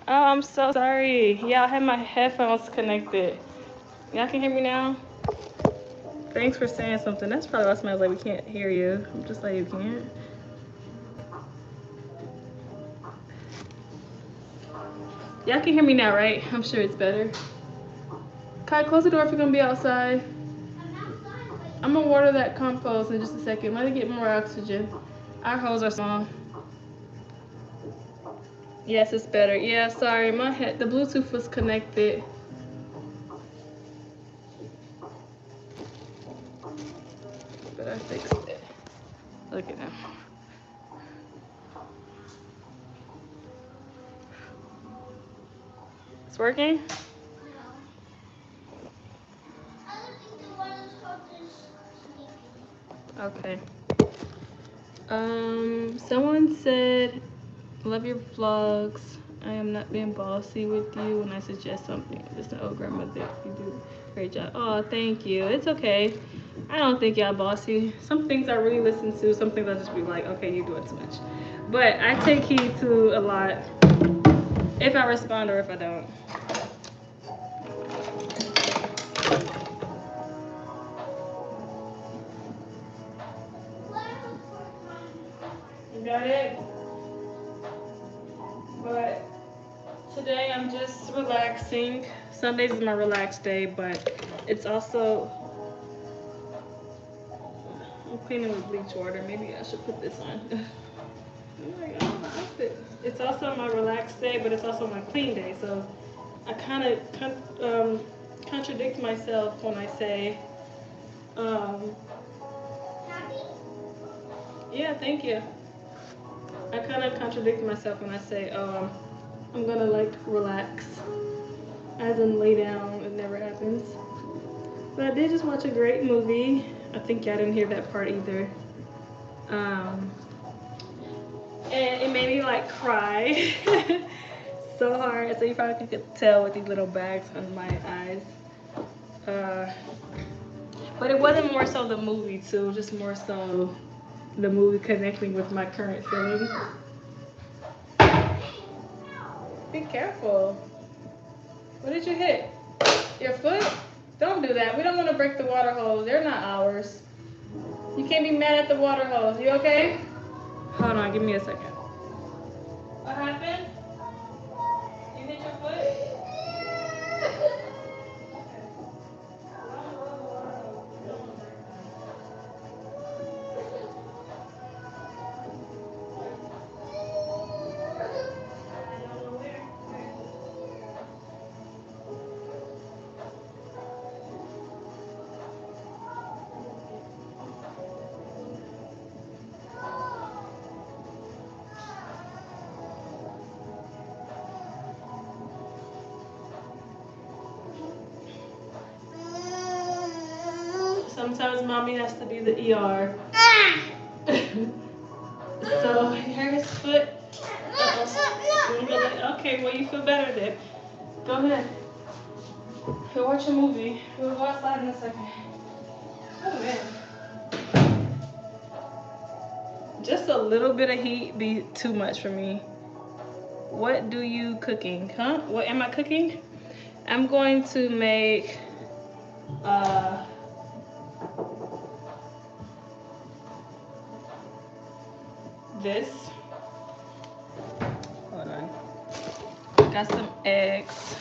Oh, I'm so sorry. Yeah, I had my headphones connected. Y'all can hear me now? Thanks for saying something. That's probably why smells like we can't hear you. I'm just like, you can't. Y'all can hear me now, right? I'm sure it's better. Kai, close the door if you're gonna be outside. I'm gonna water that compost in just a second. Let it get more oxygen. Our hose are small. Yes, it's better. Yeah, sorry, the Bluetooth was connected. But I fixed it. Look at him. It's working? Okay. Someone said, love your vlogs. I am not being bossy with you when I suggest something. Listen, oh grandmother, you do a great job. Oh, thank you. It's okay. I don't think y'all bossy. Some things I really listen to, some things I just be like, okay, you do it too much. But I take heed to a lot if I respond or if I don't. You got it? But today I'm just relaxing. Sundays is my relaxed day, but it's also, I'm cleaning with bleach water. Maybe I should put this on. I'm like, oh, my outfit. It's also my relaxed day, but it's also my clean day. So I kind of contradict myself when I say, um, yeah, thank you. I kind of contradict myself when I say, I'm gonna like relax, as in lay down. It never happens. But I did just watch a great movie. I think y'all didn't hear that part either. Um, and it made me like cry so hard. So you probably could tell with these little bags under my eyes. Uh, but it wasn't more so the movie too, just more so the movie connecting with my current feelings. Be careful. What did you hit? Your foot? Don't do that. We don't want to break the water hose. They're not ours. You can't be mad at the water hose. You okay? Hold on, give me a second. What happened? You hit your foot? Sometimes mommy has to be the ER. So here's foot. Okay, well you feel better then. Go ahead. We'll watch a movie. We'll go outside in a second. Oh man. Just a little bit of heat be too much for me. What do you cooking? Huh? What am I cooking? I'm going to make uh this. Hold on. Got some eggs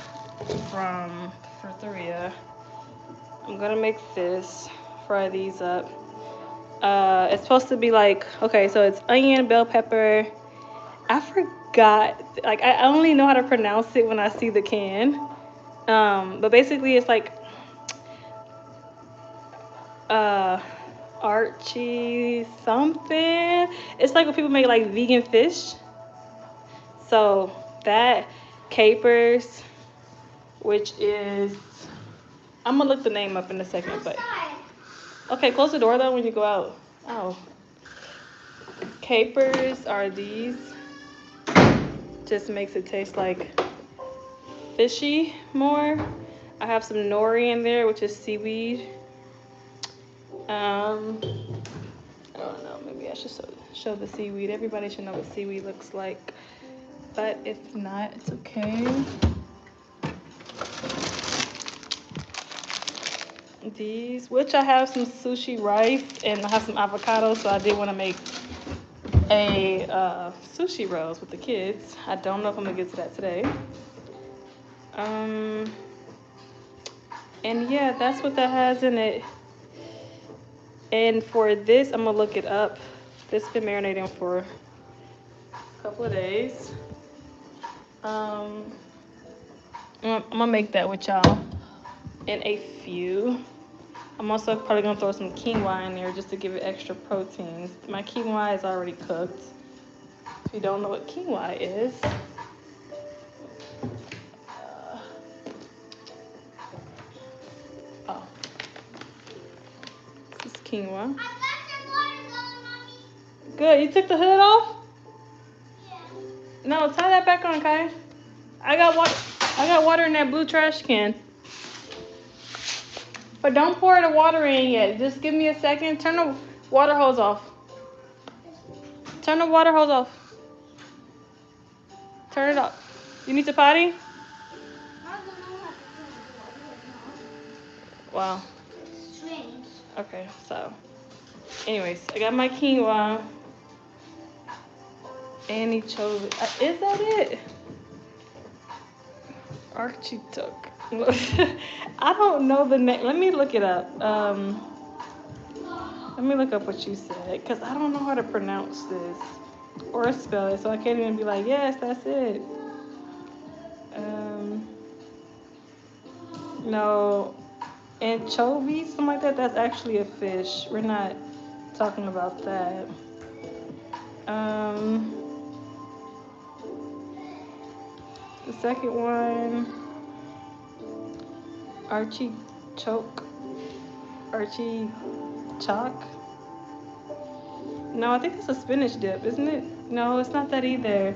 from Friteria. I'm gonna make this, fry these up. It's supposed to be like, okay, so it's onion, bell pepper. I forgot, like I only know how to pronounce it when I see the can. But basically it's like uh Archie something. It's like when people make like vegan fish. So that, capers, which is, I'm gonna look the name up in a second, but okay, close the door though when you go out. Oh, capers are these. Just makes it taste like fishy more. I have some nori in there, which is seaweed. I don't know, maybe I should show the seaweed. Everybody should know what seaweed looks like, but if not, it's okay. These, which I have some sushi rice and I have some avocado, so I did want to make a sushi rolls with the kids. I don't know if I'm gonna get to that today. And yeah, that's what that has in it. And for this, I'm gonna look it up. This has been marinating for a couple of days. I'm gonna make that with y'all in a few. I'm also probably gonna throw some quinoa in there just to give it extra proteins. My quinoa is already cooked. If you don't know what quinoa is, oh, this is quinoa. Good, you took the hood off? Yeah. No, tie that back on, Kai. I got water in that blue trash can. But don't pour the water in yet. Just give me a second. Turn the water hose off. Turn the water hose off. Turn it off. You need to potty? Wow. Strange. Okay, so anyways, I got my quinoa. Anchovy. Is that it? Archie took. I don't know the name. Let me look it up. Let me look up what you said, because I don't know how to pronounce this or spell it, so I can't even be like, yes, that's it. No, anchovy, something like that. That's actually a fish. We're not talking about that. The second one, Archie choke. Archie chalk. No, I think it's a spinach dip, isn't it? No, it's not that either.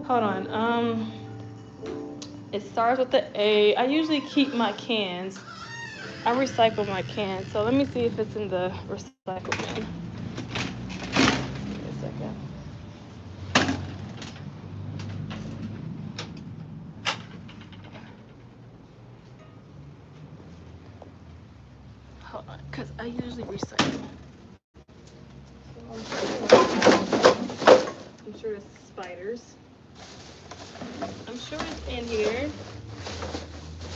Hold on. It starts with the A. I usually keep my cans. I recycle my cans, so let me see if it's in the recycle bin. Give me a second. Hold on, because I usually recycle. I'm sure it's spiders. I'm sure it's in here.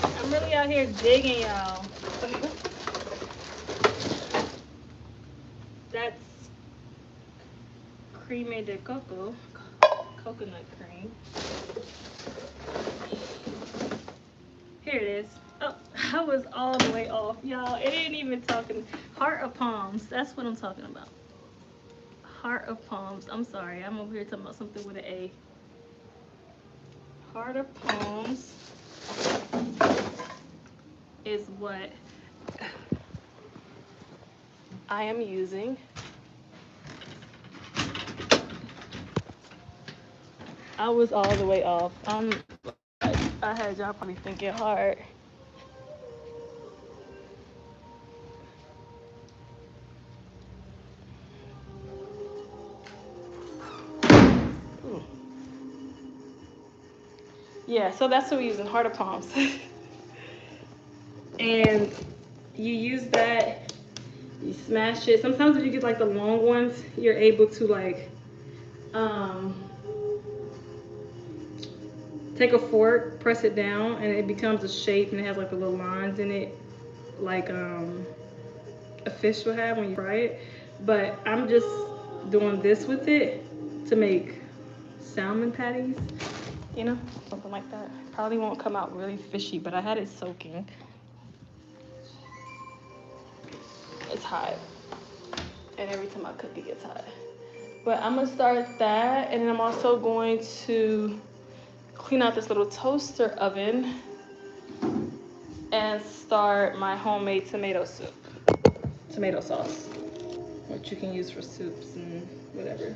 I'm really out here digging, y'all. That's creme de coco, coconut cream. Here it is. Oh, I was all the way off, y'all. It ain't even talking. Heart of palms. That's what I'm talking about. Heart of palms. I'm sorry. I'm over here talking about something with an A. Heart of palms is what I am using. I was all the way off. I had y'all probably thinking hard. Yeah, so that's what we're using, heart of palms. And you use that, you smash it. Sometimes if you get like the long ones, you're able to like take a fork, press it down, and it becomes a shape, and it has like the little lines in it, like a fish will have when you fry it. But I'm just doing this with it to make salmon patties, you know, something like that. Probably won't come out really fishy, but I had it soaking. It's hot, and every time I cook it gets hot. But I'm gonna start that, and then I'm also going to clean out this little toaster oven and start my homemade tomato sauce, which you can use for soups and whatever.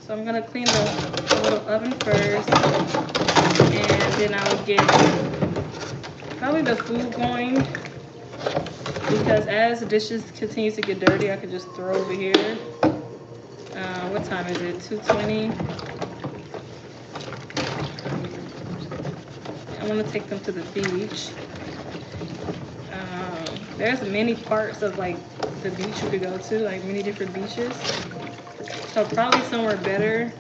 So I'm gonna clean the little oven first, and then I'll get probably the food going, because as the dishes continue to get dirty, I could just throw over here. What time is it? 2:20. I want to take them to the beach. There's many parts of like the beach you could go to, like many different beaches. So probably somewhere better.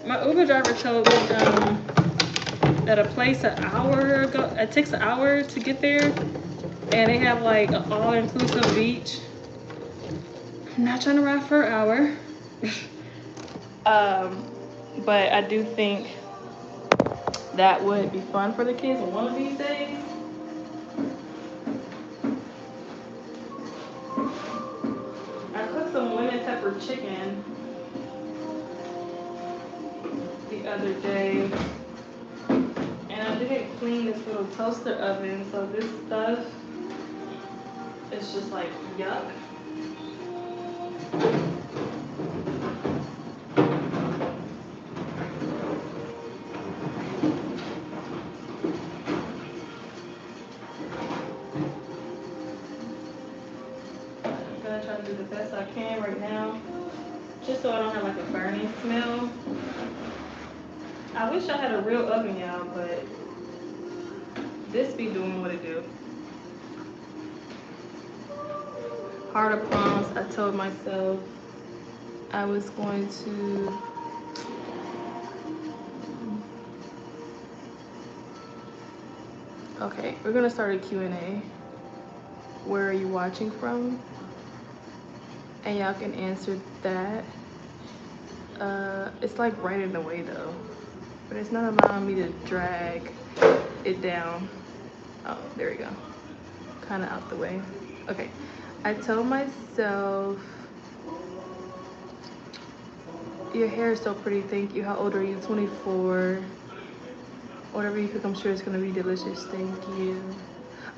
My Uber driver told me that a place it takes an hour to get there, and they have like an all-inclusive beach. I'm not trying to ride for an hour. But I do think that would be fun for the kids one of these days. I cooked some lemon pepper chicken the other day, and I didn't clean this little toaster oven, so this stuff is just like yuck. I'm gonna try to do the best I can right now, just so I don't have like a burning smell. I wish I had a real oven, y'all, but this be doing what it do. Heart of Palms, I told myself I was going to okay, we're gonna start a Q&A. Where are you watching from? And y'all can answer that. It's like right in the way though, but it's not allowing me to drag it down. Oh, there we go. Kind of out the way. Okay, I told myself, your hair is so pretty, thank you. How old are you? 24. Whatever you cook, I'm sure it's gonna be delicious, thank you.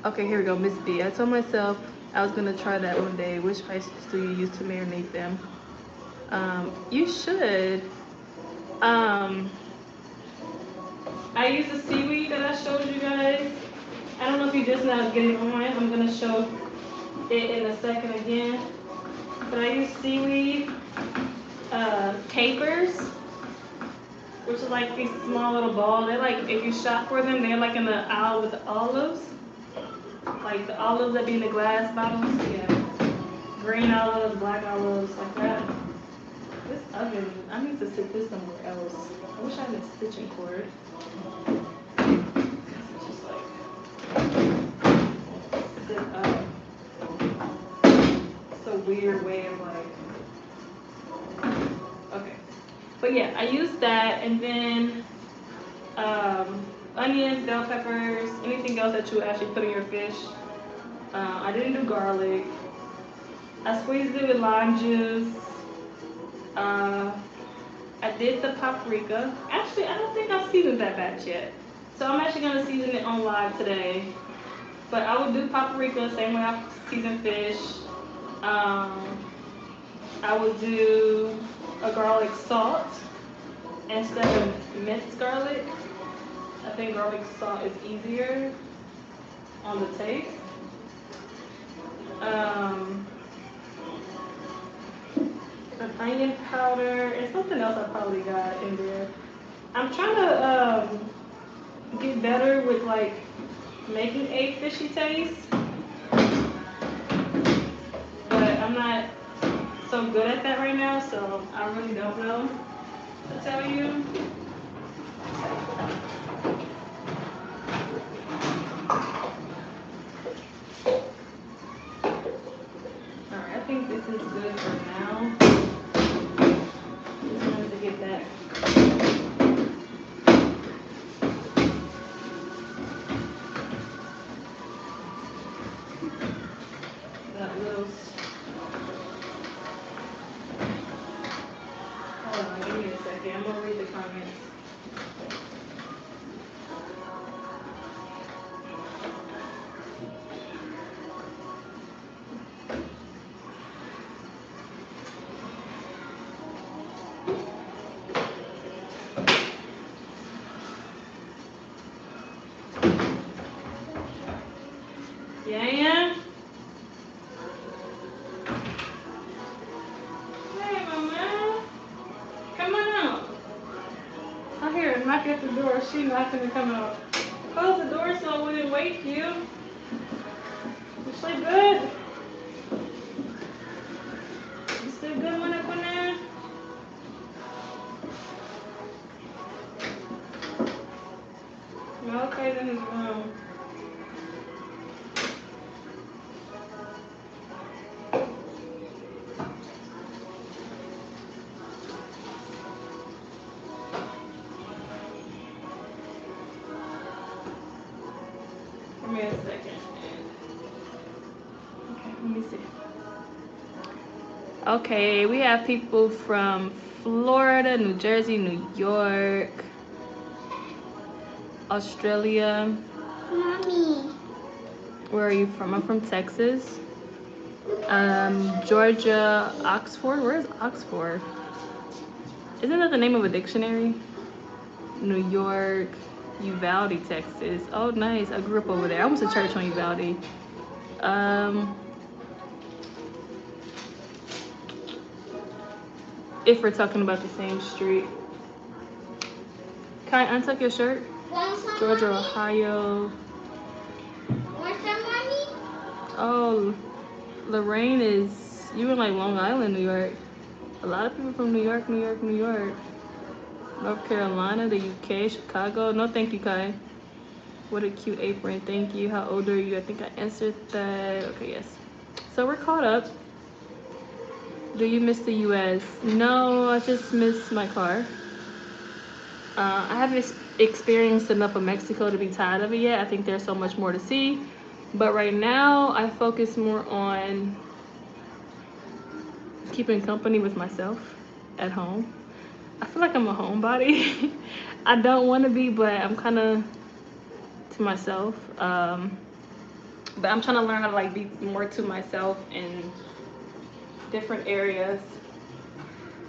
Okay, here we go, Miss B. I told myself I was gonna try that one day. Which spices do you use to marinate them? You should. I use the seaweed that I showed you guys. I don't know if you just now getting on. I'm gonna show it in a second again. But I use seaweed, capers, which is like these small little balls. They're like, if you shop for them, they're like in the aisle with the olives. Like the olives that be in the glass bottles. Yeah. Green olives, black olives, like that. This oven, I need to stick this somewhere else. I wish I had a stitching cord. It's just like, sit up. It's a weird way of like, okay. But yeah, I use that, and then onions, bell peppers, anything else that you actually put in your fish. I didn't do garlic. I squeezed it with lime juice. I did the paprika. Actually, I don't think I've seasoned that batch yet. So I'm actually gonna season it on live today. But I would do paprika same way I season fish. I would do a garlic salt instead of minced garlic. I think garlic salt is easier on the taste. An onion powder and something else I probably got in there. I'm trying to get better with like making a fishy taste, but I'm not so good at that right now, so I really don't know. to tell you. Alright, I think this is good for now. Just wanted to get that. That little. Hold on, give me a second. I'm gonna read the comments. Yeah. Hey, mama. Come on out. I hear her knock at the door. She not gonna come out. Close the door so I wouldn't wake you. You sleep good? You sleep good when I put in? No, okay, in his room. Give me a second. Okay, let me see. Okay, we have people from Florida, New Jersey, New York, Australia. Mommy. Where are you from? I'm from Texas. Georgia, Oxford. Where is Oxford? Isn't that the name of a dictionary? New York, Uvalde, Texas. Oh, nice. I grew up over there. I went to church on Uvalde. If we're talking about the same street. Can I untuck your shirt? Georgia, Ohio. Oh, Lorraine is, you in like Long Island, New York. A lot of people from New York, New York, New York. North Carolina, the UK, Chicago. No, thank you, Kai. What a cute apron. Thank you. How old are you? I think I answered that. Okay, yes. So we're caught up. Do you miss the US? No, I just miss my car. I haven't experienced enough of Mexico to be tired of it yet. I think there's so much more to see. But right now, I focus more on keeping company with myself at home. I feel like I'm a homebody. I don't want to be, but I'm kind of to myself. But I'm trying to learn how to like be more to myself in different areas.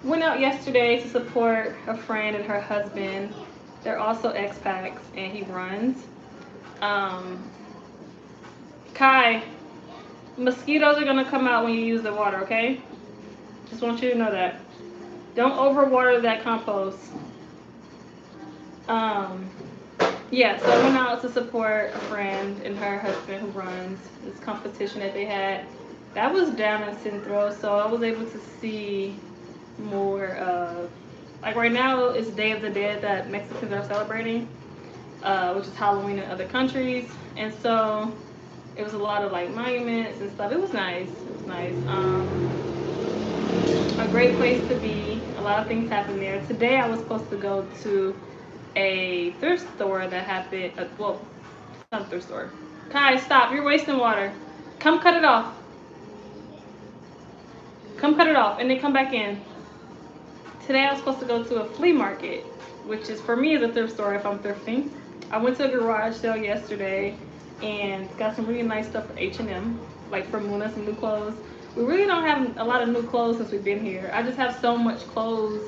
Went out yesterday to support a friend and her husband. They're also expats, and he runs. Kai, mosquitoes are gonna come out when you use the water, okay? Just want you to know that. Don't overwater that compost. Yeah, so I went out to support a friend and her husband who runs this competition that they had. That was down in Central, so I was able to see more of, like right now it's Day of the Dead that Mexicans are celebrating, which is Halloween in other countries. And so it was a lot of like monuments and stuff. It was nice. It was nice. A great place to be. A lot of things happen there. Today I was supposed to go to a thrift store that happened. Well, it's not a thrift store. Kai, stop! You're wasting water. Come cut it off. Come cut it off, and then come back in. Today I was supposed to go to a flea market, which is for me is a thrift store if I'm thrifting. I went to a garage sale yesterday and got some really nice stuff for H&M, like for Muna, some new clothes. We really don't have a lot of new clothes since we've been here. I just have so much clothes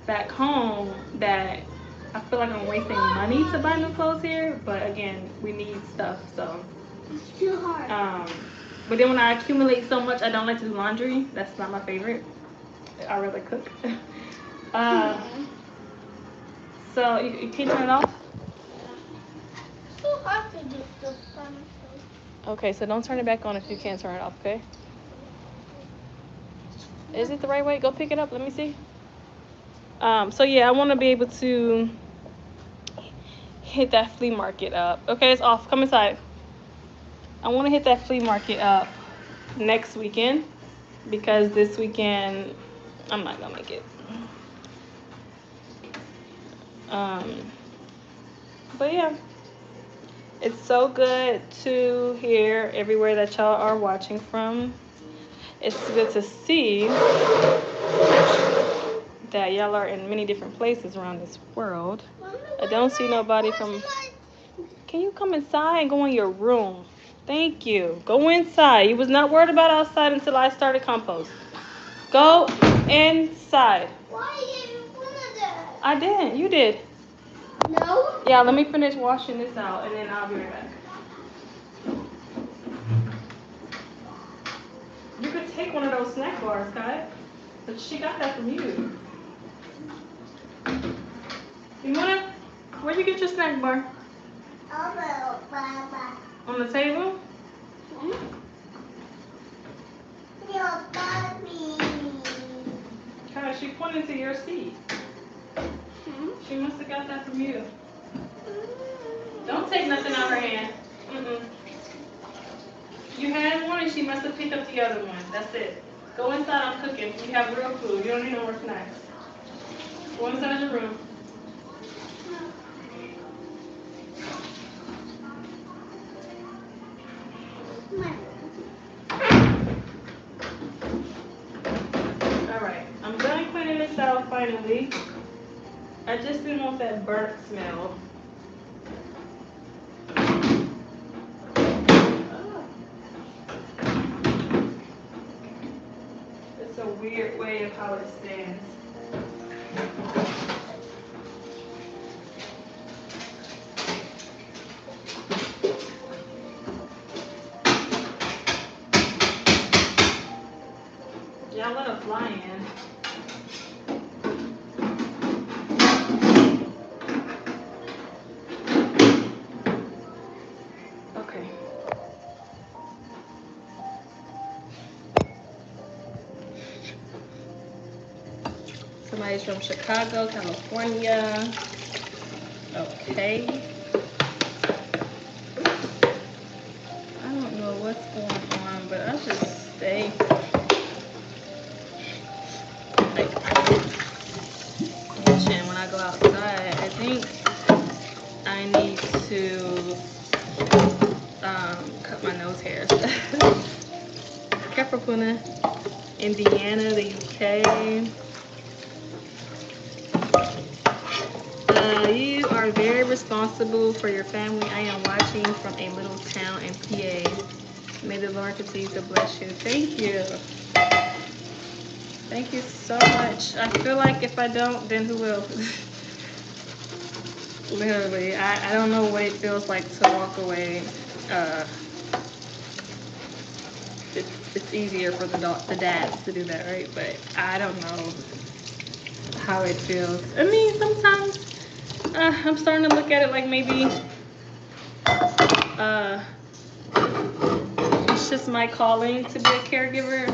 back home that I feel like I'm wasting money to buy new clothes here. But again, we need stuff, so. It's too hard. But then when I accumulate so much, I don't like to do laundry. That's not my favorite. I rather cook. So you can turn it off? It's too hard to do stuff by myself. Okay, so don't turn it back on if you can't turn it off, okay? Is it the right way? Go pick it up. Let me see. So yeah, I want to be able to hit that flea market up. Okay, it's off. Come inside. I want to hit that flea market up next weekend because this weekend I'm not gonna make it. But yeah, it's so good to hear everywhere that y'all are watching from. It's good to see that y'all are in many different places around this world. I don't see nobody from... Can you come inside and go in your room? Thank you. Go inside. You was not worried about outside until I started compost. Go inside. Why didn't you put it there? I didn't. You did. No? Yeah, let me finish washing this out and then I'll be right back. You could take one of those snack bars, Kai. But she got that from you. You wanna? Where'd you get your snack bar? On the table? Your mommy. Kai, she pointed to your seat. She must have got that from you. Don't take nothing out of her hand. You had one and she must have picked up the other one. That's it. Go inside, I'm cooking. We have real food. You don't need no more snacks. Go inside your room. Alright, I'm done cleaning this out finally. I just didn't want that burnt smell. It's a weird way of how it stands. Y'all let a fly in. Okay. Somebody's from Chicago, California. Okay. I don't know what's going on, but I just stay like itching when I go outside. I think I need to cut my nose hairs. Careful, Puna. Indiana, the UK. You are very responsible for your family. I am watching from a little town in PA. May the Lord continue to bless you. Thank you. Thank you so much. I feel like if I don't, then who will? Literally, I don't know what it feels like to walk away. It's easier for the dads to do that, right? But I don't know how it feels. I mean, sometimes I'm starting to look at it like maybe it's just my calling to be a caregiver,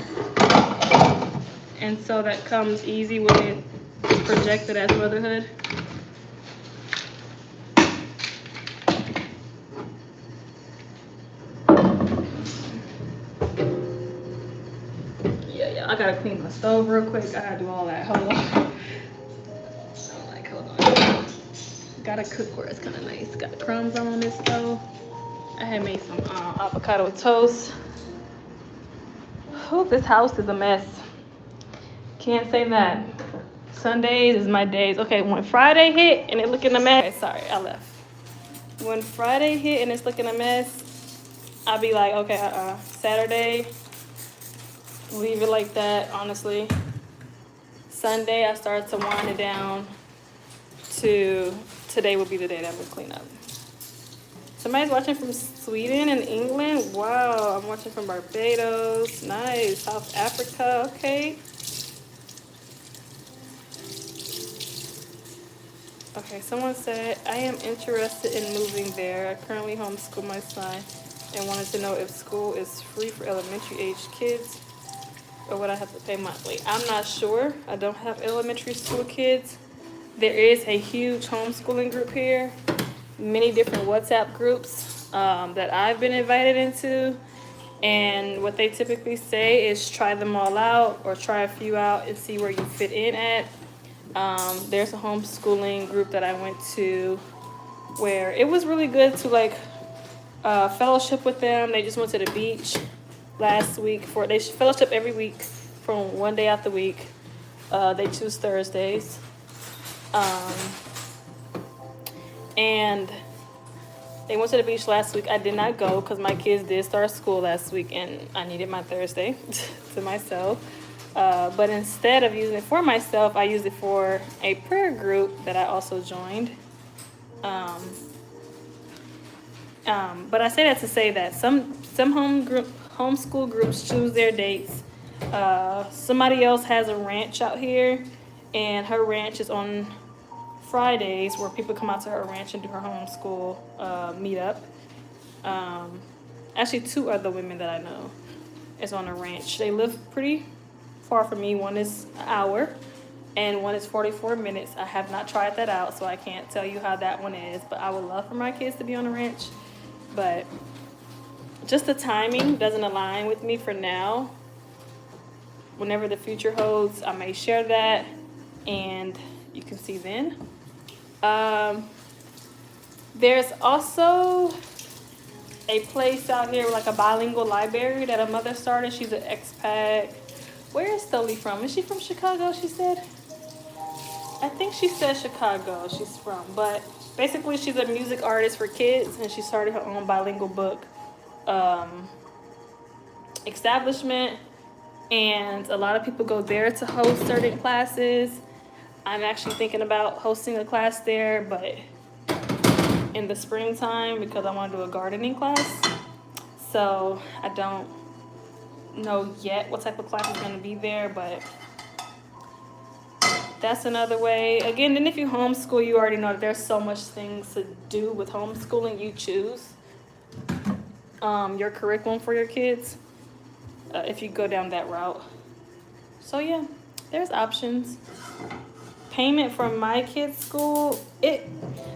and so that comes easy when it's projected as motherhood. Yeah, I gotta clean my stove real quick. I gotta do all that. Hold on. Hold on. Gotta cook where it's kind of nice. Got crumbs on this stove. I had made some avocado toast. Oh, this house is a mess. Can't say that. Sundays is my days. Okay, when Friday hit and it looking a mess. Okay, sorry, I left. When Friday hit and it's looking a mess, I'll be like, okay, Saturday, leave it like that, honestly. Sunday, I start to wind it down to today will be the day that we clean up. Somebody's watching from Sweden and England. Wow, I'm watching from Barbados. Nice. South Africa. Okay. Okay, someone said, I am interested in moving there. I currently homeschool my son and wanted to know if school is free for elementary age kids. or would I have to pay monthly? I'm not sure. I don't have elementary school kids. There is a huge homeschooling group here, many different WhatsApp groups that I've been invited into. And what they typically say is try them all out or try a few out and see where you fit in at. There's a homeschooling group that I went to where it was really good to like fellowship with them. They just went to the beach last week. They fellowship every week from one day out the week. They choose Thursdays. And they went to the beach last week. I did not go because my kids did start school last week and I needed my Thursday to myself. But instead of using it for myself, I used it for a prayer group that I also joined. But I say that to say that some homeschool groups choose their dates. Somebody else has a ranch out here, and her ranch is on Fridays where people come out to her ranch and do her homeschool meetup. Actually, two other women that I know is on a ranch. They live pretty far from me. One is an hour and one is 44 minutes. I have not tried that out, so I can't tell you how that one is, but I would love for my kids to be on a ranch. But just the timing doesn't align with me for now. Whenever the future holds, I may share that and you can see then. There's also a place out here, like a bilingual library that a mother started. She's an expat. Where is Stoli from? Is she from Chicago, she said? I think she said Chicago she's from. But basically, she's a music artist for kids, and she started her own bilingual book establishment. And a lot of people go there to host certain classes. I'm actually thinking about hosting a class there, but in the springtime because I want to do a gardening class. So I don't know yet what type of class is going to be there, but that's another way. Again, then if you homeschool, you already know that there's so much things to do with homeschooling. You choose your curriculum for your kids if you go down that route. So yeah, there's options. Payment from my kids' school,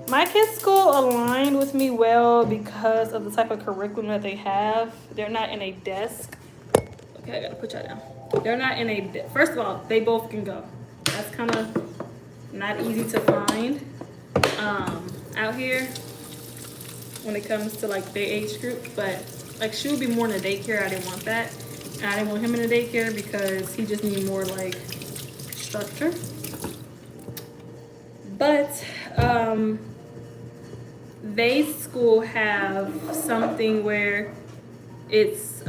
my kids' school aligned with me well because of the type of curriculum that they have. They're not in a desk. Okay, I gotta put y'all down. They're not in a first of all, they both can go. That's kind of not easy to find out here when it comes to like their age group. But like she would be more in a daycare. I didn't want that. And I didn't want him in a daycare because he just needed more like structure. But they school have something where it's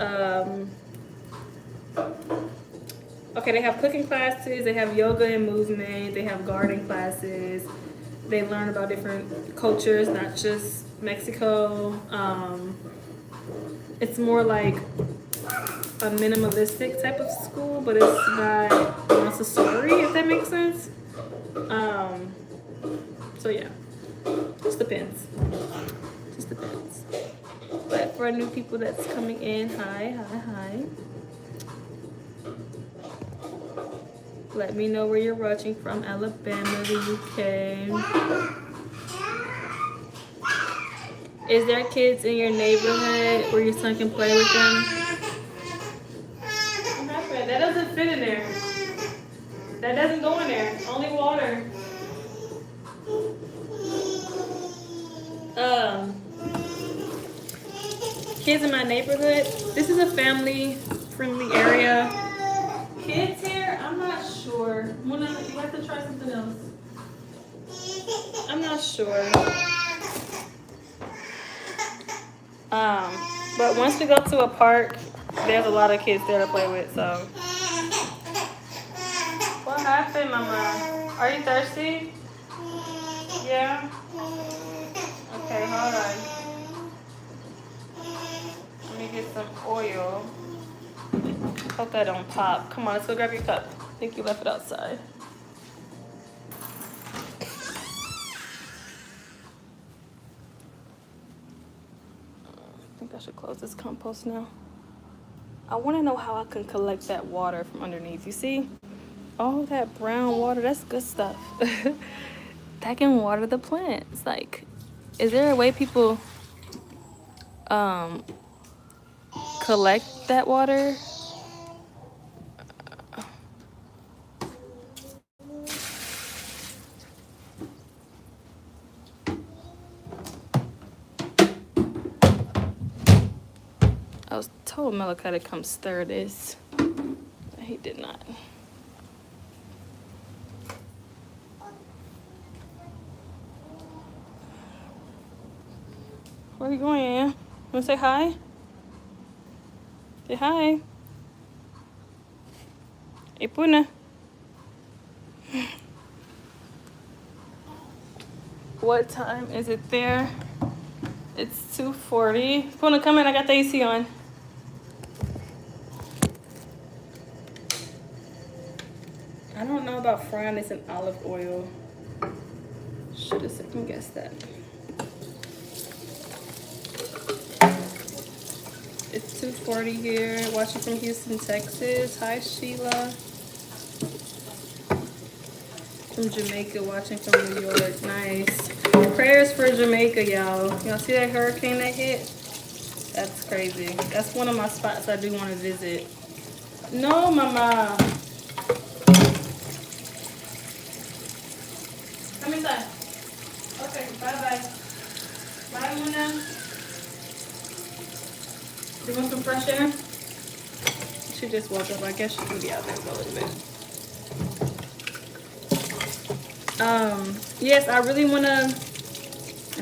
okay, they have cooking classes, they have yoga and movement, they have gardening classes, they learn about different cultures, not just Mexico. It's more like a minimalistic type of school, but it's not Montessori, if that makes sense. So yeah, just depends. Just depends. But for new people that's coming in, hi. Let me know where you're watching from. Alabama, the UK. Is there kids in your neighborhood where your son can play with them? That doesn't fit in there. That doesn't go in there. Only water. Kids in my neighborhood. This is a family-friendly area. Kids here? I'm not sure. Mona, you have to try something else. I'm not sure. But once we go to a park, there's a lot of kids there to play with, so. What happened, Mama? Are you thirsty? Yeah? Okay, hold on. Let me get some oil. Hope that don't pop. Come on, let's go grab your cup. I think you left it outside. I think I should close this compost now. I want to know how I can collect that water from underneath. You see? All that brown water, that's good stuff. That can water the plants. Like, is there a way people um collect that water? I was told Malachi to come stir this, but he did not. Where are you going, Ann? Wanna say hi? Say hi. Hey, Puna. What time is it there? It's 2:40. Puna, come in. I got the AC on. I don't know about frying this in olive oil. Should have second guessed that. It's 2:40 here. Watching from Houston, Texas. Hi, Sheila. From Jamaica, watching from New York. Nice. Prayers for Jamaica, y'all. Y'all see that hurricane that hit? That's crazy. That's one of my spots I do want to visit. No, Mama. Come inside. Okay, bye-bye. Bye, Muna. You want some fresh air? She just woke up. I guess she can be out there for a little bit. Yes, I really want to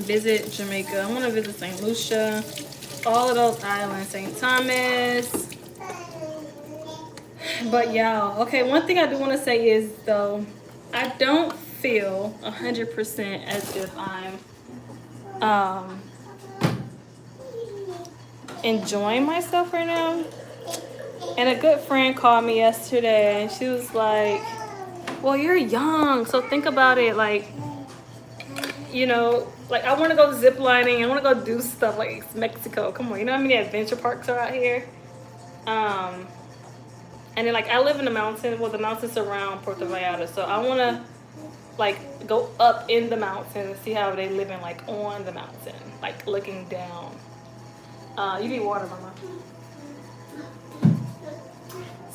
visit Jamaica. I want to visit St. Lucia, all of those islands, St. Thomas. But y'all, okay, one thing I do want to say is, though, I don't feel 100% as if I'm enjoying myself right now. And a good friend called me yesterday and she was like, well, you're young, so think about it, like, you know, like, I want to go zip lining, I want to go do stuff like it's Mexico. Come on, you know how many adventure parks are out here? And then, like, I live in the mountains. Well, the mountains surround Puerto Vallarta, so I want to, like, go up in the mountain and see how they living, like, on the mountain, like, looking down. You need water, Mama.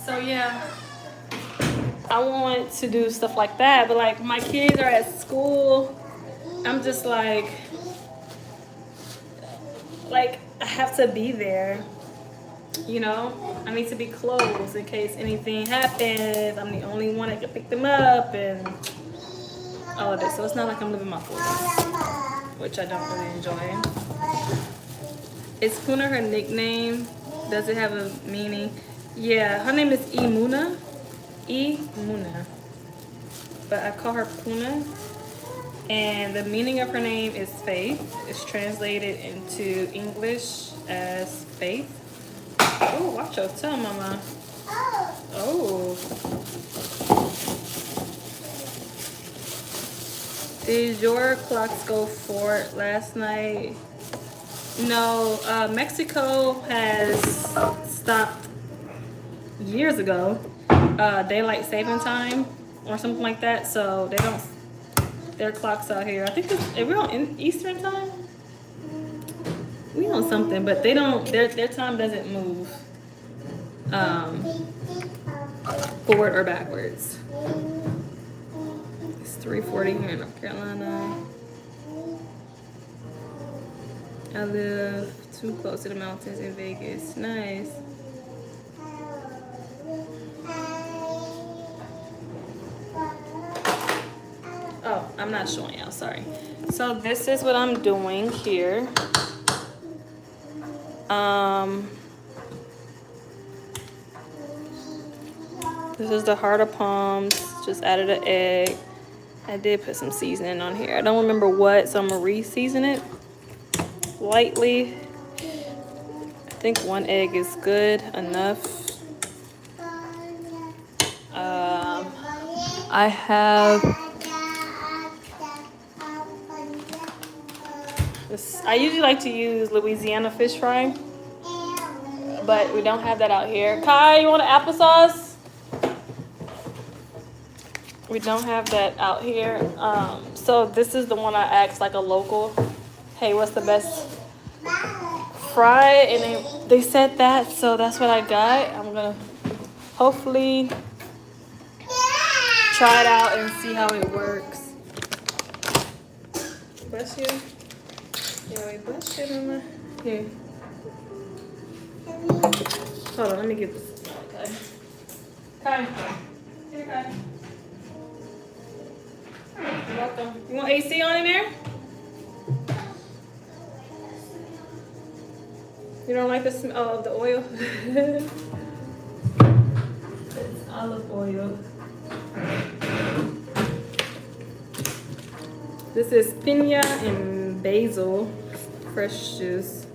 So, yeah, I want to do stuff like that, but, like, my kids are at school. I'm just like, I have to be there, you know? I need to be close in case anything happens. I'm the only one that can pick them up and all of this. So it's not like I'm living my full life, which I don't really enjoy. Is Puna her nickname? Does it have a meaning? Yeah, her name is Imuna. Imuna. But I call her Puna. And the meaning of her name is faith. It's translated into English as faith. Oh, watch your tongue, Mama. Oh. Did your clocks go forward last night? No, Mexico has stopped years ago, daylight saving time or something like that. So they don't, their clocks out here. I think we're on Eastern time. We on something, but they don't. Their time doesn't move forward or backwards. It's 3:40 here in North Carolina. I live too close to the mountains in Vegas. Nice. Oh, I'm not showing y'all, sorry. So this is what I'm doing here. This is the heart of palms. Just added an egg. I did put some seasoning on here. I don't remember what, so I'm gonna re-season it lightly. I think one egg is good enough. I have this. I usually like to use Louisiana fish fry, but we don't have that out here. Kai, you want an applesauce? We don't have that out here. So this is the one I asked, like a local. Hey, what's the best fry? And they said that, so that's what I got. I'm gonna hopefully try it out and see how it works. Bless you. Yeah, wait, bless you, Mama. Here. Hold on, let me get this. Okay. Kai. Here, Kai. You're welcome. You want AC on in there? You don't like the smell of the oil? It's olive oil. This is piña and basil, fresh juice.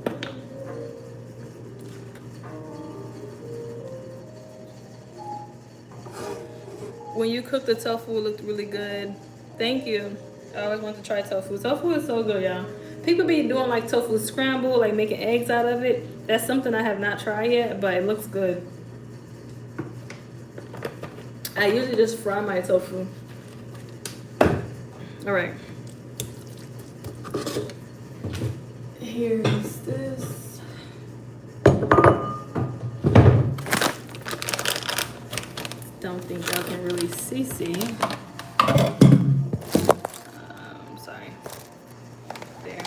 When you cook the tofu, it looked really good. Thank you. I always want to try tofu. Tofu is so good, y'all. People be doing like tofu scramble, like making eggs out of it. That's something I have not tried yet, but it looks good. I usually just fry my tofu. All right. Here's this. Don't think y'all can really see. Sorry. There.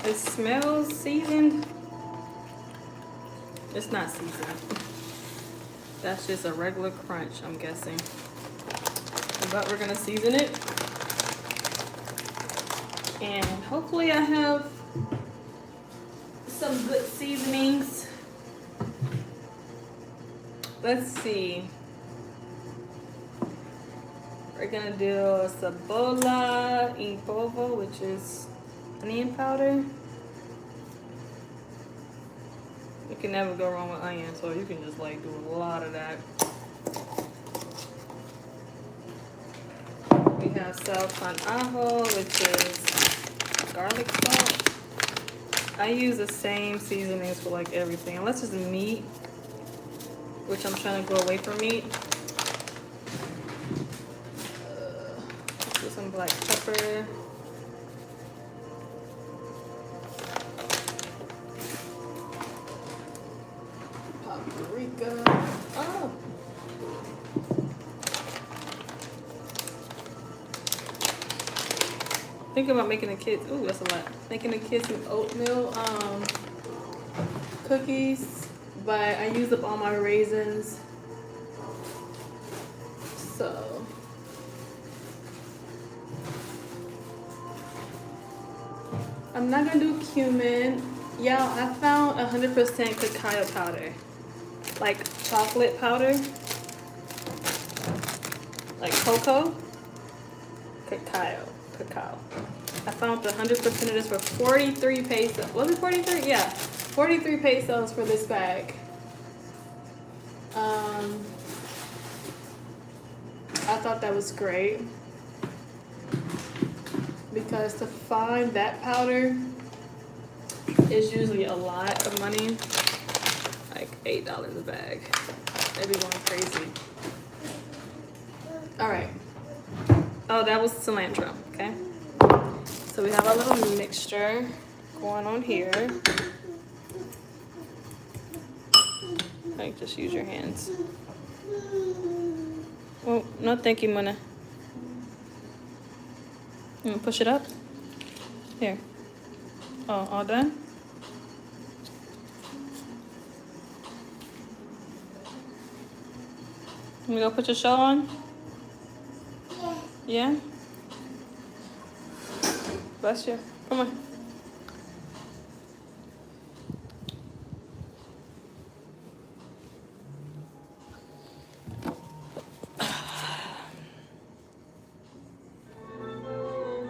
It smells seasoned. It's not seasoned. That's just a regular crunch, I'm guessing. But we're gonna season it. And hopefully I have some good seasonings. Let's see. We're gonna do cebola en polvo, which is onion powder. You can never go wrong with onion, so you can just like do a lot of that. We have sal con ajo, which is garlic salt. I use the same seasonings for like everything, unless it's meat, which I'm trying to go away from meat. Do some black pepper. Paprika. Oh. Think about making the kids, ooh, that's a lot. Making the kids some oatmeal cookies, but I used up all my raisins. So I'm not gonna do cumin. Y'all, I found 100% cacao powder. Like chocolate powder. Like cocoa. Cacao. I found 100% of this for 43 pesos. Was it 43? Yeah. 43 pesos for this bag. I thought that was great. Because to find that powder is usually a lot of money. Like $8 a bag. They'd be going crazy. Alright. Oh, that was cilantro, okay? So we have a little mixture going on here. Like, just use your hands. Oh, no thank you, Mona. You wanna push it up? Here. Oh, all done? You wanna go put your show on? Yeah? Bless you. Come on.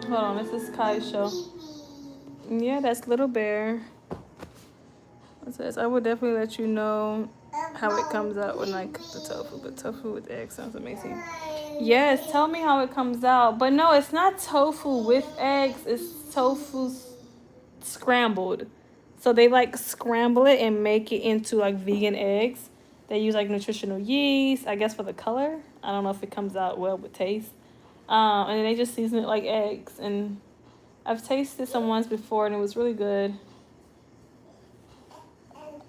Hold on, this is Kai's show. Yeah, that's Little Bear. It says, I will definitely let you know how it comes out when I cook the tofu. But tofu with eggs sounds amazing. Yes, tell me how it comes out. But no, it's not tofu with eggs. It's tofu scrambled. So they like scramble it and make it into like vegan eggs. They use like nutritional yeast, I guess for the color. I don't know if it comes out well with taste. And then they just season it like eggs. And I've tasted some once before and it was really good.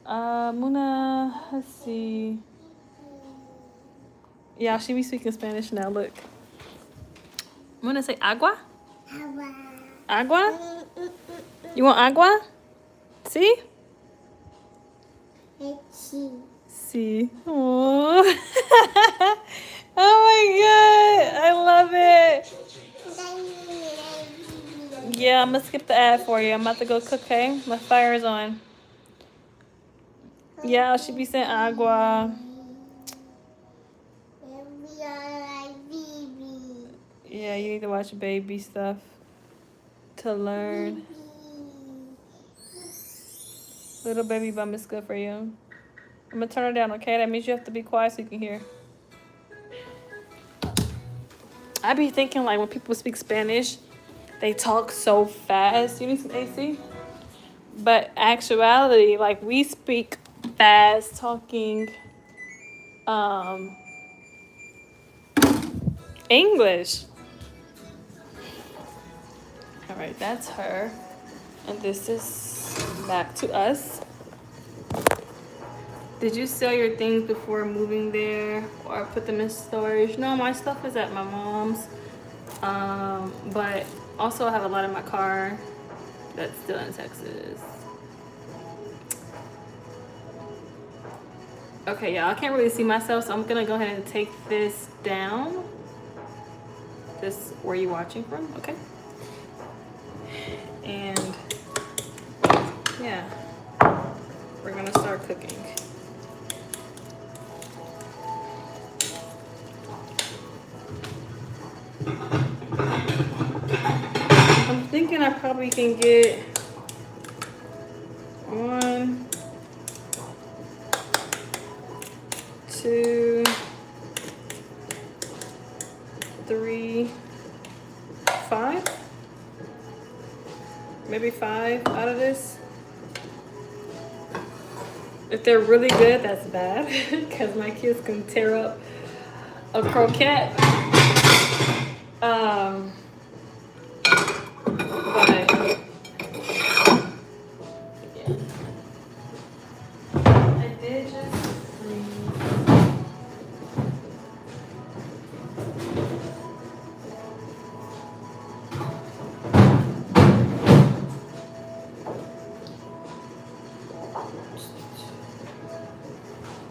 Muna, let's see. Yeah, she be speaking Spanish now. Look. Muna, say agua? Agua? You want agua? See? See. Aww. Oh my god. I love it. Yeah, I'm gonna skip the ad for you. I'm about to go cook, okay? My fire is on. Yeah, she be saying agua. Yeah, you need to watch baby stuff to learn. Little baby bum is good for you. I'm gonna turn it down, okay? That means you have to be quiet so you can hear. I be thinking like when people speak Spanish, they talk so fast. You need some AC? But actuality, like we speak fast talking English. All right, that's her. And this is back to us. Did you sell your things before moving there or put them in storage? No, my stuff is at my mom's. But also I have a lot in my car that's still in Texas. Okay, y'all, I can't really see myself, so I'm gonna go ahead and take this down. This, where you watching from, okay? And yeah, we're gonna start cooking. I'm thinking I probably can get 1, 2, 3, 5, maybe 5 out of this. If they're really good, that's bad because my kids can tear up a croquette. But yeah, I did just freeze.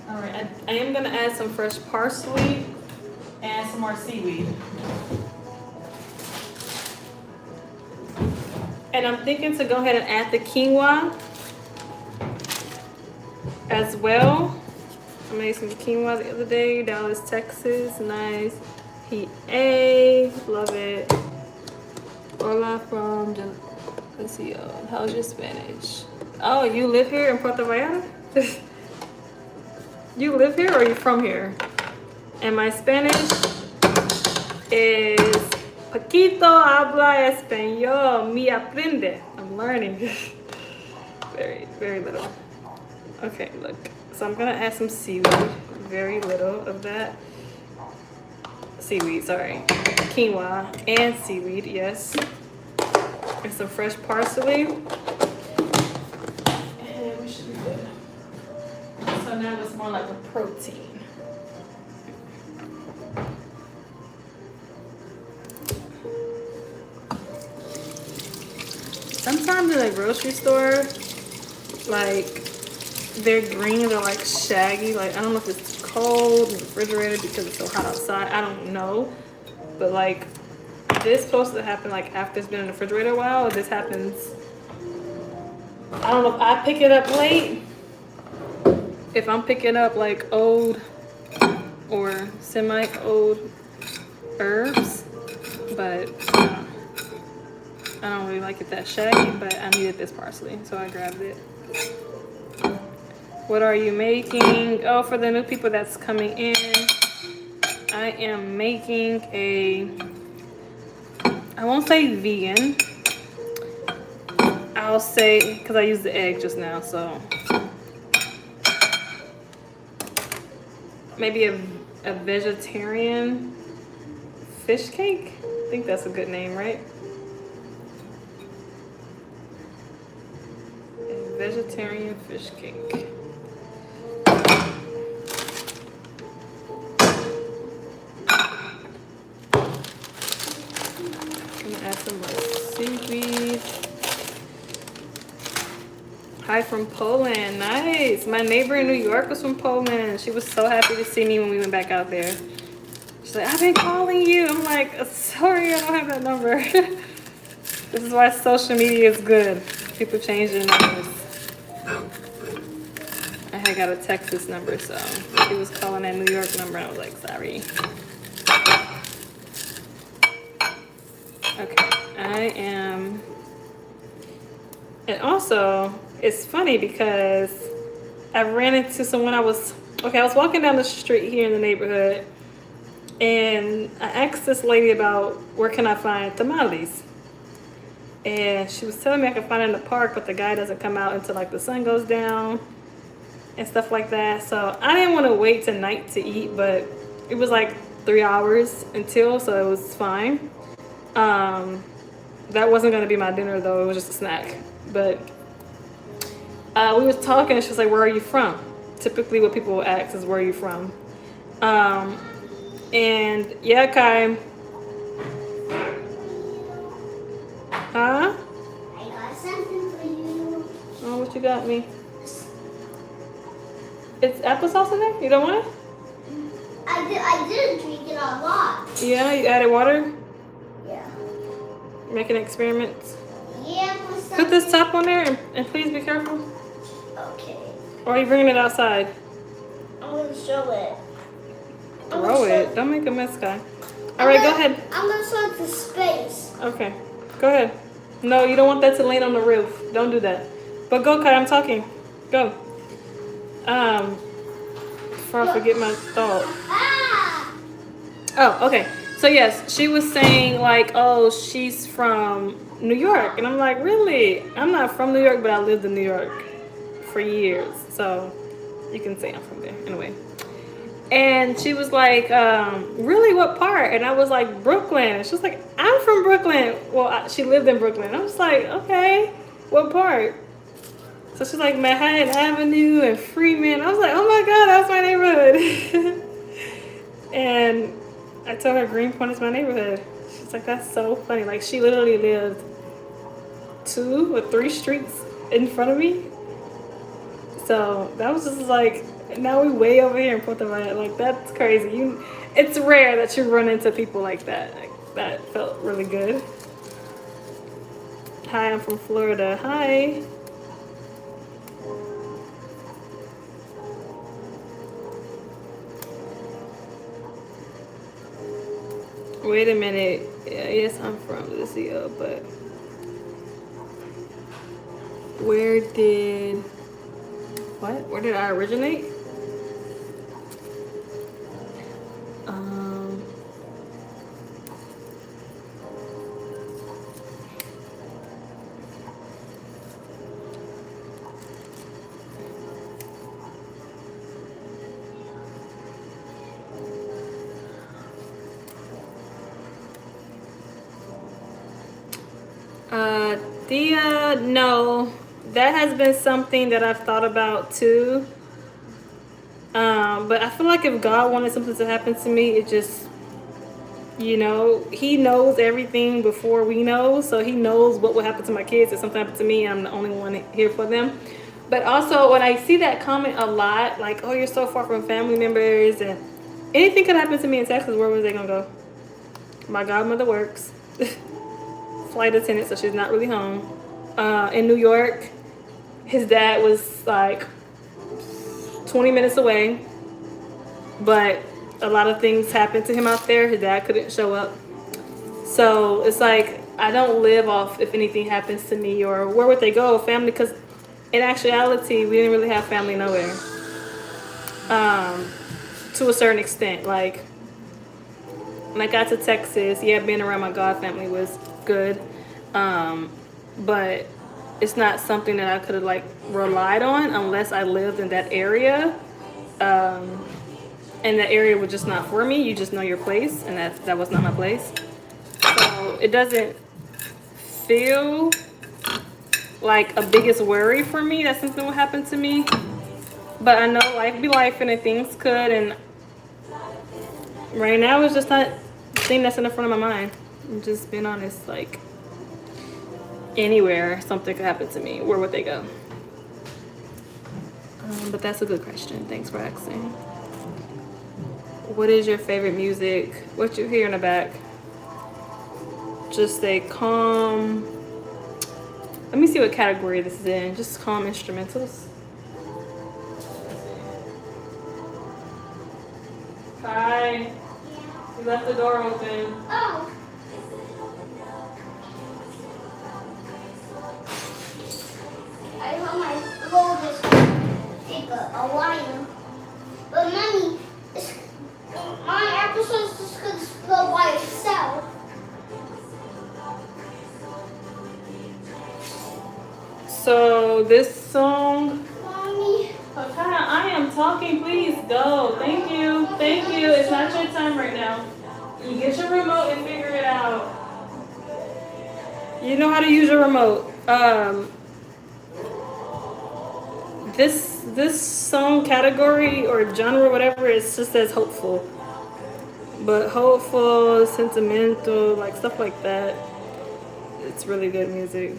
All right, I am gonna add some fresh parsley and some more seaweed. And I'm thinking to go ahead and add the quinoa as well. I made some quinoa the other day, Dallas, Texas, nice. PA, love it. Hola from, let's see, how's your Spanish? Oh, you live here in Puerto Vallarta? You live here or are you from here? And my Spanish is Paquito habla español, mi aprende. I'm learning. Very, very little. Okay, look. So I'm gonna add some seaweed. Very little of that. Seaweed, sorry. Quinoa and seaweed, yes. And some fresh parsley. And we should be good. So now it's more like a protein. Sometimes in a grocery store, like their greens are like shaggy. Like I don't know if it's cold in the refrigerator because it's so hot outside. I don't know. But like this supposed to happen like after it's been in the refrigerator a while. Or this happens. I don't know if I pick it up late. If I'm picking up like old or semi-old herbs, but I don't really like it that shaggy, but I needed this parsley, so I grabbed it. What are you making? Oh, for the new people that's coming in, I am making a, I won't say vegan. I'll say, because I used the egg just now, so maybe a vegetarian fish cake. I think that's a good name, right? A vegetarian fish cake. Add some like seaweed. Hi from Poland. Nice. My neighbor in New York was from Poland. She was so happy to see me when we went back out there. She's like, I've been calling you. I'm like, sorry, I don't have that number. This is why social media is good. People change their numbers. I had got a Texas number, so she was calling that New York number. And I was like, sorry. Okay, I am, and also, it's funny because I ran into someone I was walking down the street here in the neighborhood, and I asked this lady about where can I find tamales. And she was telling me I could find it in the park, but the guy doesn't come out until like the sun goes down and stuff like that. So I didn't want to wait till night to eat, but it was like 3 hours until, so it was fine. That wasn't gonna be my dinner though, it was just a snack. But we was talking and she was like, where are you from? Typically what people will ask is, where are you from? And yeah, Kai. Huh? I got something for you. Oh, what you got me? It's applesauce in there? You don't want it? I did drink it a lot. Yeah, you added water? Yeah. Making experiments. Yeah, Put this top on there and please be careful. Okay. Or are you bringing it outside? I'm gonna show it. Throw it. Don't make a mess, Kai. All right, go ahead. I'm gonna show it to space. Okay, go ahead. No, you don't want that to land on the roof. Don't do that. But go, Kai, I'm talking. Go. Before I forget my thought. Ah! Oh, okay. So yes, she was saying like, oh, she's from New York. And I'm like, really? I'm not from New York, but I lived in New York for years. So you can say I'm from there anyway. And she was like, really, what part? And I was like, Brooklyn. And she was like, I'm from Brooklyn. Well, she lived in Brooklyn. I was like, okay, what part? So she's like, Manhattan Avenue and Freeman. I was like, oh my God, that's my neighborhood. And I told her Greenpoint is my neighborhood. She's like, that's so funny. Like, she literally lived 2 or 3 streets in front of me. So that was just like, now we way over here in Puerto Vallarta. Like, that's crazy. It's rare that you run into people like that. Like, that felt really good. Hi, I'm from Florida. Hi. Wait a minute. Yeah, yes, I'm from Lucio, but where did I originate? Thea, no, that has been something that I've thought about too. But I feel like if God wanted something to happen to me, it just, you know, he knows everything before we know. So he knows what will happen to my kids if something happened to me. I'm the only one here for them. But also when I see that comment a lot, like, oh, you're so far from family members and anything could happen to me in Texas, where was they gonna go? My godmother works. Flight attendant, so she's not really home. In New York, his dad was like 20 minutes away, but a lot of things happened to him out there. His dad couldn't show up. So it's like, I don't live off if anything happens to me, or where would they go? Family, because in actuality, we didn't really have family nowhere. To a certain extent, like when I got to Texas, yeah, being around my God family was good. But it's not something that I could have like relied on unless I lived in that area. And that area was just not for me. You just know your place, and that was not my place. So it doesn't feel like a biggest worry for me that something will happen to me. But I know life be life and things could, and right now it's just not the thing that's in the front of my mind. I'm just being honest, like anywhere something could happen to me, where would they go? But that's a good question. Thanks for asking. What is your favorite music? What you hear in the back? Just a calm. Let me see what category this is in. Just calm instrumentals. Hi. You left the door open. Oh. I want my clothes take a while. But mommy, my episode's just gonna go by itself. So this song. Mommy. Okay, I am talking. Please go. Thank you. Thank you. It's not your time right now. You get your remote and figure it out. You know how to use your remote. This song category or genre, whatever, it just says hopeful. But hopeful, sentimental, like stuff like that. It's really good music.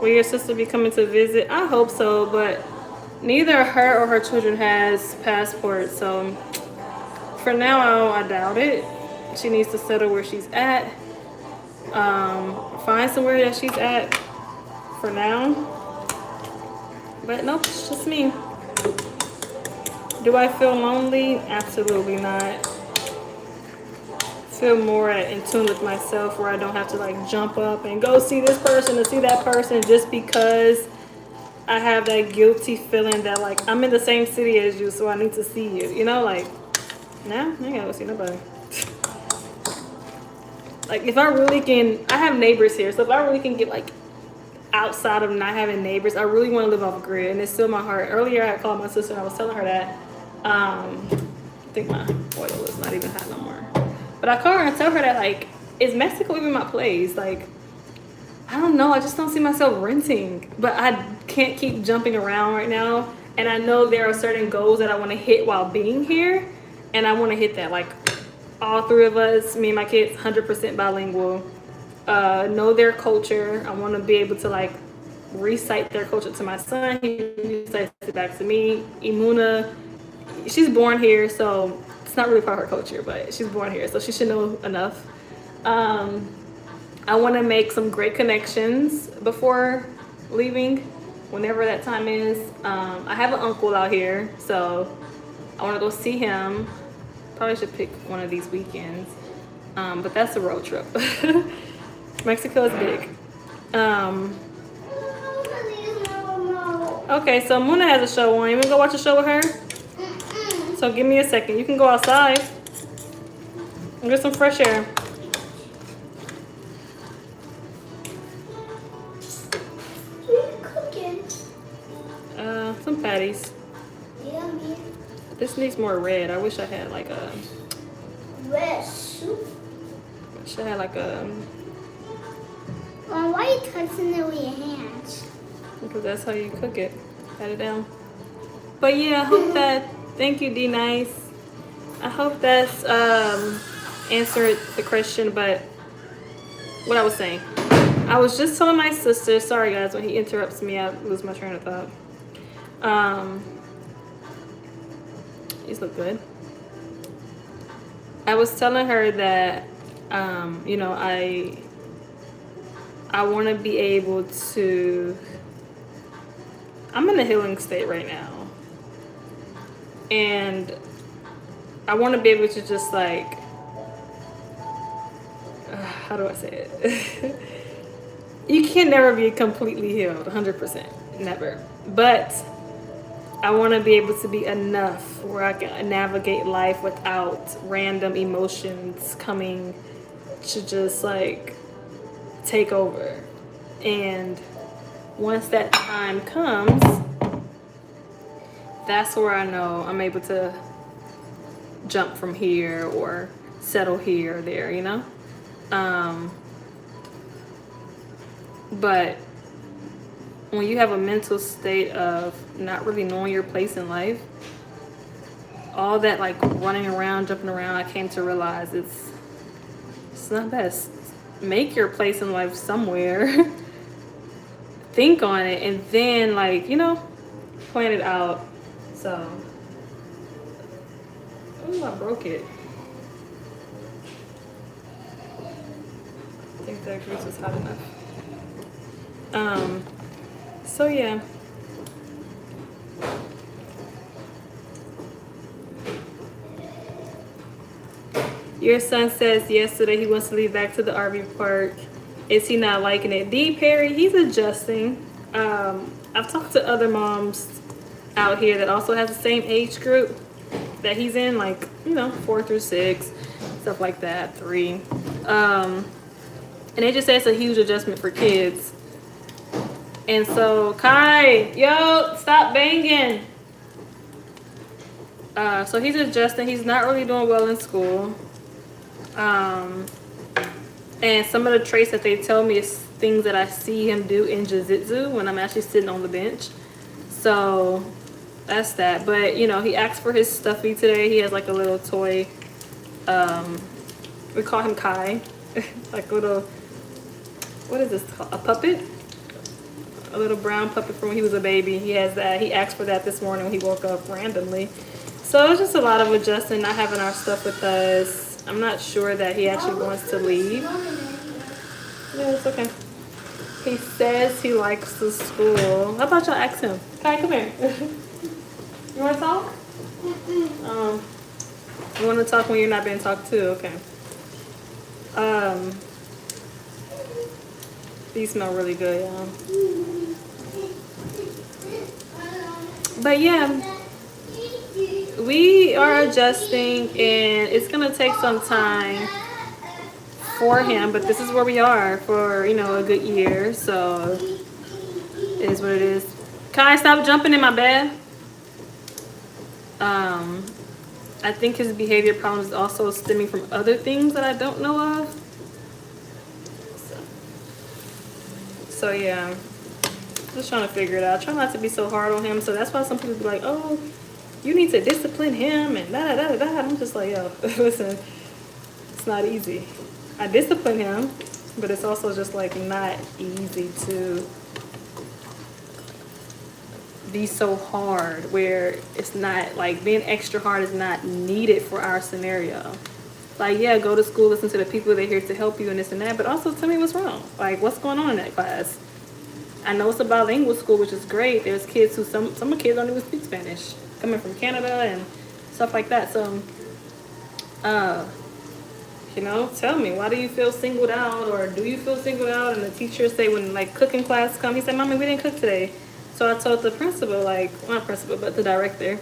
Will your sister be coming to visit? I hope so, but neither her or her children has passports, so for now I doubt it. She needs to settle where she's at. Find somewhere that she's at for now. But nope, it's just me. Do I feel lonely? Absolutely not. Feel more in tune with myself where I don't have to like jump up and go see this person or see that person just because I have that guilty feeling that like I'm in the same city as you, so I need to see you. You know, like, nah, I ain't gotta go see nobody. Like if I really can, I have neighbors here, so if I really can get like outside of not having neighbors, I really want to live off grid, and it's still my heart. Earlier I called my sister and I was telling her that I think my oil is not even hot no more, but I call her and tell her that like, is Mexico even my place? Like, I don't know, I just don't see myself renting, but I can't keep jumping around right now, and I know there are certain goals that I want to hit while being here, and I want to hit that. Like all three of us, me and my kids, 100% bilingual. Know their culture. I want to be able to like recite their culture to my son. He recites it back to me. Imuna, she's born here, so it's not really part of her culture, but she's born here, so she should know enough. I want to make some great connections before leaving, whenever that time is. I have an uncle out here, so I want to go see him. Probably should pick one of these weekends, but that's a road trip. Mexico is big. Okay, so Muna has a show on. You wanna go watch a show with her? So give me a second. You can go outside and get some fresh air. What are you cooking? Some patties. Yummy. This needs more red. I wish I had like a. Red soup. Wish I had like a. Why are you touching it with your hands? Because that's how you cook it. Pat it down. But yeah, I hope that. Thank you, D Nice. I hope that's answered the question. But what I was saying, I was just telling my sister. Sorry guys, when he interrupts me, I lose my train of thought. These look good. I was telling her that you know, I want to be able to. I'm in a healing state right now, and I want to be able to just like, how do I say it? You can never be completely healed, 100%, never. But I want to be able to be enough where I can navigate life without random emotions coming to just like take over. And once that time comes, that's where I know I'm able to jump from here or settle here or there, you know? But when you have a mental state of not really knowing your place in life, all that like running around, jumping around, I came to realize it's not best. Make your place in life somewhere. Think on it and then like, you know, plan it out. So, oh, I broke it. I think that grease was hot enough. So yeah. Your son says yesterday he wants to leave back to the RV park. Is he not liking it? D. Perry, he's adjusting. I've talked to other moms out here that also has the same age group that he's in, like, you know, 4 through 6, stuff like that, 3. And they just say it's a huge adjustment for kids. And so, Kai, yo, stop banging. So he's adjusting. He's not really doing well in school. And some of the traits that they tell me is things that I see him do in jiu-jitsu when I'm actually sitting on the bench. So that's that. But, you know, he asked for his stuffy today. He has like a little toy. We call him Kai. Like a little, what is this called? A puppet? A little brown puppet from when he was a baby. He has that. He asked for that this morning when he woke up randomly. So it's just a lot of adjusting, not having our stuff with us. I'm not sure that he actually wants to leave. Yeah, it's okay. He says he likes the school. How about y'all ask him? Kai, come here. You want to talk? You want to talk when you're not being talked to? Okay. These smell really good, y'all. But yeah, we are adjusting and it's gonna take some time for him, but this is where we are for, you know, a good year. So it is what it is. Kai, stop jumping in my bed. I think his behavior problems is also stemming from other things that I don't know of. So yeah, just trying to figure it out. Try not to be so hard on him. So that's why some people be like, oh, you need to discipline him and da da da da. I'm just like, yo, listen, it's not easy. I discipline him, but it's also just like not easy to be so hard where it's not like being extra hard is not needed for our scenario. Like, yeah, go to school, listen to the people that are here to help you and this and that, but also tell me what's wrong. Like, what's going on in that class? I know it's a bilingual school, which is great. There's kids who, some kids don't even speak Spanish, coming from Canada and stuff like that. So, you know, tell me, why do you feel singled out, or do you feel singled out? And the teachers say when, like, cooking class come, he said, Mommy, we didn't cook today. So I told the principal, like, not principal, but the director,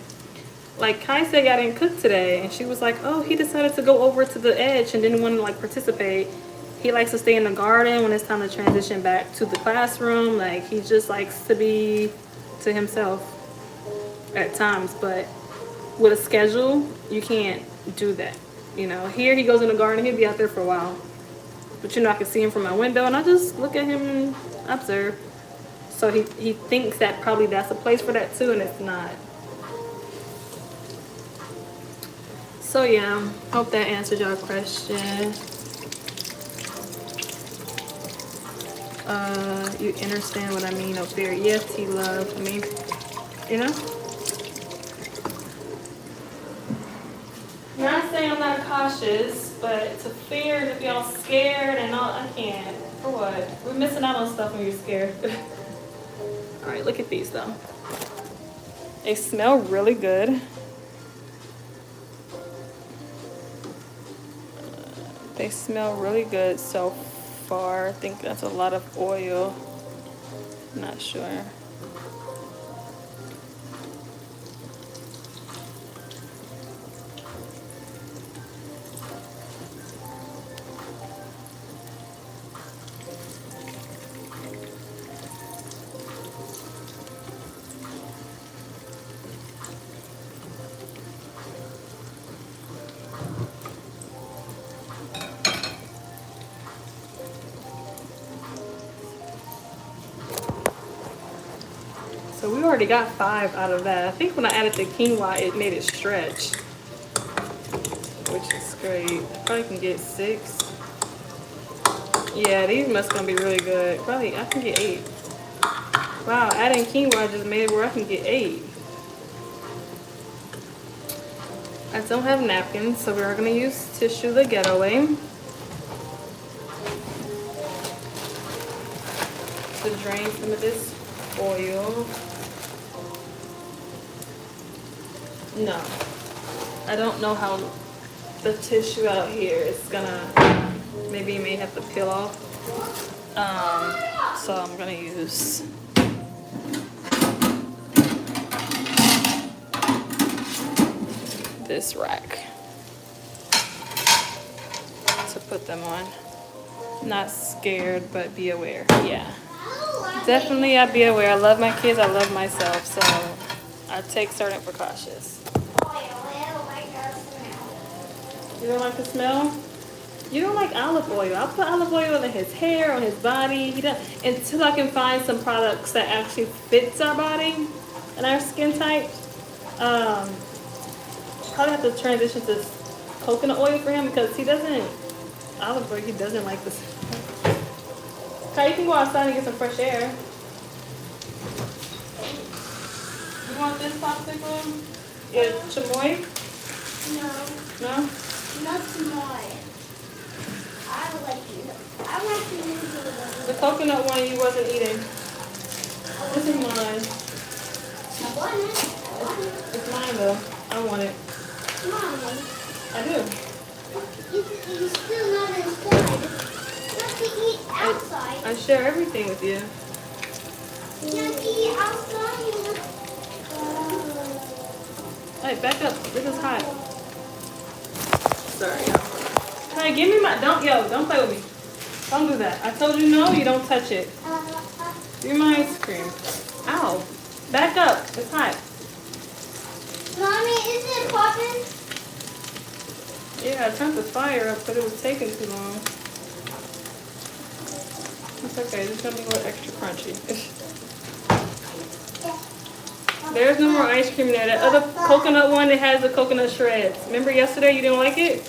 like, Kai said I didn't cook today. And she was like, oh, he decided to go over to the edge and didn't want to, like, participate. He likes to stay in the garden when it's time to transition back to the classroom. Like, he just likes to be to himself at times. But with a schedule, you can't do that. You know, here he goes in the garden, he'll be out there for a while. But, you know, I can see him from my window, and I just look at him and observe. So he thinks that probably that's a place for that too, and it's not. So yeah, hope that answered your question. You understand what I mean up there? Yes, he loved me. You know? Not saying I'm not cautious, but to fear to be all scared and all, I can't. For what? We're missing out on stuff when you're scared. All right, look at these though. They smell really good. They smell really good so far. I think that's a lot of oil. Not sure. So we already got 5 out of that. I think when I added the quinoa, it made it stretch, which is great. I probably can get 6. Yeah, these must gonna be really good. Probably I can get 8. Wow, adding quinoa just made it where I can get 8. I don't have napkins, so we are gonna use tissue the getaway to drain some of this oil. No, I don't know how the tissue out here is gonna, maybe you may have to peel off. So I'm gonna use this rack to put them on. Not scared, but be aware. Yeah, definitely I'd be aware. I love my kids, I love myself, so I take certain precautions. You don't like the smell? You don't like olive oil. I'll put olive oil in his hair, on his body. He doesn't, until I can find some products that actually fits our body and our skin type. Probably have to transition to coconut oil for him because he doesn't, olive oil, he doesn't like this. Okay, you can go outside and get some fresh air. You want this popsicle? Yeah, chamoy? No. No? Not chamoy. I like it. I like to use it. The coconut one you wasn't eating. This is mine. I want it. It's mine though. I want it. Mommy. I do. You're still not inside. You have to eat outside. I share everything with you. You have to eat outside. Hey, back up. This is hot. Sorry. Hey, give me my, don't play with me. Don't do that. I told you no, you don't touch it. Give me my ice cream. Ow. Back up. It's hot. Mommy, is it popping? Yeah, I turned the fire up, but it was taking too long. It's okay. It's going to be a little extra crunchy. There's no more ice cream there. That other coconut one, it has the coconut shreds. Remember yesterday you didn't like it?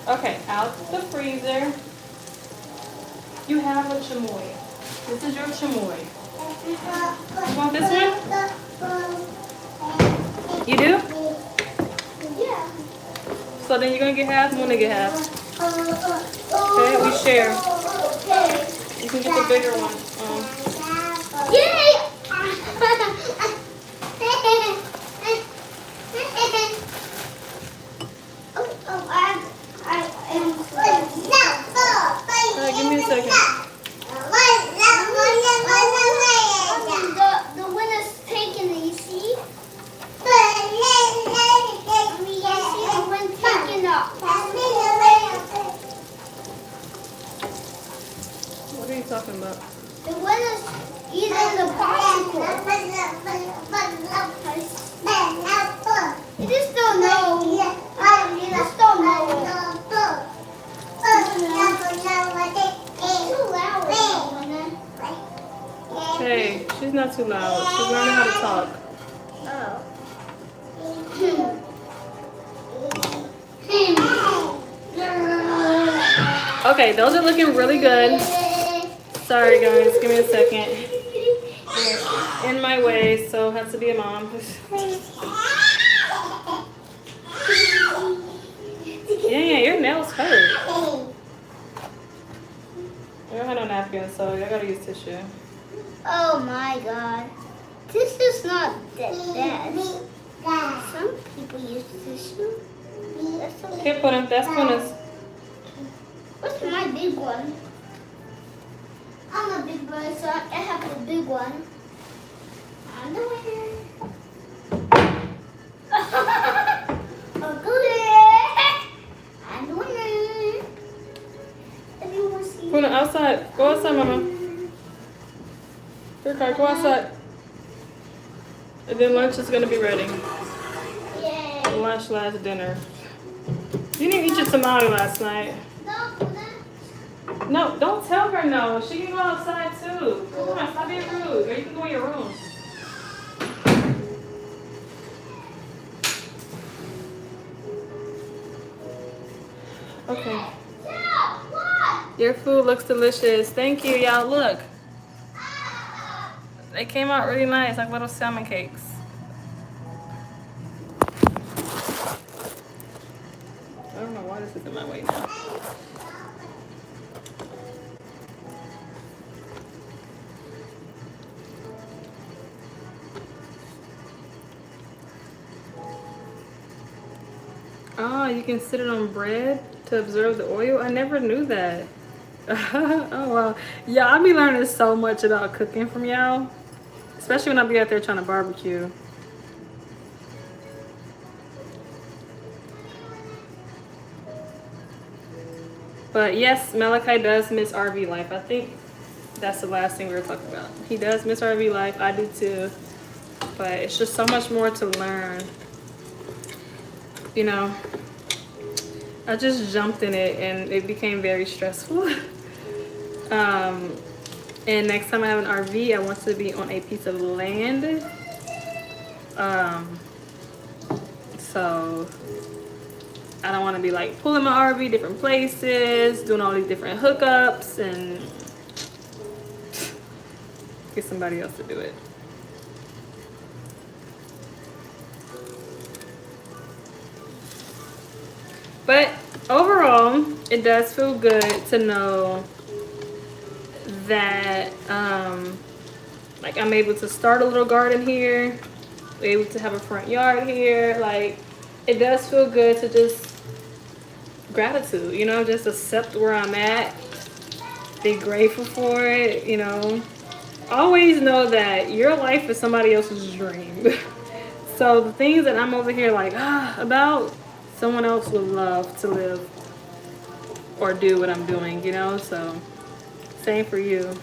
Okay, out the freezer. You have a chamoy. This is your chamoy. You want this one? You do? Yeah. So then you're going to get half, I'm going to get half. Okay, we share. You can get the bigger one. Yay! Give me a second. The winner's taking it, you see? What are you talking about? The winner's eating the popsicle. You just don't know. You just don't know. It's too loud, winner. Hey, she's not too loud. She's learning how to talk. Okay, those are looking really good. Sorry guys, give me a second. In my way, so has to be a mom. Yeah, your nails hurt. I don't have no napkins, so I gotta use tissue. Oh my god. This is not that bad. Some people use tissue. That's okay. Here, put him. That's Puna's. What's my big one? I'm a big boy, so I have the big one. I'm the winner. I'm the winner. Everyone see. Puna, outside. Go outside, mama. Here, Kai, go outside. And then lunch is gonna be ready. Yay. Lunch, last dinner. You didn't eat your tamale last night. No, don't tell her no. She can go outside too. Come on, stop being rude. Or you can go in your room. Okay. Your food looks delicious. Thank you, y'all. Look. They came out really nice, like little salmon cakes. I don't know why this is in my way now. Oh, you can sit it on bread to absorb the oil? I never knew that. Oh, wow. Yeah, I'll be learning so much about cooking from y'all. Especially when I be out there trying to barbecue. But yes, Malachi does miss RV life. I think that's the last thing we were talking about. He does miss RV life. I do too. But it's just so much more to learn. You know, I just jumped in it and it became very stressful. And next time I have an RV, I want to be on a piece of land. So I don't want to be like pulling my RV different places, doing all these different hookups, and get somebody else to do it. But overall, it does feel good to know that like I'm able to start a little garden here, able to have a front yard here. Like, it does feel good to just gratitude, you know, just accept where I'm at, be grateful for it, you know. Always know that your life is somebody else's dream. So the things that I'm over here like about, someone else would love to live or do what I'm doing, you know. So same for you.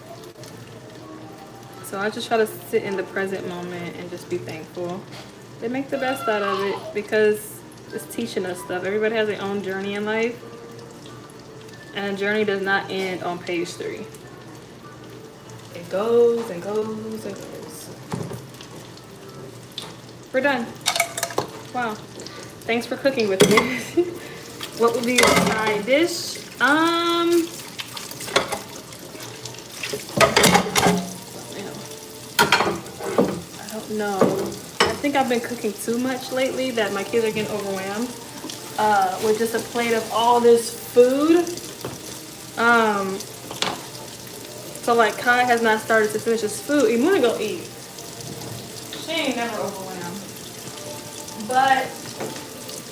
So I just try to sit in the present moment and just be thankful and make the best out of it, because it's teaching us stuff. Everybody has their own journey in life, and a journey does not end on page 3. It goes and goes and goes. We're done. Wow. Thanks for cooking with me. What would be your side dish? No, I think I've been cooking too much lately that my kids are getting overwhelmed with just a plate of all this food. So like Kai has not started to finish his food. You wanna go eat? She ain't never overwhelmed. But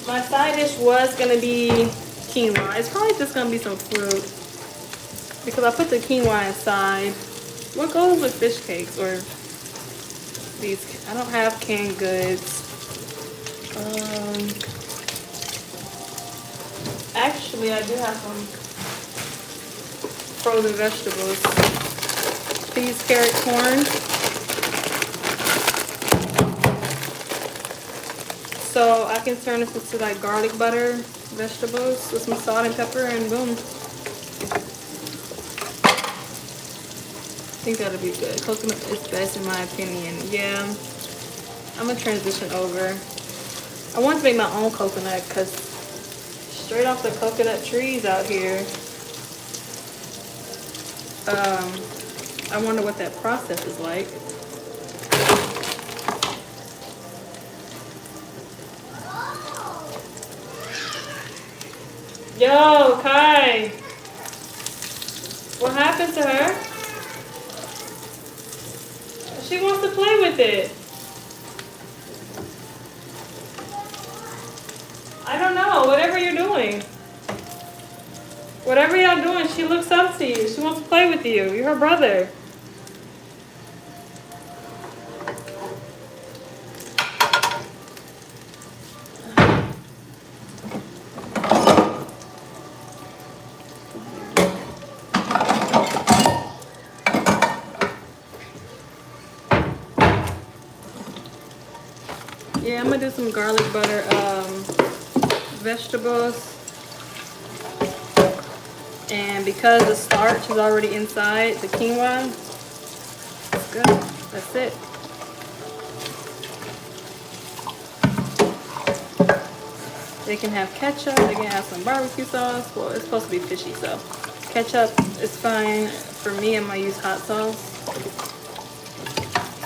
my side dish was gonna be quinoa. It's probably just gonna be some fruit because I put the quinoa inside. What goes with fish cakes or these? I don't have canned goods. Actually, I do have some frozen vegetables. Peas, carrot, corn. So I can turn this into like garlic butter vegetables with some salt and pepper, and boom. I think that'll be good. Coconut is best in my opinion. Yeah, I'm gonna transition over. I want to make my own coconut because straight off the coconut trees out here. I wonder what that process is like. Yo, Kai. What happened to her? She wants to play with it. I don't know. Whatever you're doing. Whatever y'all doing, she looks up to you. She wants to play with you. You're her brother. Yeah, I'm gonna do some garlic butter vegetables. And because the starch is already inside the quinoa, it's good. That's it. They can have ketchup, they can have some barbecue sauce. Well, it's supposed to be fishy, so ketchup is fine. For me, I'm gonna use hot sauce.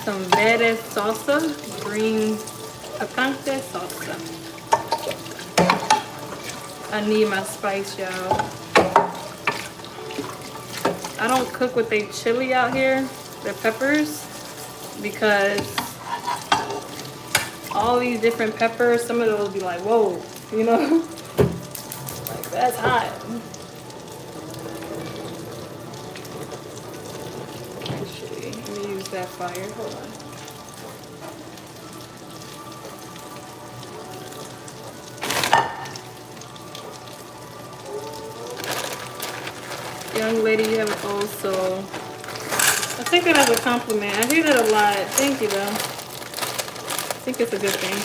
Some verde salsa, green picante salsa. I need my spice, y'all. I don't cook with the chili out here, the peppers, because all these different peppers, some of those be like, whoa, you know? Like, that's hot. Actually, let me use that fire, hold on. Young lady, you have an old soul. I take that as a compliment. I hear that a lot. Thank you, though. I think it's a good thing.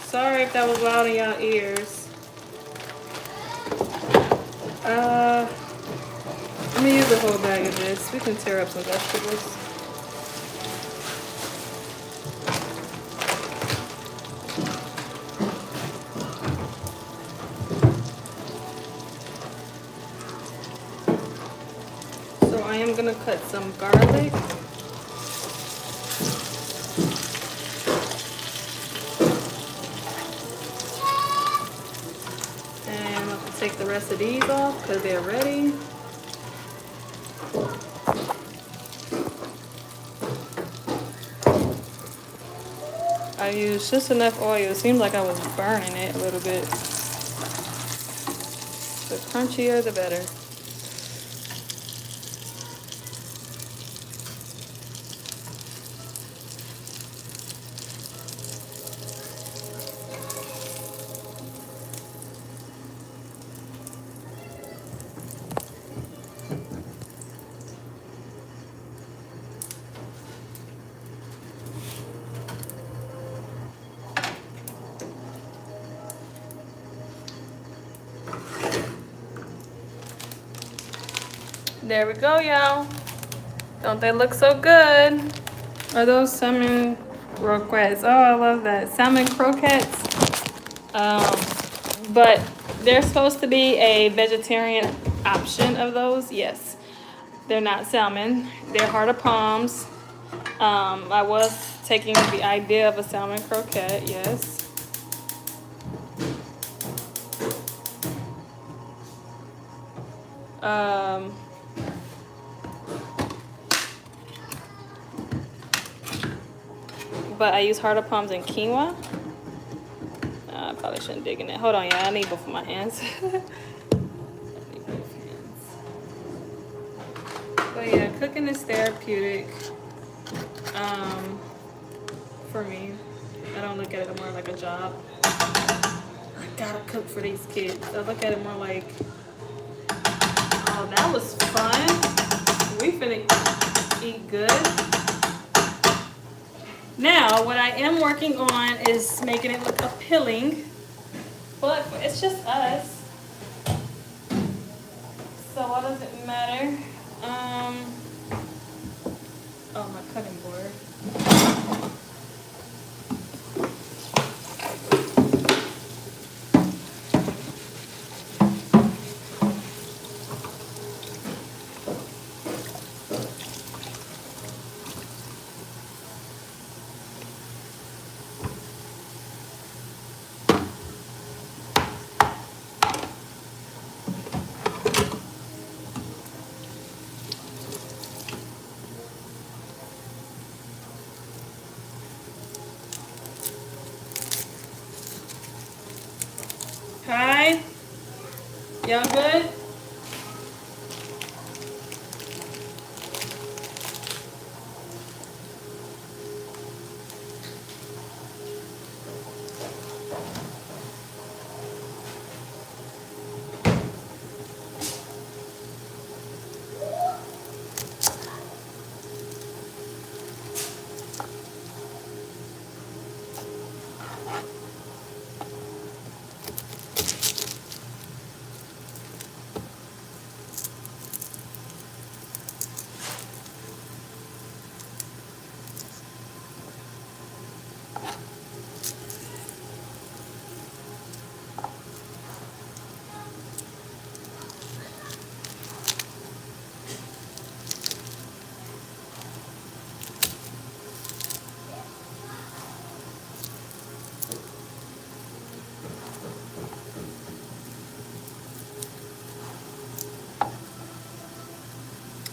Sorry if that was loud in y'all ears. Let me use a whole bag of this. We can tear up some vegetables. So I am gonna cut some garlic. And I'm gonna take the rest of these off because they're ready. I used just enough oil. It seemed like I was burning it a little bit. The crunchier, the better. There we go, y'all. Don't they look so good? Are those salmon croquettes? Oh, I love that. Salmon croquettes. But they're supposed to be a vegetarian option of those. Yes. They're not salmon. They're heart of palms. I was taking the idea of a salmon croquette, yes. But I use heart of palms and quinoa. I probably shouldn't dig in it. Hold on, y'all. I need both of my hands. But yeah, cooking is therapeutic. For me, I don't look at it more like a job. I gotta cook for these kids. I look at it more like, oh, that was fun. We finna eat good. Now, what I am working on is making it look appealing, but it's just us. So what does it matter? Oh, my cutting board. Hi, y'all good?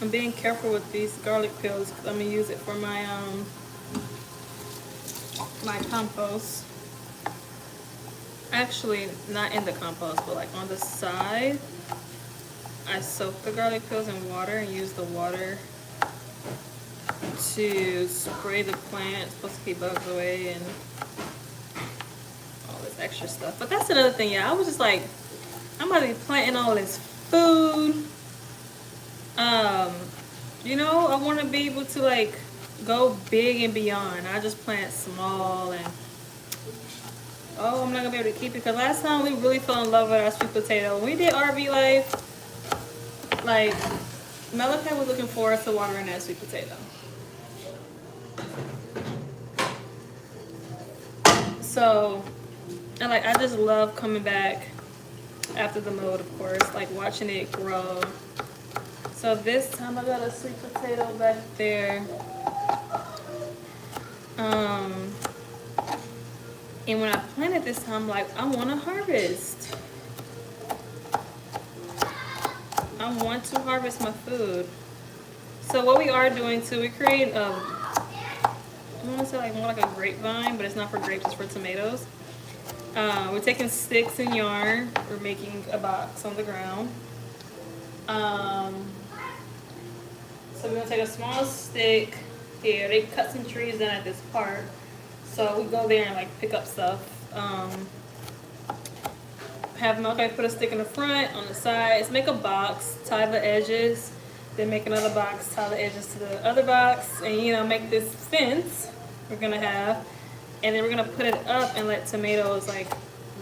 I'm being careful with these garlic peels because I'm gonna use it for my my compost. Actually, not in the compost, but like on the side. I soak the garlic peels in water and use the water to spray the plant. It's supposed to keep bugs away and all this extra stuff. But that's another thing, yeah. I was just like, I'm about to be planting all this food. You know, I want to be able to like go big and beyond. I just plant small and oh, I'm not gonna be able to keep it because last time we really fell in love with our sweet potato. When we did RV life, like Malachi was looking forward to watering that sweet potato. So, and like I just love coming back after the mold, of course, like watching it grow. So this time I got a sweet potato back there. And when I planted this time, like I want to harvest. I want to harvest my food. So what we are doing too, we create I want to say like more like a grapevine, but it's not for grapes, it's for tomatoes. We're taking sticks and yarn. We're making a box on the ground. So we're gonna take a small stick here. They cut some trees down at this park. So we go there and like pick up stuff. Have Malachi put a stick in the front, on the sides, make a box, tie the edges, then make another box, tie the edges to the other box, and you know, make this fence we're gonna have. And then we're gonna put it up and let tomatoes, like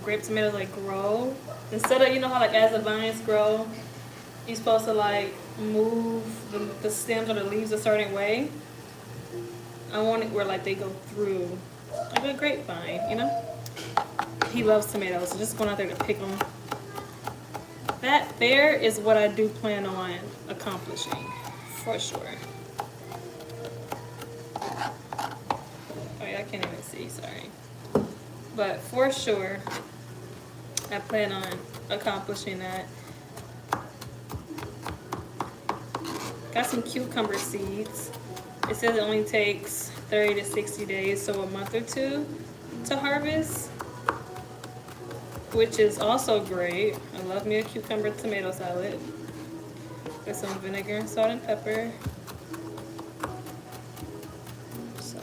grape tomatoes, like grow. Instead of, you know how like as the vines grow, you're supposed to like move the stems or the leaves a certain way. I want it where like they go through like a grapevine, you know? He loves tomatoes, so just going out there to pick them. That there is what I do plan on accomplishing, for sure. Oh yeah, I can't even see, sorry. But for sure, I plan on accomplishing that. Got some cucumber seeds. It says it only takes 30 to 60 days, so a month or two to harvest, which is also great. I love me a cucumber tomato salad with some vinegar and salt and pepper. So,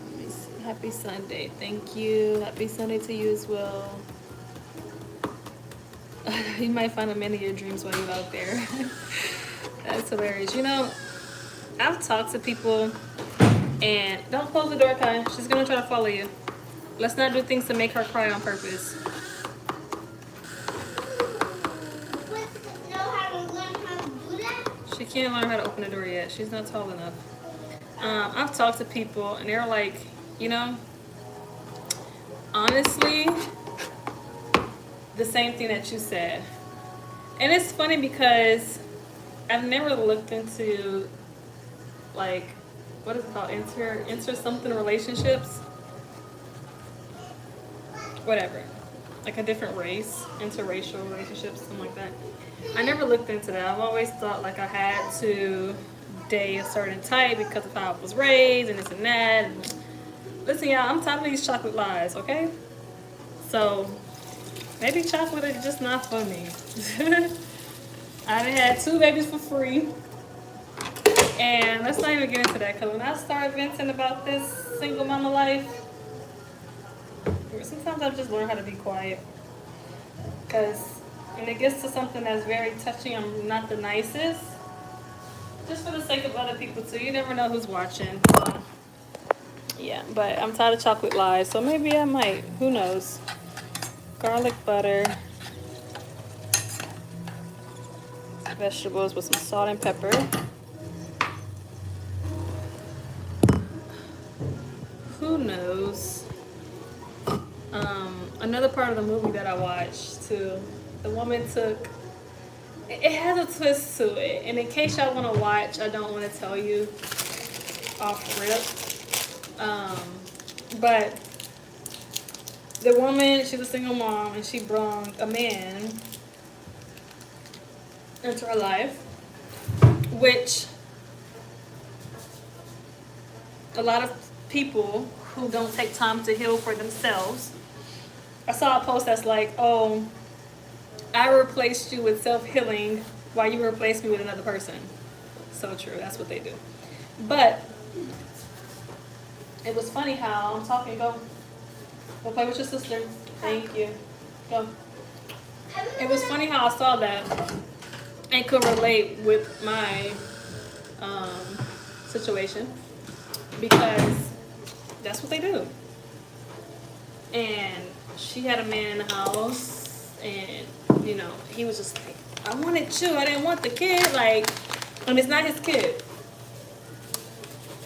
let me see. Happy Sunday. Thank you. Happy Sunday to you as well. You might find a man of your dreams while you're out there. That's hilarious. You know, I've talked to people, and don't close the door, Kai. She's gonna try to follow you. Let's not do things to make her cry on purpose. She can't learn how to open the door yet. She's not tall enough. I've talked to people, and they're like, you know, honestly, the same thing that you said. And it's funny because I've never looked into like, what is it called? Inter something relationships. Whatever. Like a different race, interracial relationships, something like that. I never looked into that. I've always thought like I had to date a certain type because of how I was raised and this and that. And listen, y'all, I'm tired of these chocolate lies, okay? So maybe chocolate is just not for me. I done had 2 babies for free. And let's not even get into that, because when I start venting about this single mama life, sometimes I just learn how to be quiet. Because when it gets to something that's very touching, I'm not the nicest. Just for the sake of other people too. You never know who's watching. So yeah, but I'm tired of chocolate lies, so maybe I might. Who knows? Garlic butter. Vegetables with some salt and pepper. Who knows? Another part of the movie that I watched too, the woman took, it has a twist to it, and in case y'all want to watch, I don't want to tell you off rip, but the woman, she's a single mom, and she brung a man into our life, which a lot of people who don't take time to heal for themselves. I saw a post that's like, oh, I replaced you with self-healing while you replaced me with another person. So true, that's what they do. But it was funny how I'm talking, go play with your sister. Thank you. Go. It was funny how I saw that and could relate with my situation, because that's what they do. And she had a man in the house, and you know, he was just like, I wanted you, I didn't want the kid, like, and it's not his kid.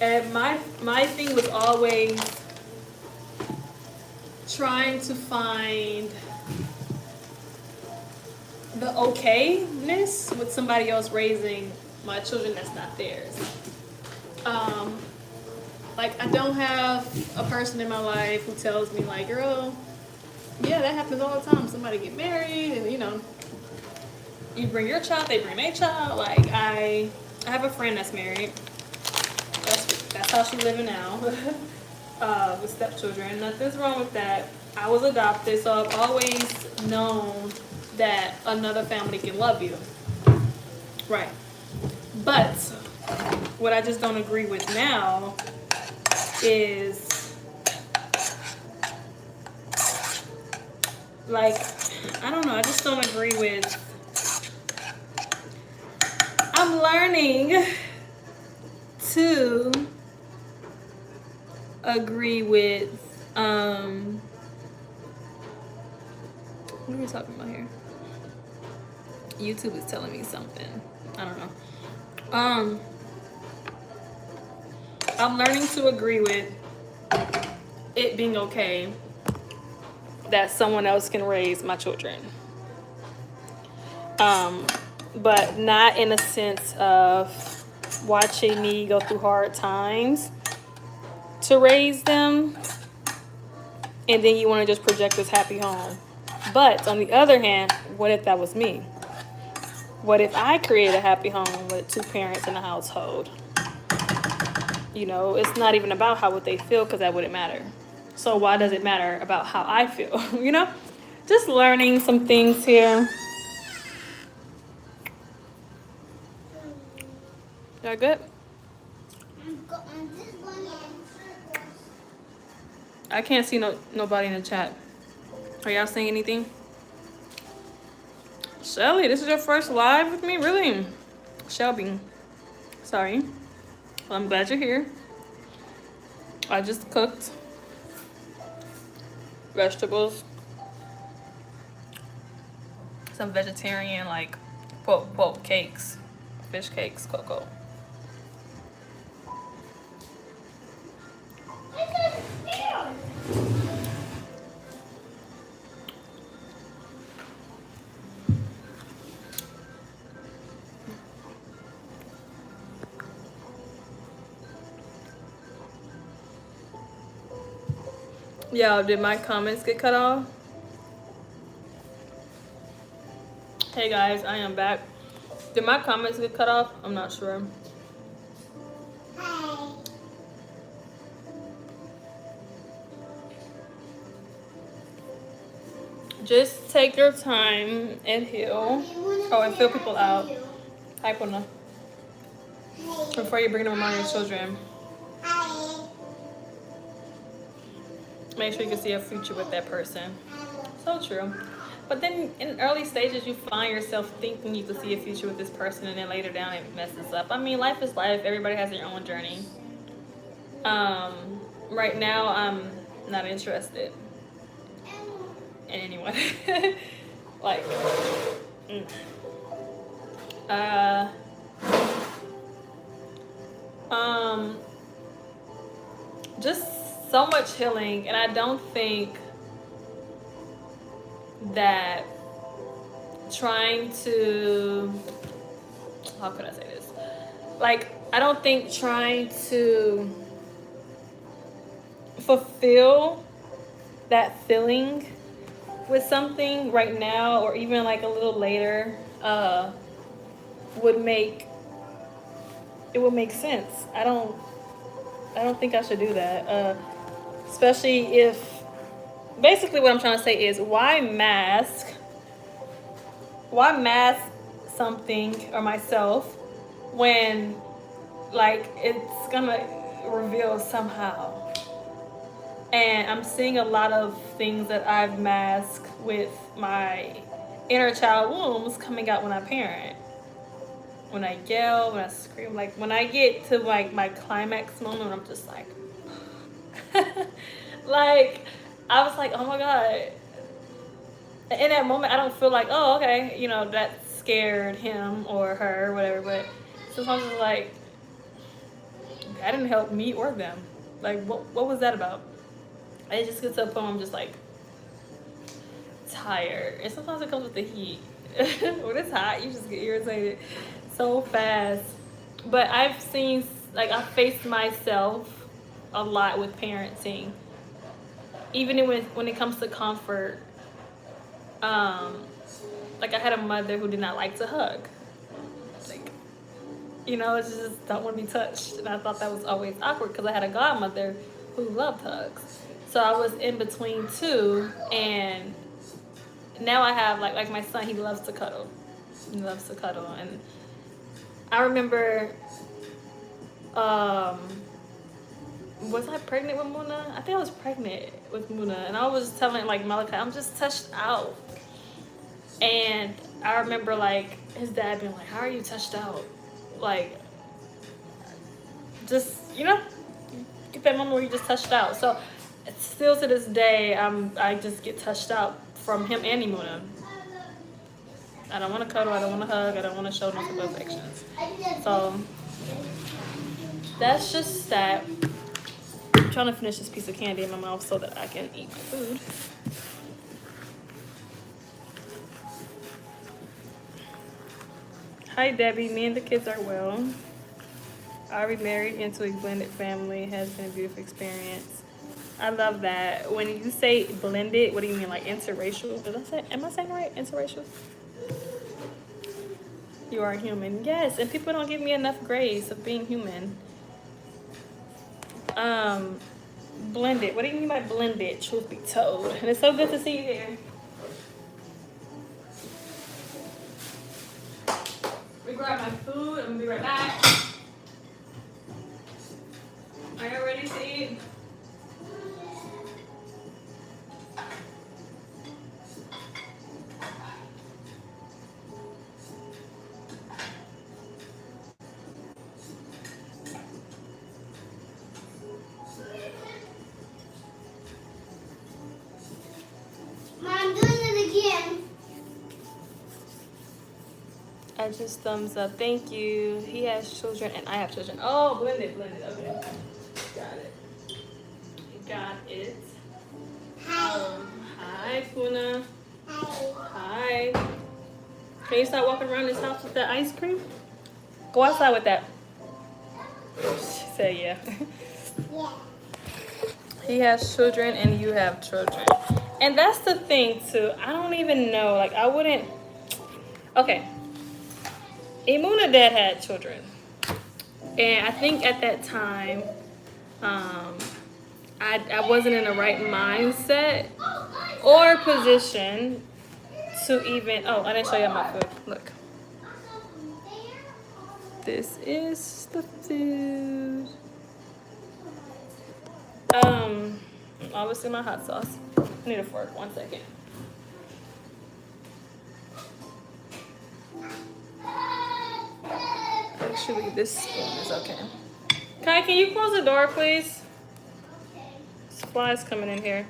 And my thing was always trying to find the okayness with somebody else raising my children that's not theirs. Like, I don't have a person in my life who tells me like, girl, yeah, that happens all the time. Somebody get married and, you know, you bring your child, they bring their child. Like, I have a friend that's married. That's how she's living now. With stepchildren. Nothing's wrong with that. I was adopted, so I've always known that another family can love you. Right. But what I just don't agree with now is, like, I don't know, I just don't agree with, I'm learning to agree with, what are we talking about here? YouTube is telling me something. I don't know. I'm learning to agree with it being okay that someone else can raise my children. But not in a sense of watching me go through hard times to raise them, and then you want to just project this happy home. But on the other hand, what if that was me? What if I create a happy home with two parents in a household? You know, it's not even about how would they feel, because that wouldn't matter. So why does it matter about how I feel? You know, just learning some things here. Y'all good? I can't see nobody in the chat. Are y'all saying anything? Shelly, this is your first live with me? Really? Shelby. Sorry. Well, I'm glad you're here. I just cooked vegetables. Some vegetarian, like, quote, cakes. Fish cakes, cocoa. Yo, did my comments get cut off? Hey guys, I am back. Did my comments get cut off? I'm not sure. Hi. Just take your time and heal. Oh, and fill people out. Hi, Puna. Before you bring them around your children. Make sure you can see a future with that person. So true. But then in early stages, you find yourself thinking you can see a future with this person, and then later down it messes up. I mean, life is life. Everybody has their own journey. Right now, I'm not interested in anyone. Like, just so much healing, and I don't think that trying to, how could I say this? Like, I don't think trying to fulfill that feeling with something right now, or even like a little later, would make sense. I don't think I should do that. Especially if, basically what I'm trying to say is, why mask something or myself when like it's gonna reveal somehow. And I'm seeing a lot of things that I've masked with my inner child wounds coming out when I parent. When I yell, when I scream, like when I get to like my climax moment, I'm just like, like I was like, oh my God. In that moment, I don't feel like, oh, okay, you know, that scared him or her or whatever. But sometimes it's like, that didn't help me or them. Like, what was that about? I just get to a point where I'm just like tired. And sometimes it comes with the heat. When it's hot, you just get irritated so fast. But I've seen, like, I faced myself a lot with parenting. Even when it comes to comfort. Like I had a mother who did not like to hug. Like, you know, it's just don't want to be touched. And I thought that was always awkward because I had a godmother who loved hugs. So I was in between two, and now I have like my son, he loves to cuddle. He loves to cuddle. And I remember, was I pregnant with Muna? I think I was pregnant with Muna, and I was telling like Malachi, I'm just touched out. And I remember like his dad being like, how are you touched out? Like, just, you know, get that moment where you just touched out. So still to this day, I just get touched out from him and Imuna. I don't want to cuddle, I don't want to hug, I don't want to show no affections. So that's just that. I'm trying to finish this piece of candy in my mouth so that I can eat my food. Hi Debbie, me and the kids are well. I remarried into a blended family. It has been a beautiful experience. I love that. When you say blended, what do you mean, like interracial? Am I saying right? Interracial? You are human. Yes, and people don't give me enough grace of being human. Blended. What do you mean by blended, truth be told? And it's so good to see you here. We grab my food. I'm gonna be right back. Are you ready to eat? Mom, doing it again. I just thumbs up. Thank you. He has children and I have children. Oh, blended. Okay. Got it. Hi. Hi, Puna. Hi. Hi. Can you start walking around this house with that ice cream? Go outside with that. She said yeah. Yeah. He has children and you have children. And that's the thing too. I don't even know. Like I wouldn't. Okay. Imuna dad had children. And I think at that time, I wasn't in the right mindset or position to even, oh, I didn't show you my food. Look. This is the food. Obviously my hot sauce. I need a fork, 1 second. Actually, this spoon is okay. Kai, can you close the door, please? Flies coming in here.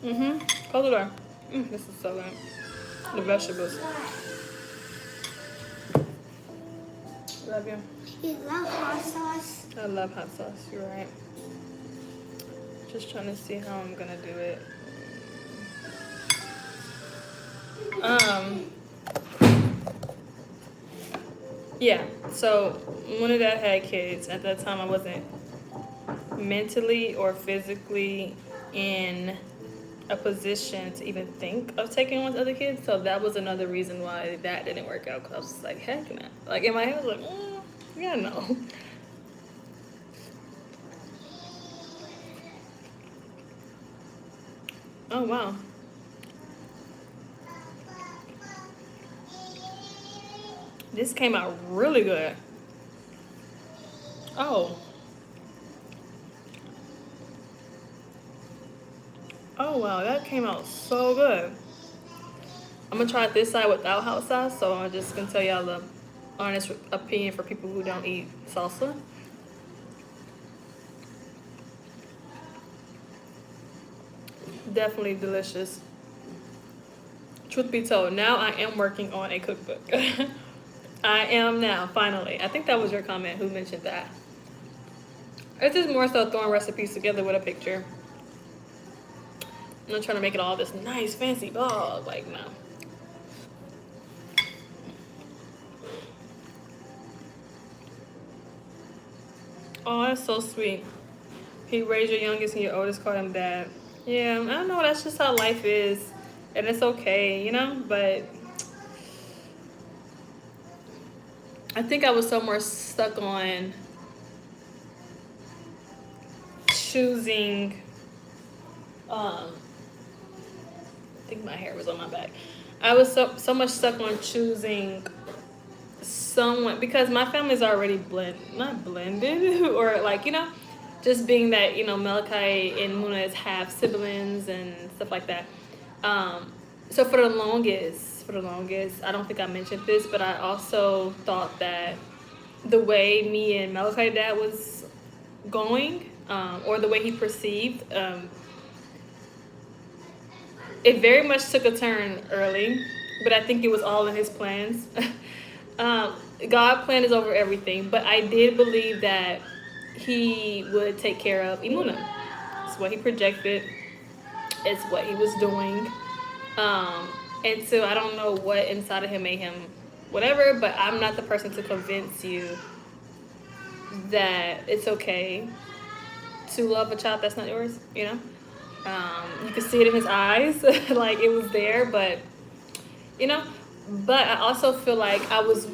Close the door. This is so good. The vegetables. Love you. You love hot sauce? I love hot sauce. You're right. Just trying to see how I'm gonna do it. Yeah. So when dad had kids, at that time I wasn't mentally or physically in a position to even think of taking on other kids. So that was another reason why that didn't work out. Cause I was just like, heck no. Like in my head, I was like, yeah, no. Oh wow. This came out really good. Oh. Oh wow, that came out so good. I'm gonna try it this side without hot sauce, so I'm just gonna tell y'all the honest opinion for people who don't eat salsa. Definitely delicious. Truth be told, now I am working on a cookbook. I am now, finally. I think that was your comment who mentioned that. It's just more so throwing recipes together with a picture. I'm not trying to make it all this nice, fancy blog. Like, no. Oh, that's so sweet. He raised your youngest and your oldest called him dad. Yeah, I don't know. That's just how life is. And it's okay, you know? But I think I was so more stuck on choosing. I think my hair was on my back. I was so much stuck on choosing someone because my family's already not blended or like, you know, just being that, you know, Malachi and Muna is half siblings and stuff like that. So for the longest, I don't think I mentioned this, but I also thought that the way me and Malachi dad was going, or the way he perceived, it very much took a turn early, but I think it was all in his plans. God plan is over everything, but I did believe that he would take care of Imuna. It's what he projected. It's what he was doing. And so I don't know what inside of him made him whatever, but I'm not the person to convince you that it's okay to love a child that's not yours, you know? You could see it in his eyes, like it was there, but, you know? But I also feel like I was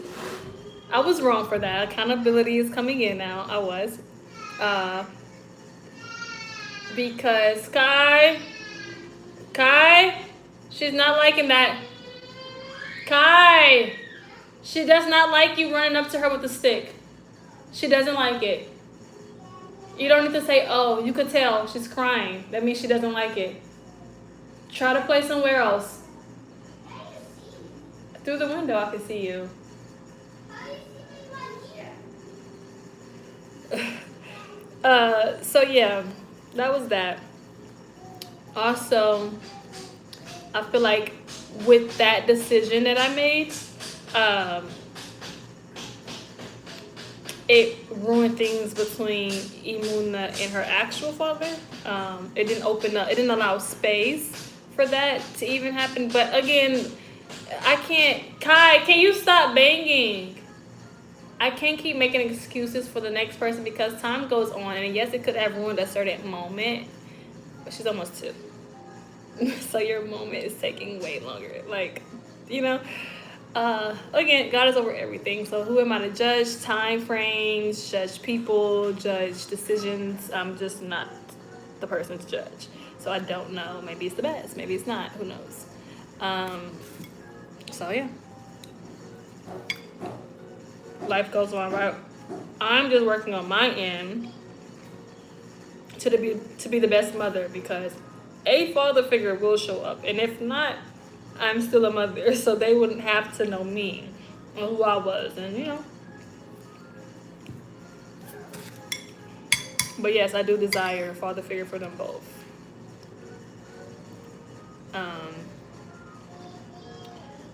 wrong for that. Accountability is coming in now. I was. Because Kai, she's not liking that. Kai, she does not like you running up to her with a stick. She doesn't like it. You don't need to say, oh, you could tell she's crying. That means she doesn't like it. Try to play somewhere else. Through the window, I can see you. So yeah, that was that. Also, I feel like with that decision that I made, it ruined things between Imuna and her actual father. It didn't allow space for that to even happen. But again, I can't, Kai, can you stop banging? I can't keep making excuses for the next person because time goes on, and yes, it could have ruined a certain moment, but she's almost 2. So your moment is taking way longer. Like, you know, again, God is over everything. So who am I to judge time frames, judge people, judge decisions? I'm just not the person to judge. So I don't know. Maybe it's the best. Maybe it's not. Who knows? So yeah. Life goes on, right? I'm just working on my end to be the best mother because a father figure will show up, and if not, I'm still a mother, so they wouldn't have to know me or who I was, and you know. But yes, I do desire a father figure for them both.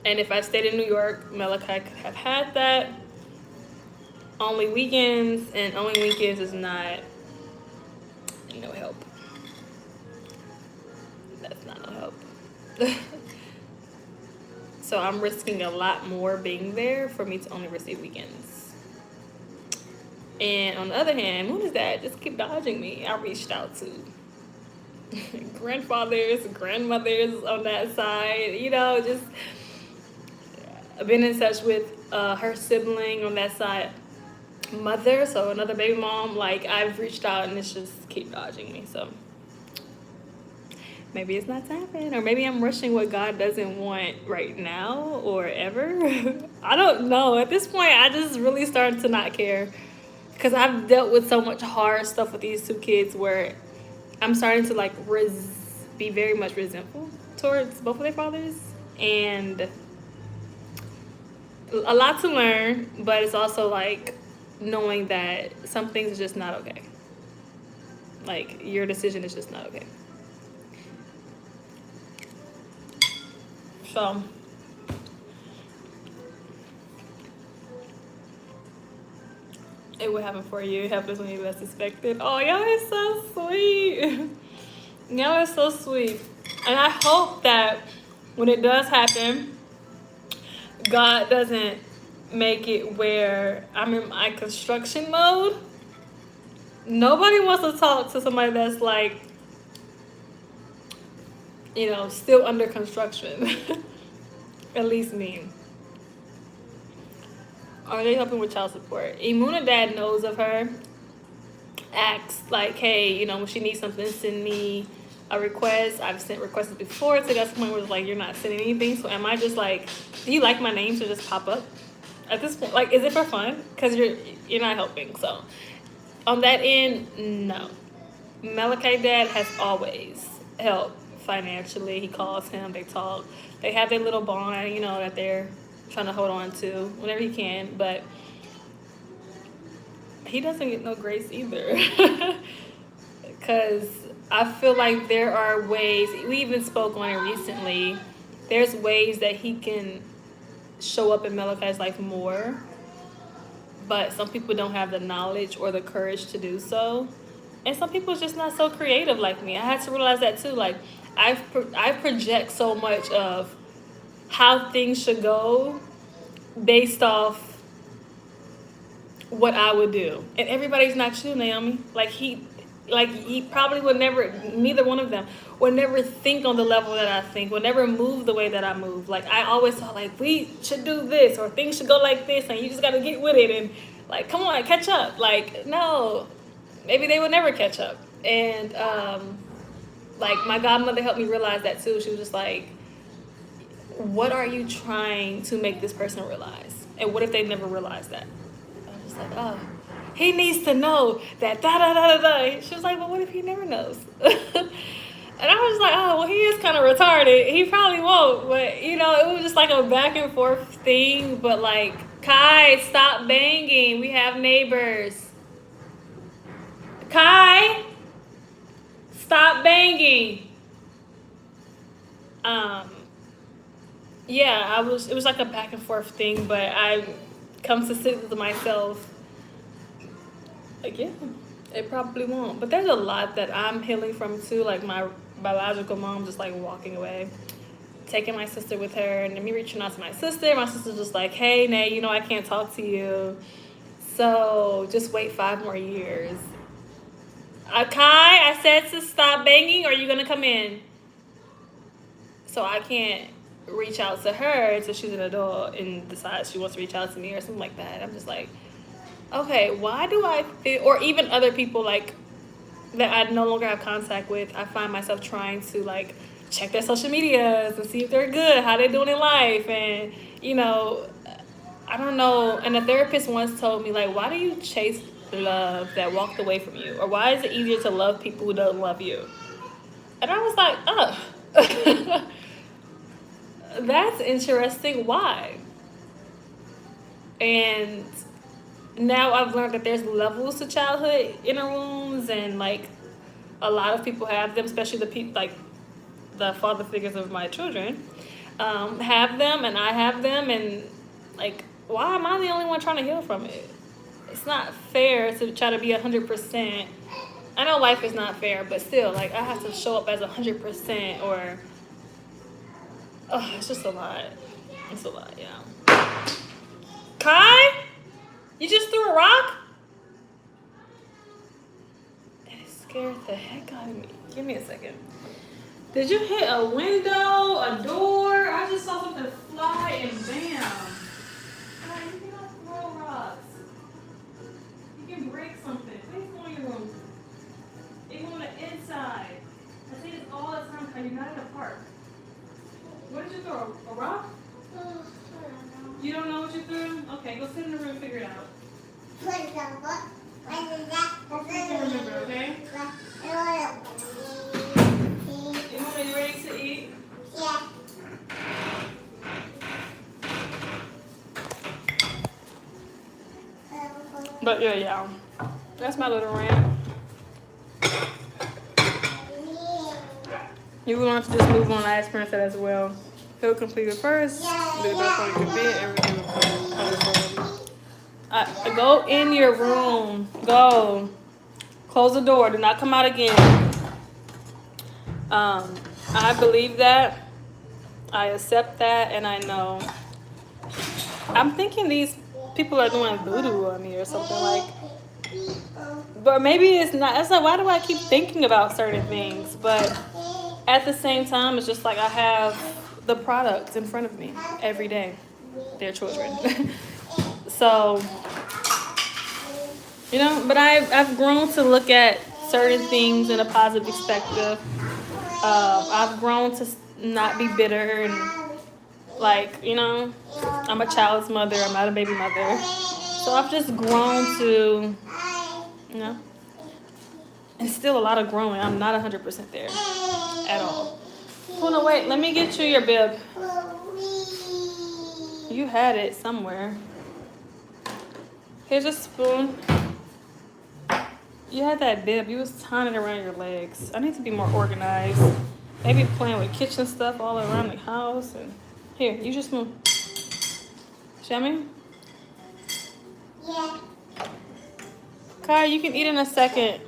And if I stayed in New York, Malachi could have had that. Only weekends, and only weekends is not no help. That's not no help. So I'm risking a lot more being there for me to only receive weekends. And on the other hand, Moon is that just keep dodging me. I reached out to grandfathers, grandmothers on that side, you know, just been in touch with her sibling on that side, mother, so another baby mom. Like, I've reached out and it's just keep dodging me. So maybe it's not happening, or maybe I'm rushing what God doesn't want right now or ever. I don't know. At this point, I just really started to not care, because I've dealt with so much hard stuff with these two kids where I'm starting to like be very much resentful towards both of their fathers, and a lot to learn, but it's also like knowing that some things are just not okay. Like, your decision is just not okay. So it will happen for you. It happens when you least expect it. Oh, y'all are so sweet. Y'all are so sweet. And I hope that when it does happen, God doesn't make it where I'm in my construction mode. Nobody wants to talk to somebody that's like, you know, still under construction. At least me. Are they helping with child support? Imuna dad knows of her. Asks like, hey, you know, when she needs something, send me a request. I've sent requests before to that point where it's like, you're not sending anything. So am I just like, do you like my name to just pop up? At this point, like, is it for fun? Because you're not helping. So on that end, no. Malachi dad has always helped financially. He calls him, they talk. They have their little bond, you know, that they're trying to hold on to whenever he can. But he doesn't get no grace either. Because I feel like there are ways, we even spoke on it recently, there's ways that he can show up in Malachi's life more, but some people don't have the knowledge or the courage to do so. And some people are just not so creative like me. I had to realize that too. Like, I project so much of how things should go based off what I would do. And everybody's not you, Naomi. Like, he probably would never, neither one of them would never think on the level that I think, would never move the way that I move. Like, I always thought, like, we should do this, or things should go like this, and you just got to get with it, and, like, come on, catch up. Like, no, maybe they would never catch up. And, like, my godmother helped me realize that, too. She was just like, what are you trying to make this person realize? And what if they never realize that? I was just like, oh, he needs to know that da-da-da-da-da. She was like, well, what if he never knows? And I was like, oh, well, he is kind of retarded. He probably won't. But, you know, it was just like a back and forth thing. But, like, Kai, stop banging. We have neighbors. Kai, stop banging. Yeah, it was like a back and forth thing. But I come to sit with myself. Like, yeah, it probably won't. But there's a lot that I'm healing from, too. Like, my biological mom just, like, walking away. Taking my sister with her. And me reaching out to my sister. My sister's just like, hey, Nay, you know I can't talk to you. So just wait 5 more years. Kai, I said to stop banging, or are you going to come in? So I can't reach out to her until she's an adult and decides she wants to reach out to me or something like that. I'm just like, okay, why do I feel, or even other people like that I no longer have contact with, I find myself trying to like check their social medias and see if they're good, how they're doing in life. And, you know, I don't know. And a therapist once told me, like, why do you chase love that walked away from you? Or why is it easier to love people who don't love you? And I was like, oh, that's interesting. Why? And now I've learned that there's levels to childhood inner wounds, and like a lot of people have them, especially the people like the father figures of my children have them, and I have them, and like, why am I the only one trying to heal from it? It's not fair to try to be 100%. I know life is not fair, but still, like, I have to show up as 100%, or it's just a lot. It's a lot, yeah. Kai? You just threw a rock? And it scared the heck out of me. Give me a second. Did you hit a window, a door? I just saw something fly and bam. God, you cannot throw rocks. You can break something. Please go in your room. Even on the inside. I say this all the time because you're not in a park. What did you throw? A rock? You don't know what you threw? Okay, go sit in the room and figure it out. Hopefully you can remember, okay? Are you ready to eat? Yeah. But yeah. That's my little rant. You want to just move on. I experienced that as well. Feel completed first. Do the best one you can be. Everything will come. Go in your room. Go. Close the door. Do not come out again. I believe that. I accept that, and I know. I'm thinking these people are doing voodoo on me or something like. But maybe it's not. It's like, why do I keep thinking about certain things? But at the same time, it's just like I have the products in front of me every day. They're children. So, you know, but I've grown to look at certain things in a positive perspective. I've grown to not be bitter and like, you know, I'm a child's mother. I'm not a baby mother. So I've just grown to, you know, and still a lot of growing. I'm not 100% there at all. Oh no, wait, let me get you your bib. You had it somewhere. Here's a spoon. You had that bib. You was tying it around your legs. I need to be more organized. Maybe playing with kitchen stuff all around the house. And here, use your spoon. Show me? Yeah. Kai, you can eat in a second.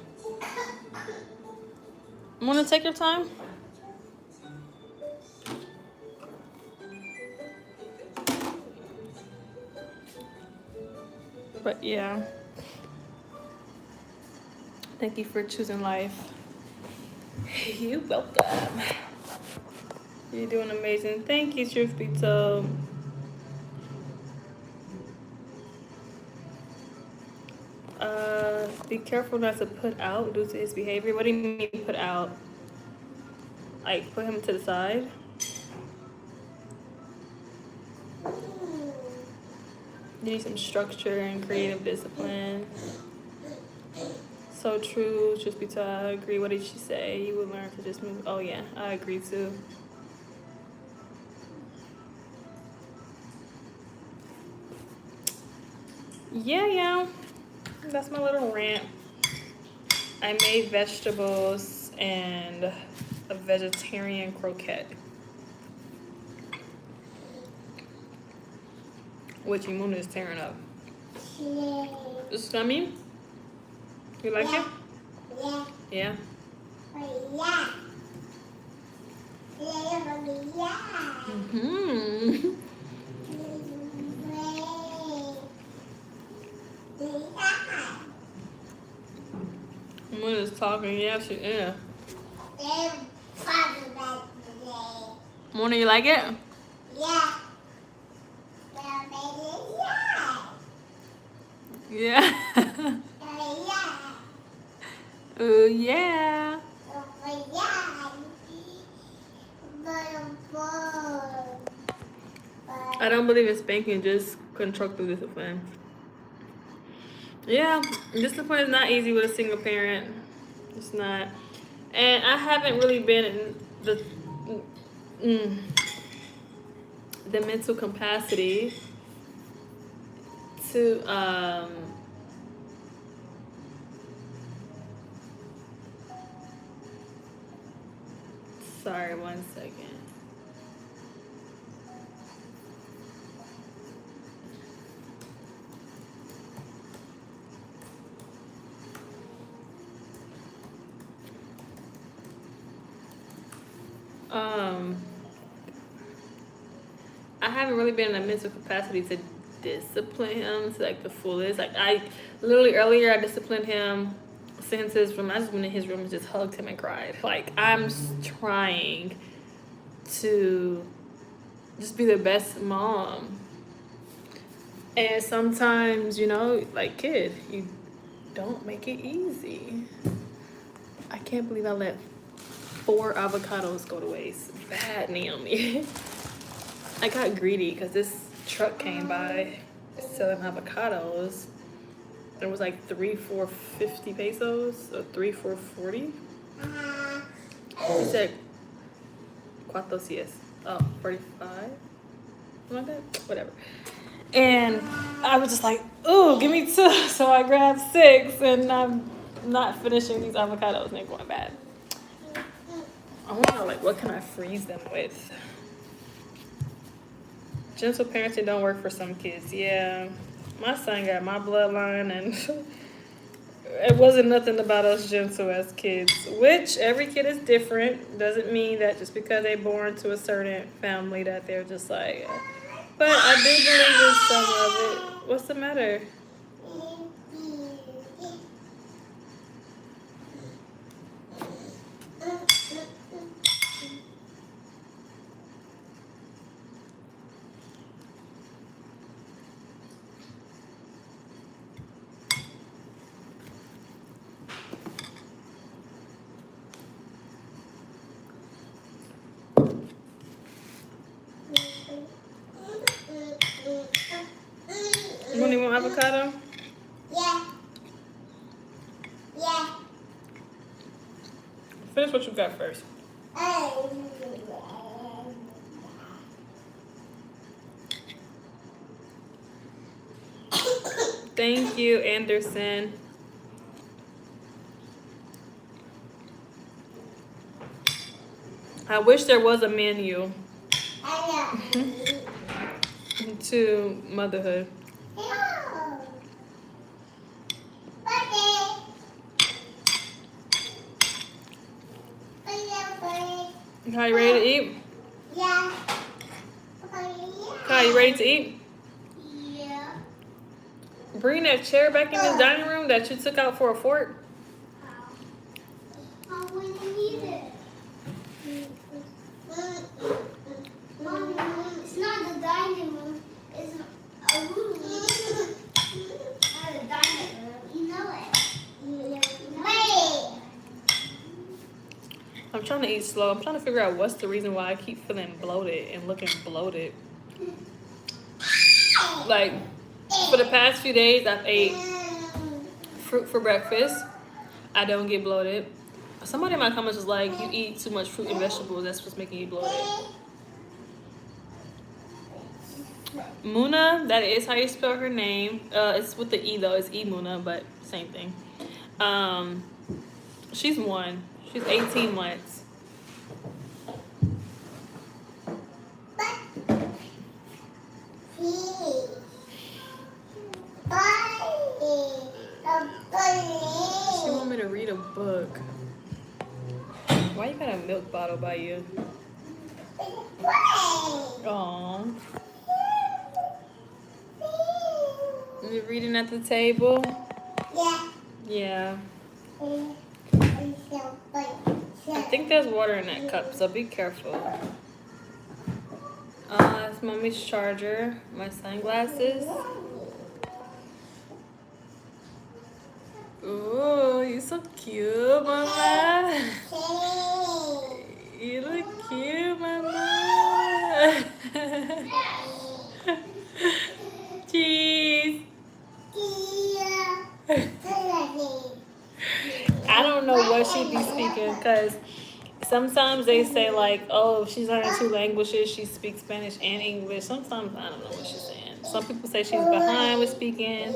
Want to take your time? But yeah. Thank you for choosing life. You're welcome. You're doing amazing. Thank you, truth be told. Be careful not to put out due to his behavior. What do you mean put out? Like put him to the side? You need some structure and creative discipline. So true, just be told. I agree. What did she say? You will learn to just move. Oh yeah, I agree too. Yeah. That's my little rant. I made vegetables and a vegetarian croquette. Which Imuna is tearing up. It's scummy? You like it? Yeah. Yeah? Mm-hmm. Imuna's talking. Yeah, she is. Mona, you like it? Yeah. Yeah. Oh, yeah. I don't believe in spanking, just constructive discipline. Yeah, discipline is not easy with a single parent. It's not. And I haven't really been in the mental capacity to sorry, 1 second. I haven't really been in a mental capacity to discipline him to like the fullest. Like I literally earlier I disciplined him sit into his room. I just went in his room and just hugged him and cried. Like, I'm trying to just be the best mom. And sometimes, you know, like, kid, you don't make it easy. I can't believe I let 4 avocados go to waste. Bad, Naomi. I got greedy because this truck came by selling avocados. It was like 3 for 50 pesos or 3 for 40. He said, ¿Cuánto si es? Oh, 45? Something like that? Whatever. And I was just like, ooh, give me 2. So I grabbed 6 and I'm not finishing these avocados and they're going bad. I want to know, like, what can I freeze them with? Gentle parenting don't work for some kids. Yeah, my son got my bloodline and it wasn't nothing about us gentle as kids, which every kid is different. Doesn't mean that just because they're born to a certain family that they're just like, but I do believe in some of it. What's the matter? You want any more avocado? Yeah. Yeah. Finish what you got first. Thank you, Anderson. I wish there was a menu to motherhood. Kai, you ready to eat? Yeah. Kai, you ready to eat? Yeah. Bring that chair back in this dining room that you took out for a fork. How would you need it? Mom, it's not the dining room. It's a room. Not a dining room. You know it. Wait. I'm trying to eat slow. I'm trying to figure out what's the reason why I keep feeling bloated and looking bloated. Like, for the past few days, I've ate fruit for breakfast. I don't get bloated. Somebody in my comments was like, you eat too much fruit and vegetables. That's what's making you bloated. Muna, that is how you spell her name. It's with the E though. It's E Muna, but same thing. She's 1. She's 18 months. She want me to read a book. Why you got a milk bottle by you? Aww. You reading at the table? Yeah. Yeah. I think there's water in that cup, so be careful. It's mommy's charger, my sunglasses. Ooh, you're so cute, mama. You look cute, mama. Cheese. I don't know what she be speaking because sometimes they say like, oh, she's learning 2 languages. She speaks Spanish and English. Sometimes I don't know what she's saying. Some people say she's behind with speaking.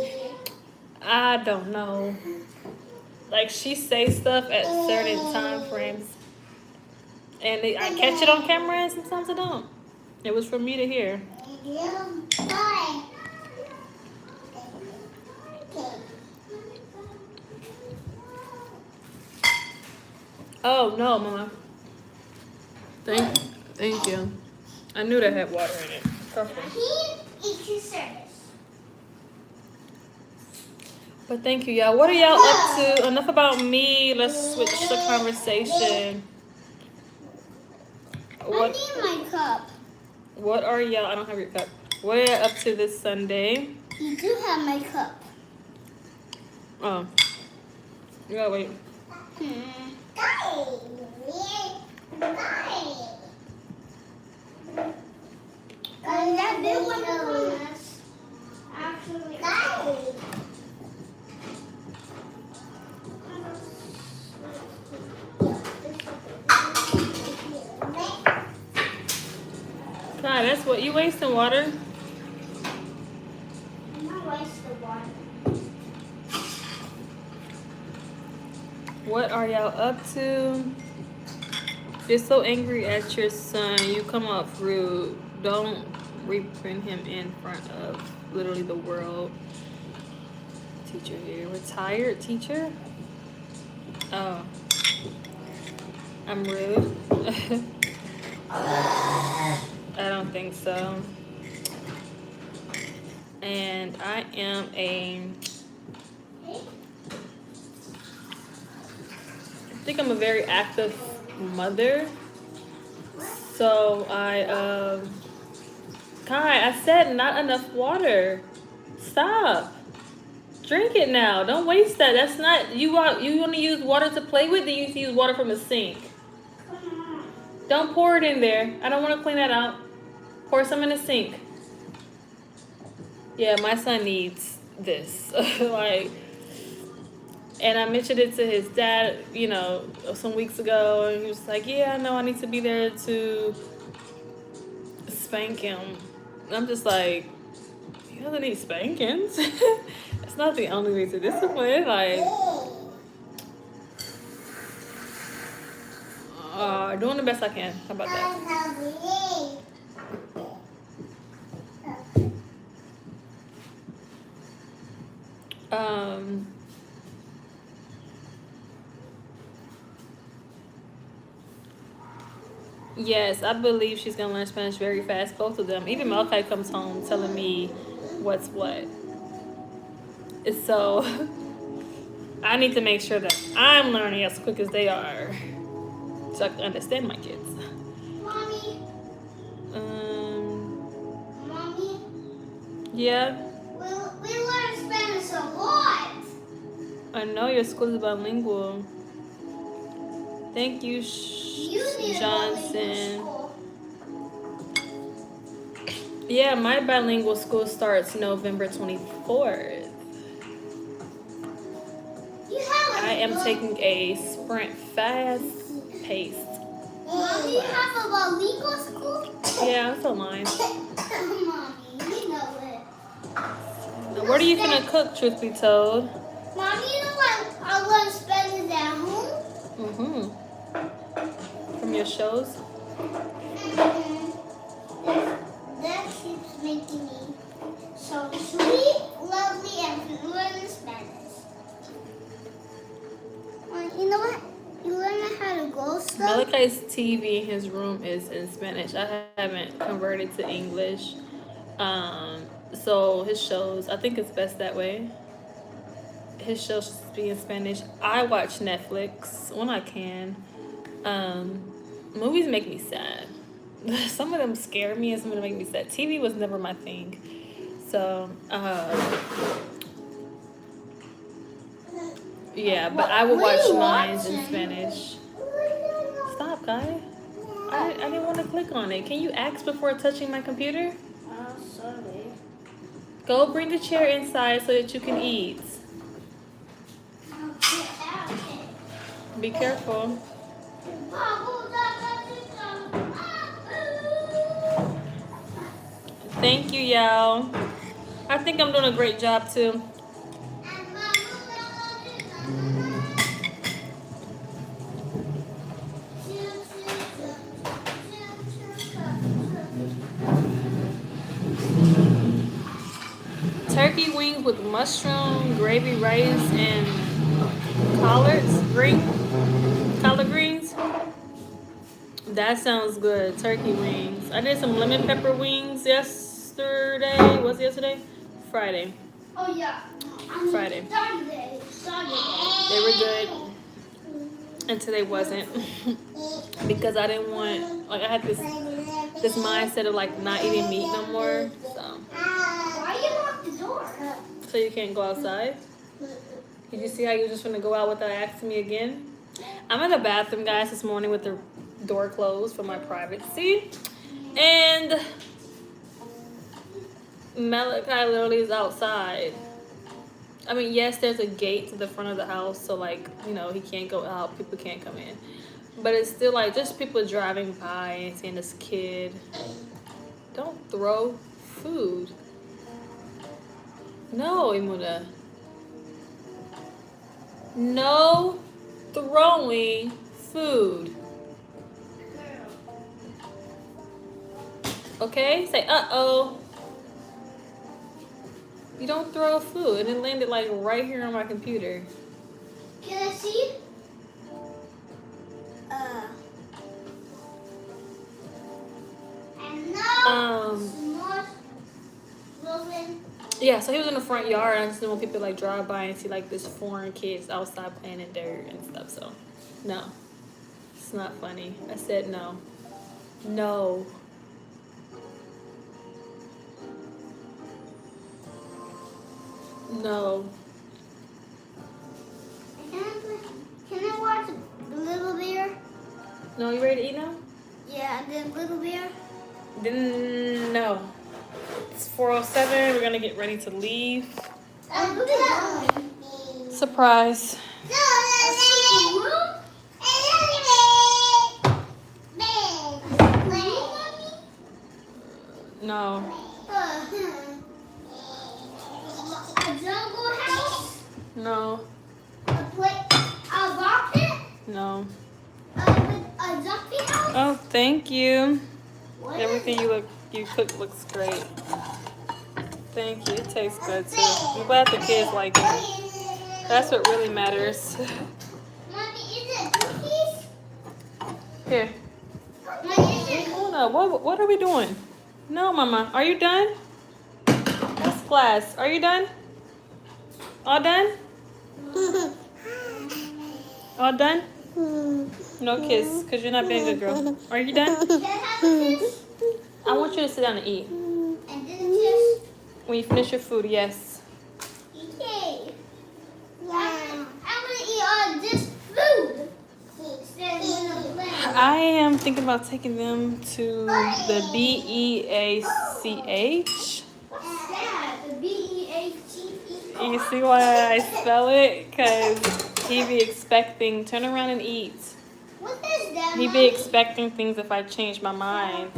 I don't know. Like, she says stuff at certain time frames. And I catch it on camera and sometimes I don't. It was for me to hear. Oh, no, Mama. Thank you. I knew that had water in it. Perfect. But thank you, y'all. What are y'all up to? Enough about me. Let's switch the conversation. I need my cup. What are y'all? I don't have your cup. What are y'all up to this Sunday? You do have my cup. Oh. You gotta wait. That big one is actually. God, that's what you wasting water. I'm not wasting water. What are y'all up to? You're so angry at your son. You come off rude. Don't reprint him in front of literally the world. Teacher here. Retired teacher? Oh. I'm rude. I don't think so. And I am I think I'm a very active mother. So Kai, I said not enough water. Stop. Drink it now. Don't waste that. That's not, you want to use water to play with? Then you need to use water from a sink. Don't pour it in there. I don't want to clean that out. Pour some in the sink. Yeah, my son needs this. Like, and I mentioned it to his dad, you know, some weeks ago, and he was like, yeah, I know I need to be there to spank him. And I'm just like, he doesn't need spankings. It's not the only way to discipline. Like, doing the best I can. How about that? Yes, I believe she's gonna learn Spanish very fast, both of them. Even Malachi comes home telling me what's what. So I need to make sure that I'm learning as quick as they are, so I can understand my kids. Mommy. Mommy. Yeah. We learn Spanish a lot. I know your school is bilingual. Thank you, Johnson. Yeah, my bilingual school starts November 24th. I am taking a sprint fast paced. Mommy, you have a bilingual school? Yeah, it's online. Mommy, you know it. Now, what are you gonna cook, truth be told? Mommy, you know what I learned Spanish at home? From your shows? That keeps making me so sweet, lovely, and fluent in Spanish. You know what? You learn how to go stuff? Malachi's TV in his room is in Spanish. I haven't converted to English. So his shows, I think it's best that way. His shows should be in Spanish. I watch Netflix when I can. Movies make me sad. Some of them scare me and some of them make me sad. TV was never my thing. So, yeah, but I would watch mine in Spanish. Stop, guy. I didn't want to click on it. Can you ask before touching my computer? Oh, sorry. Go bring the chair inside so that you can eat. Be careful. Thank you, y'all. I think I'm doing a great job, too. Turkey wings with mushroom, gravy rice, and collard greens. That sounds good. Turkey wings. I did some lemon pepper wings yesterday. Was it yesterday? Friday. Oh yeah. Friday. Saturday. They were good, and today wasn't because I didn't want, like, I had this mindset of like not eating meat no more. So. Why you lock the door? So you can't go outside. Did you see how you were just gonna go out without asking me again? I'm in the bathroom, guys, this morning with the door closed for my privacy, and Malachi literally is outside. I mean, yes, there's a gate to the front of the house, so like, you know, he can't go out, people can't come in. But it's still like just people driving by and seeing this kid. Don't throw food. No, Imuna. No throwing food. Okay? Say uh-oh. You don't throw food. And it landed like right here on my computer. Can I see? And now, yeah, so he was in the front yard, and I just didn't want people to like drive by and see like this foreign kids outside playing in dirt and stuff. So, no, it's not funny. I said no. No. No. Can I watch the Little Bear? No, you ready to eat now? Yeah, the Little Bear. Then no. It's 4:07. We're gonna get ready to leave. Surprise. No. A jungle house? No. A rock pit? No. A jumpy house? Oh, thank you. What Everything you cook looks great. Thank you. It tastes good too. I'm glad the kids like it. That's what really matters. Mommy, is it cookies? Here. Mommy, is it Luna, what are we doing? No, Mama. Are you done? That's class. Are you done? All done? All done? No kiss, because you're not being a good girl. Are you done? Can I have a kiss? I want you to sit down and eat. And then a kiss? When you finish your food, yes. Okay. Yeah. I'm going to eat all this food. Instead of in a blender. I am thinking about taking them to the BEACH. What's that? The BEATE? You see why I spell it? Because he be expecting, turn around and eat. What is that? He be expecting things if I change my mind.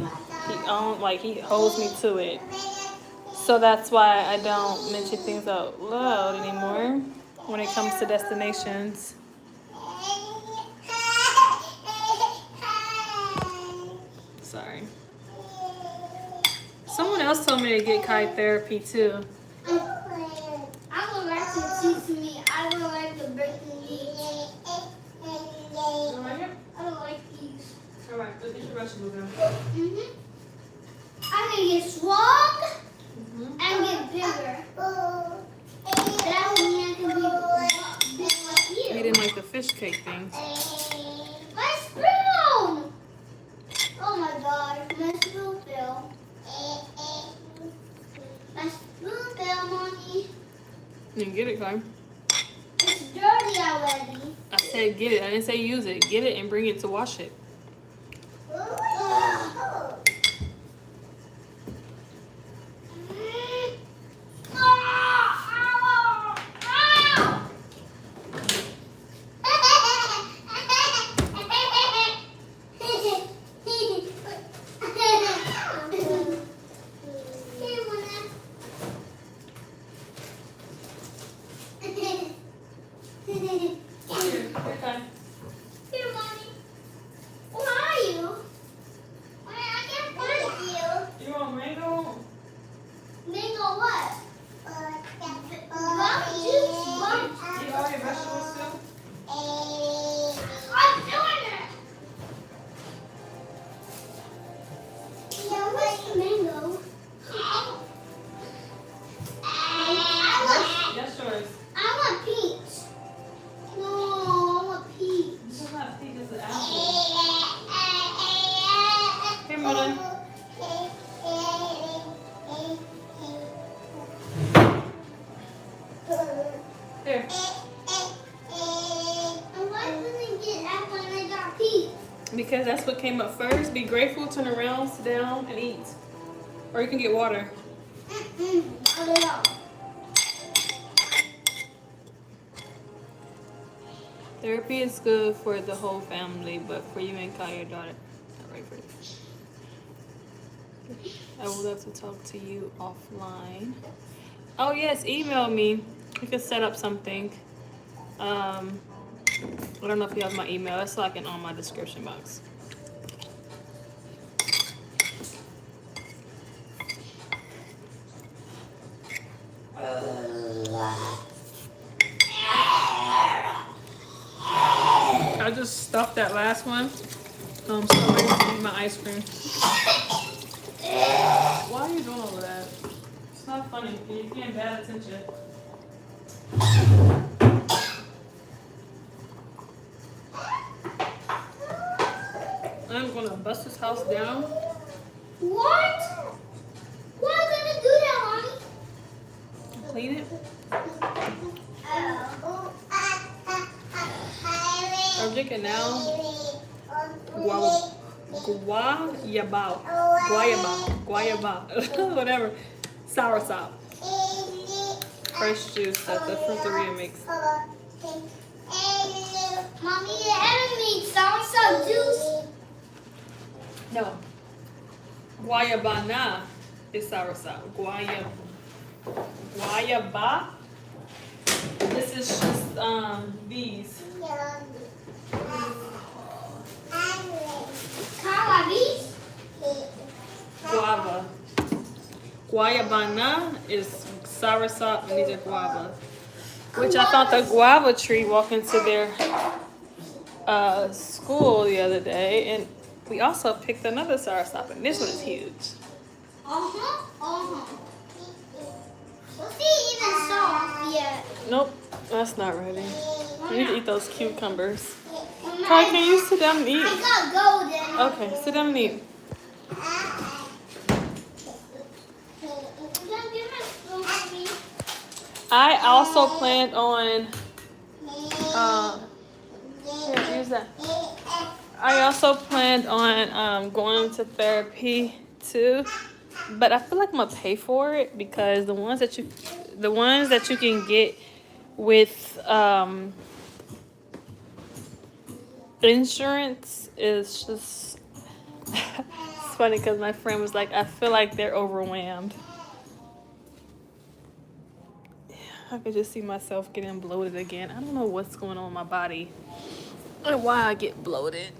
He holds me to it. So that's why I don't mention things out loud anymore when it comes to destinations. Sorry. Someone else told me to get kite therapy too. I would like to teach me. I would like to break the knees. I don't like these. Alright, look at your vegetables now. I can get strong and get bigger. That would mean I can be big like You you. didn't like the fish cake thing. My spoon! Oh my god, my spoon fell. My spoon fell, Mommy. You can get it, Kai. It's dirty already. I said get it. I didn't say use it. Get it and bring it to wash it. Here, Mommy. because that's what came up first. Be grateful, turn around, sit down, and eat. Or you can get water. Not at all. Therapy is good for the whole family, but for you and Kyle, your daughter, not right for you. I would love to talk to you offline. Oh yes, email me. We can set up something. I don't know if you have my email. It's like on my description box. I just stuffed that last one. So I'm ready to eat my ice cream. Why are you doing all of that? It's not funny. You're getting bad attention. I'm gonna bust this house down. What? Why are you gonna do that, Mommy? Clean it. I'm drinking now. Guayaba, whatever. Soursop. Fresh juice that the fruiteria makes. Mommy, you haven't made soursop juice. No. Guayabana is soursop. Guayaba. This is just these. Guava. Guayabana is soursop and these are guava. Which I found the guava tree walking to their school the other day, and we also picked another soursop, and this one is huge. Was he even soft yet? Nope, that's not ready. I need to eat those cucumbers. Kai, can you sit down and eat? I got golden. Okay, sit down and eat. I also planned on here, use that. I also planned on going to therapy too, but I feel like I'm gonna pay for it because the ones that you can get with insurance is just it's funny because my friend was like, I feel like they're overwhelmed. I could just see myself getting bloated again. I don't know what's going on in my body and why I get bloated.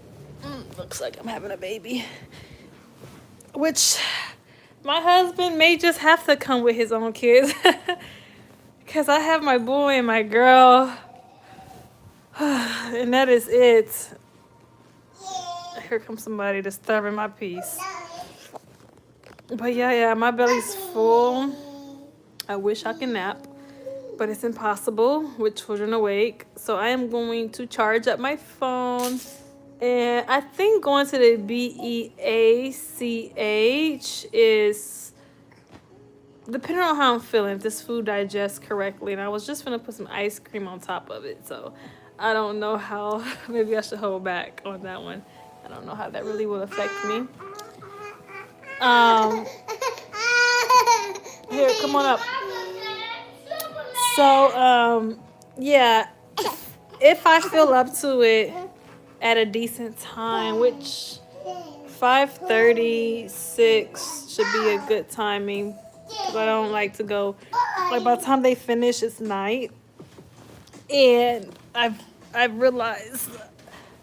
Looks like I'm having a baby. Which my husband may just have to come with his own kids. Because I have my boy and my girl. And that is it. Here comes somebody disturbing my peace. But yeah, my belly's full. I wish I could nap. But it's impossible with children awake. So I am going to charge up my phone. And I think going to the BEACH is depending on how I'm feeling, if this food digests correctly. And I was just going to put some ice cream on top of it. So I don't know how. Maybe I should hold back on that one. I don't know how that really will affect me. Here, come on up. So, yeah, if I feel up to it at a decent time, which 5:36 should be a good timing, because I don't like to go, like by the time they finish, it's night. And I've realized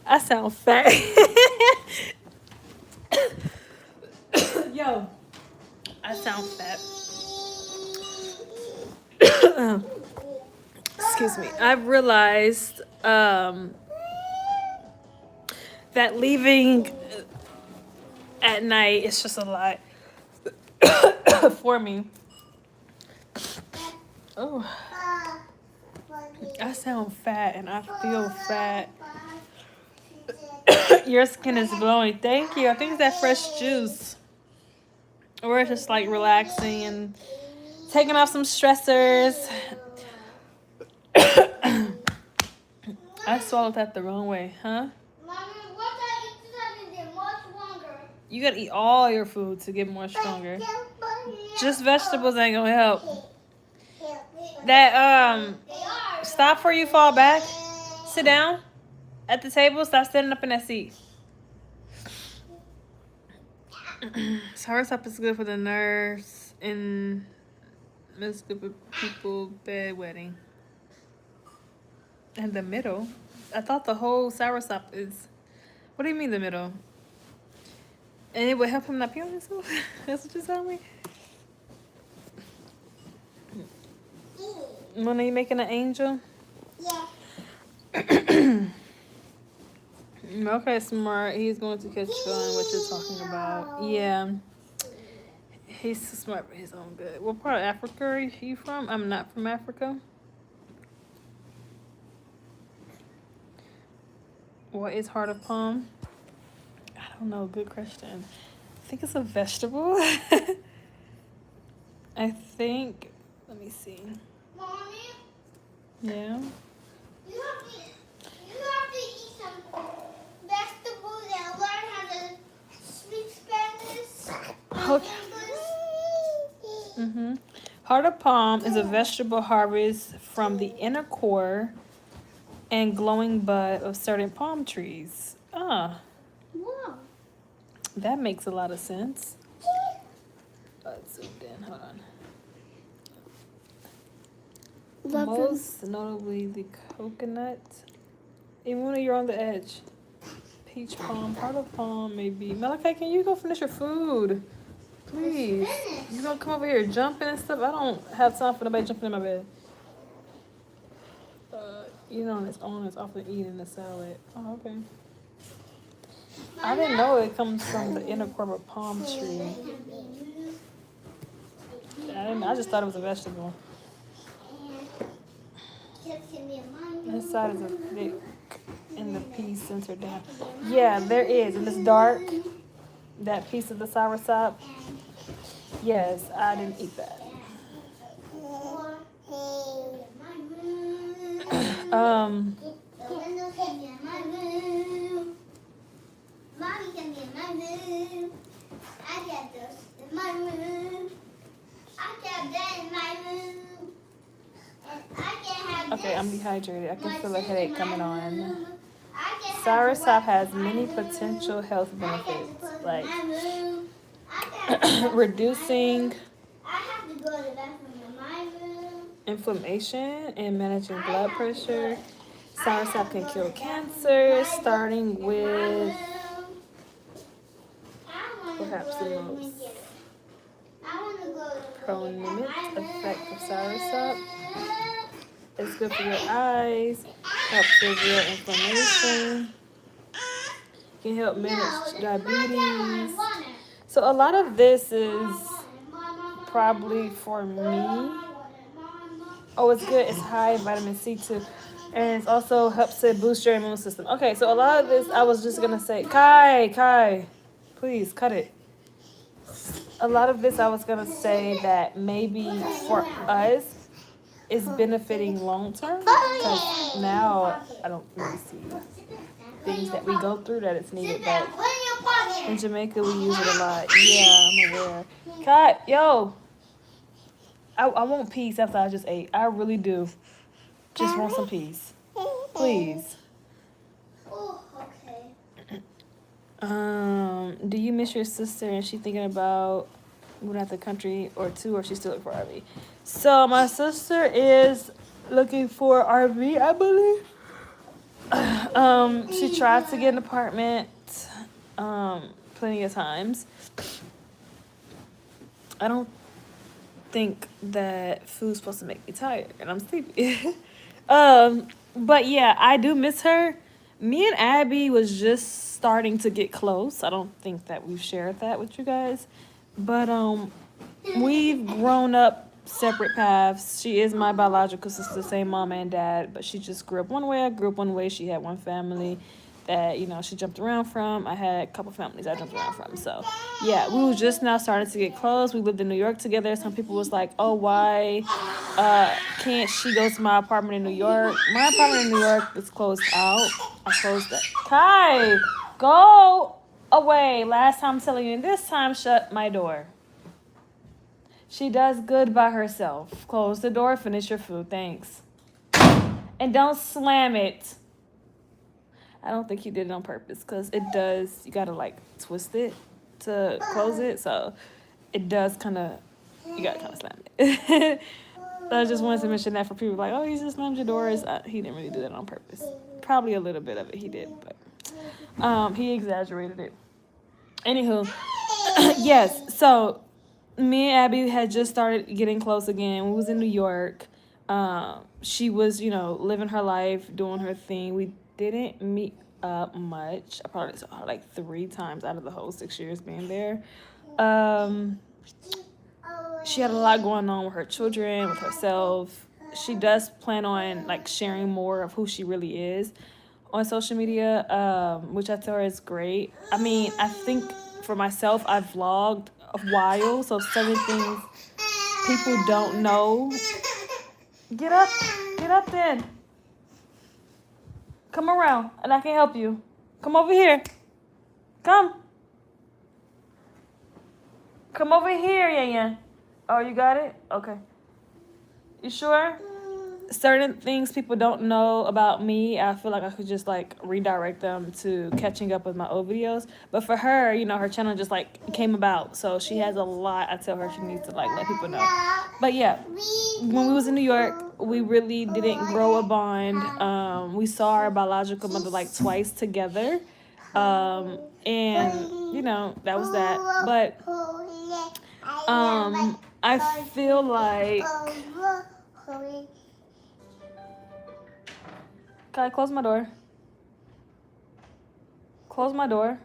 I sound fat. Yo, I sound fat. Excuse me. I've realized that leaving at night is just a lot for me. Oh, I sound fat and I feel fat. Your skin is glowing. Thank you. I think it's that fresh juice. Or it's just like relaxing and taking off some stressors. I swallowed that the wrong way, huh? Mommy, what I eat that You gotta eat all your food to get more stronger. Just vegetables ain't gonna help. That stop before you fall back. Sit down at the table. Stop standing up in that seat. Soursop is good for the nerves and it's good for people bedwetting. And the middle. I thought the whole soursop is. What do you mean the middle? And it would help him not pee on himself? That's what you tell me? When are you making an angel? Yeah. Okay, smart. He's going to catch on what you're talking about. Yeah. He's so smart for his own good. What part of Africa are you from? I'm not from Africa. What is heart of palm? I don't know. Good question. I think it's a vegetable. I think. Let me see. Mommy, Yeah. you have to eat some vegetables and learn how to speak Spanish. Okay. Heart of palm is a vegetable harvest from the inner core and glowing bud of certain palm trees. Ah, Wow. that makes a lot of sense. Let's zoom in. Hold on. Most notably the coconut. Even when you're on the edge. Peach palm, heart of palm, maybe. Malachi, can you go finish your food? Please. You don't come over here jumping and stuff. I don't have time for nobody jumping in my bed. Eating on its own is often eating the salad. Oh, okay. I didn't know it comes from the inner core of a palm tree. I just thought it was a vegetable. This side is a thick and the piece centered down. Yeah, there is. And it's dark. That piece of the soursop. Yes, I didn't eat that. Mommy can be in my room. I got this in my room. I got that in my room. And I can have this. Okay, I'm dehydrated. I can feel a headache coming on. I Soursop has many potential health benefits, like reducing I have to go to the bathroom in my room. inflammation and managing blood pressure. Soursop can cure cancer, starting with perhaps the most prominent effect of soursop. It's good for your eyes, helps severe inflammation, can help manage diabetes. So a lot of this is probably for me. Oh, it's good. It's high in vitamin C too. And it also helps to boost your immune system. Okay, so a lot of this, I was just going to say, Kai, please cut it. A lot of this, I was going to say that maybe for us, is benefiting long term. Because now, I don't really see things that we go through that it's needed. But in Jamaica, we use it a lot. Yeah, I'm aware. Kai, yo. I want peace after I just ate. I really do. Just want some peace. Please. Oh, okay. Do you miss your sister and she thinking about moving out the country or two, or she's still looking for RV? So my sister is looking for RV, I believe. She tried to get an apartment plenty of times. I don't think that food's supposed to make me tired and I'm sleepy. But yeah, I do miss her. Me and Abby was just starting to get close. I don't think that we've shared that with you guys, but we've grown up separate paths. She is my biological sister, same mom and dad, but she just grew up one way. I grew up one way. She had one family that, you know, she jumped around from. I had a couple families I jumped around from. So yeah, we were just now starting to get close. We lived in New York together. Some people was like, oh, why can't she go to my apartment in New York? My apartment in New York is closed out. I closed it. Kai, go. away. Last time I'm telling you, and this time shut my door. She does good by herself. Close the door, finish your food. Thanks. And don't slam it. I don't think you did it on purpose because it does, you gotta like twist it to close it. So it does kind of, you gotta kind of slam it. So I just wanted to mention that for people like, oh, you just slammed your doors. He didn't really do that on purpose. Probably a little bit of it he did, but he exaggerated it. Anywho, yes, so me and Abby had just started getting close again. We was in New York. She was, living her life, doing her thing. We didn't meet up much. I probably saw her like 3 times out of the whole 6 years being there. She had a lot going on with her children, with herself. She does plan on like sharing more of who she really is on social media, which I tell her is great. I mean, I think for myself, I've vlogged a while, so certain things people don't know. Get up then. Come around, and I can help you. Come over here. Come over here, Yan. Oh, you got it? Okay. You sure? Certain things people don't know about me, I feel like I could just like redirect them to catching up with my old videos. But for her, her channel just like came about, so she has a lot. I tell her she needs to like let people know. But yeah, when we was in New York, we really didn't grow a bond. We saw our biological mother like twice together, and that was that. But I feel like. Can I close my door? Close my door.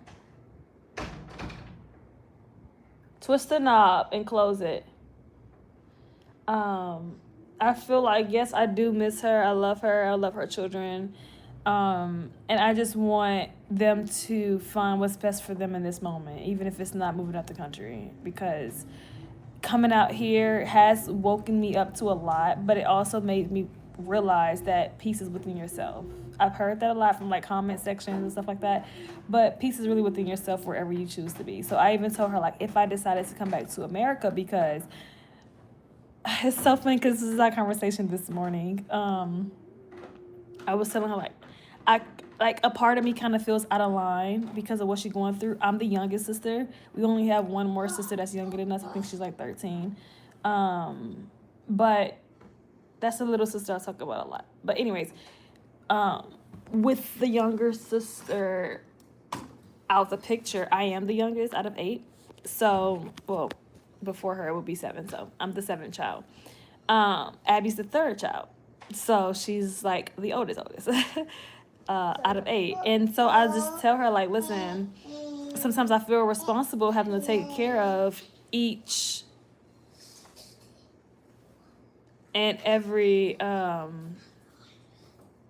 Twist the knob and close it. I feel like, yes, I do miss her. I love her. I love her children. And I just want them to find what's best for them in this moment, even if it's not moving out the country, because coming out here has woken me up to a lot, but it also made me realize that peace is within yourself. I've heard that a lot from like comment sections and stuff like that, but peace is really within yourself wherever you choose to be. So I even told her like if I decided to come back to America, because it's so funny because this is our conversation this morning. I was telling her like a part of me kind of feels out of line because of what she's going through. I'm the youngest sister. We only have one more sister that's younger than us. I think she's like 13. But that's a little sister I talk about a lot. But anyways, with the younger sister out the picture, I am the youngest out of 8. So, well, before her it would be 7. So I'm the 7th child. Abby's the 3rd child. So she's like the oldest. Out of 8. And so I just tell her like, listen, sometimes I feel responsible having to take care of each and every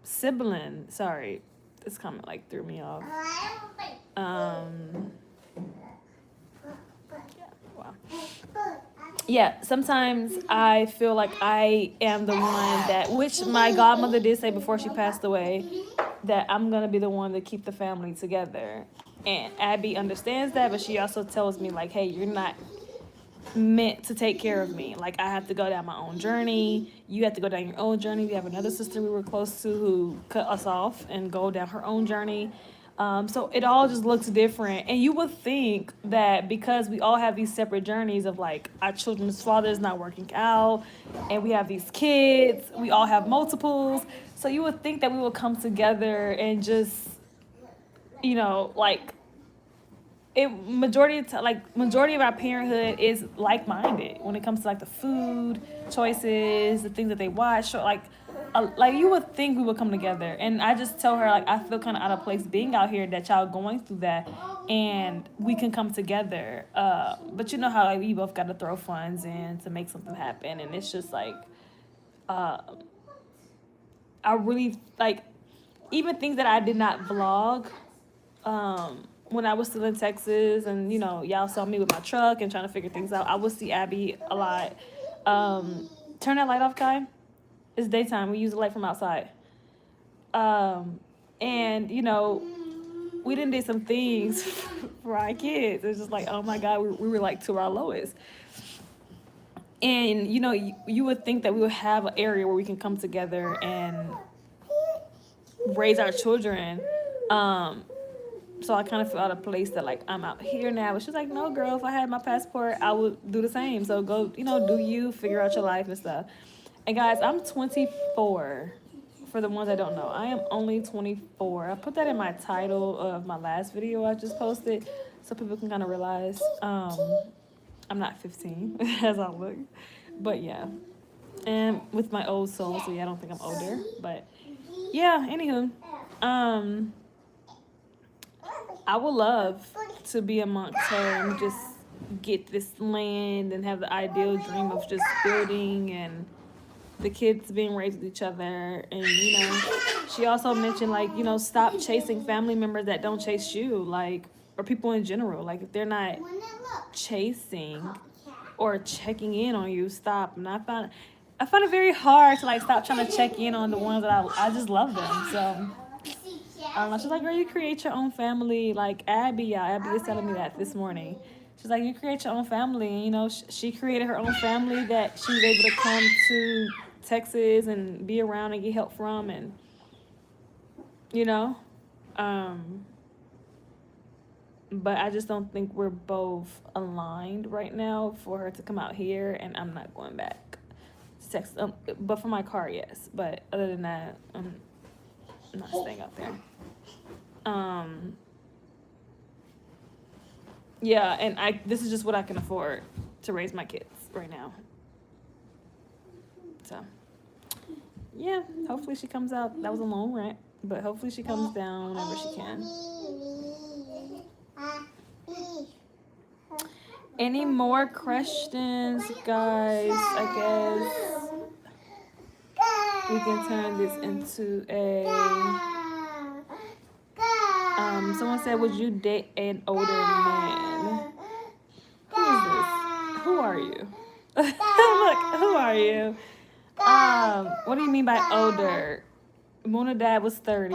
sibling. Sorry, this comment like threw me off. Yeah, sometimes I feel like I am the one that, which my godmother did say before she passed away, that I'm going to be the one to keep the family together. And Abby understands that, but she also tells me like, hey, you're not meant to take care of me. Like, I have to go down my own journey. You have to go down your own journey. We have another sister we were close to who cut us off and go down her own journey. So it all just looks different. And you would think that because we all have these separate journeys of like our children's father is not working out and we have these kids, we all have multiples. So you would think that we would come together and just, like majority of our parenthood is like-minded when it comes to like the food choices, the things that they watch, like you would think we would come together. And I just tell her like I feel kind of out of place being out here that y'all going through that and we can come together, but you know how like we both got to throw funds in to make something happen. And it's just like I really like even things that I did not vlog when I was still in Texas, and y'all saw me with my truck and trying to figure things out. I would see Abby a lot. Turn that light off, Kai. It's daytime. We use the light from outside. And we done did some things for our kids. It's just like, oh my God, we were like to our lowest. And you know, you would think that we would have an area where we can come together and raise our children. So I kind of feel out of place that like I'm out here now. But she's like, no, girl, if I had my passport, I would do the same. So go, you know, do you figure out your life and stuff. And guys, I'm 24. For the ones that don't know, I am only 24. I put that in my title of my last video I just posted, so people can kind of realize I'm not 15 as I look. But yeah, and with my old soul, so yeah, I don't think I'm older. But yeah, anywho, I would love to be amongst her and just get this land and have the ideal dream of just building and the kids being raised with each other. And you know, she also mentioned like, you know, stop chasing family members that don't chase you, like, or people in general. Like if they're not chasing or checking in on you, stop. And I find it very hard to like stop trying to check in on the ones that I just love them. So I don't know. She's like, girl, you create your own family. Like Abby is telling me that this morning. She's like, you create your own family. And, you know, she created her own family that she was able to come to Texas and be around and get help from. And, you know, but I just don't think we're both aligned right now for her to come out here. And I'm not going back to Texas. But for my car, yes. But other than that, I'm not staying out there. Yeah, and this is just what I can afford to raise my kids right now. So, yeah, hopefully she comes out. That was a long rant, but hopefully she comes down whenever she can. Any more questions, guys? I guess we can turn this into a... someone said, would you date an older man? Who is this? Who are you? Look, who are you? What do you mean by older? Mona dad was 30.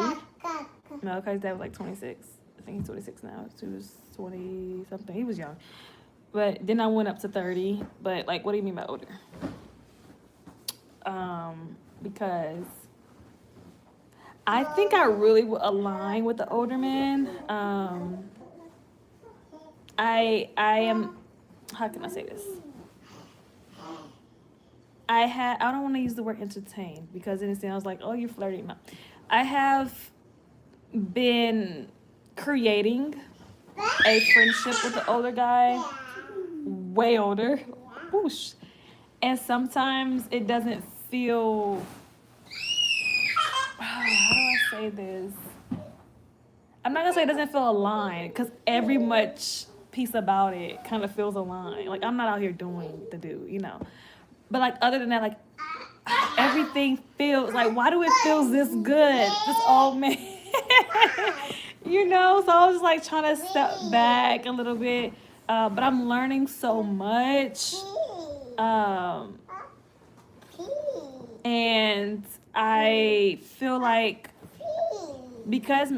No, okay, his dad was like 26. I think he's 26 now. He was 20 something. He was young. But then I went up to 30. But like, what do you mean by older? Because I think I really would align with the older man. I am, how can I say this? I don't want to use the word entertain because then it sounds like, oh, you're flirting. No. I have been creating a friendship with the older guy, way older. Whoosh. And sometimes it doesn't feel, how do I say this? I'm not gonna say it doesn't feel aligned because every much piece about it kind of feels aligned. Like I'm not out here doing the do, you know. But like other than that, like everything feels like, why do it feel this good? This old man, you know. So I was just like trying to step back a little bit, but I'm learning so much, and I feel like because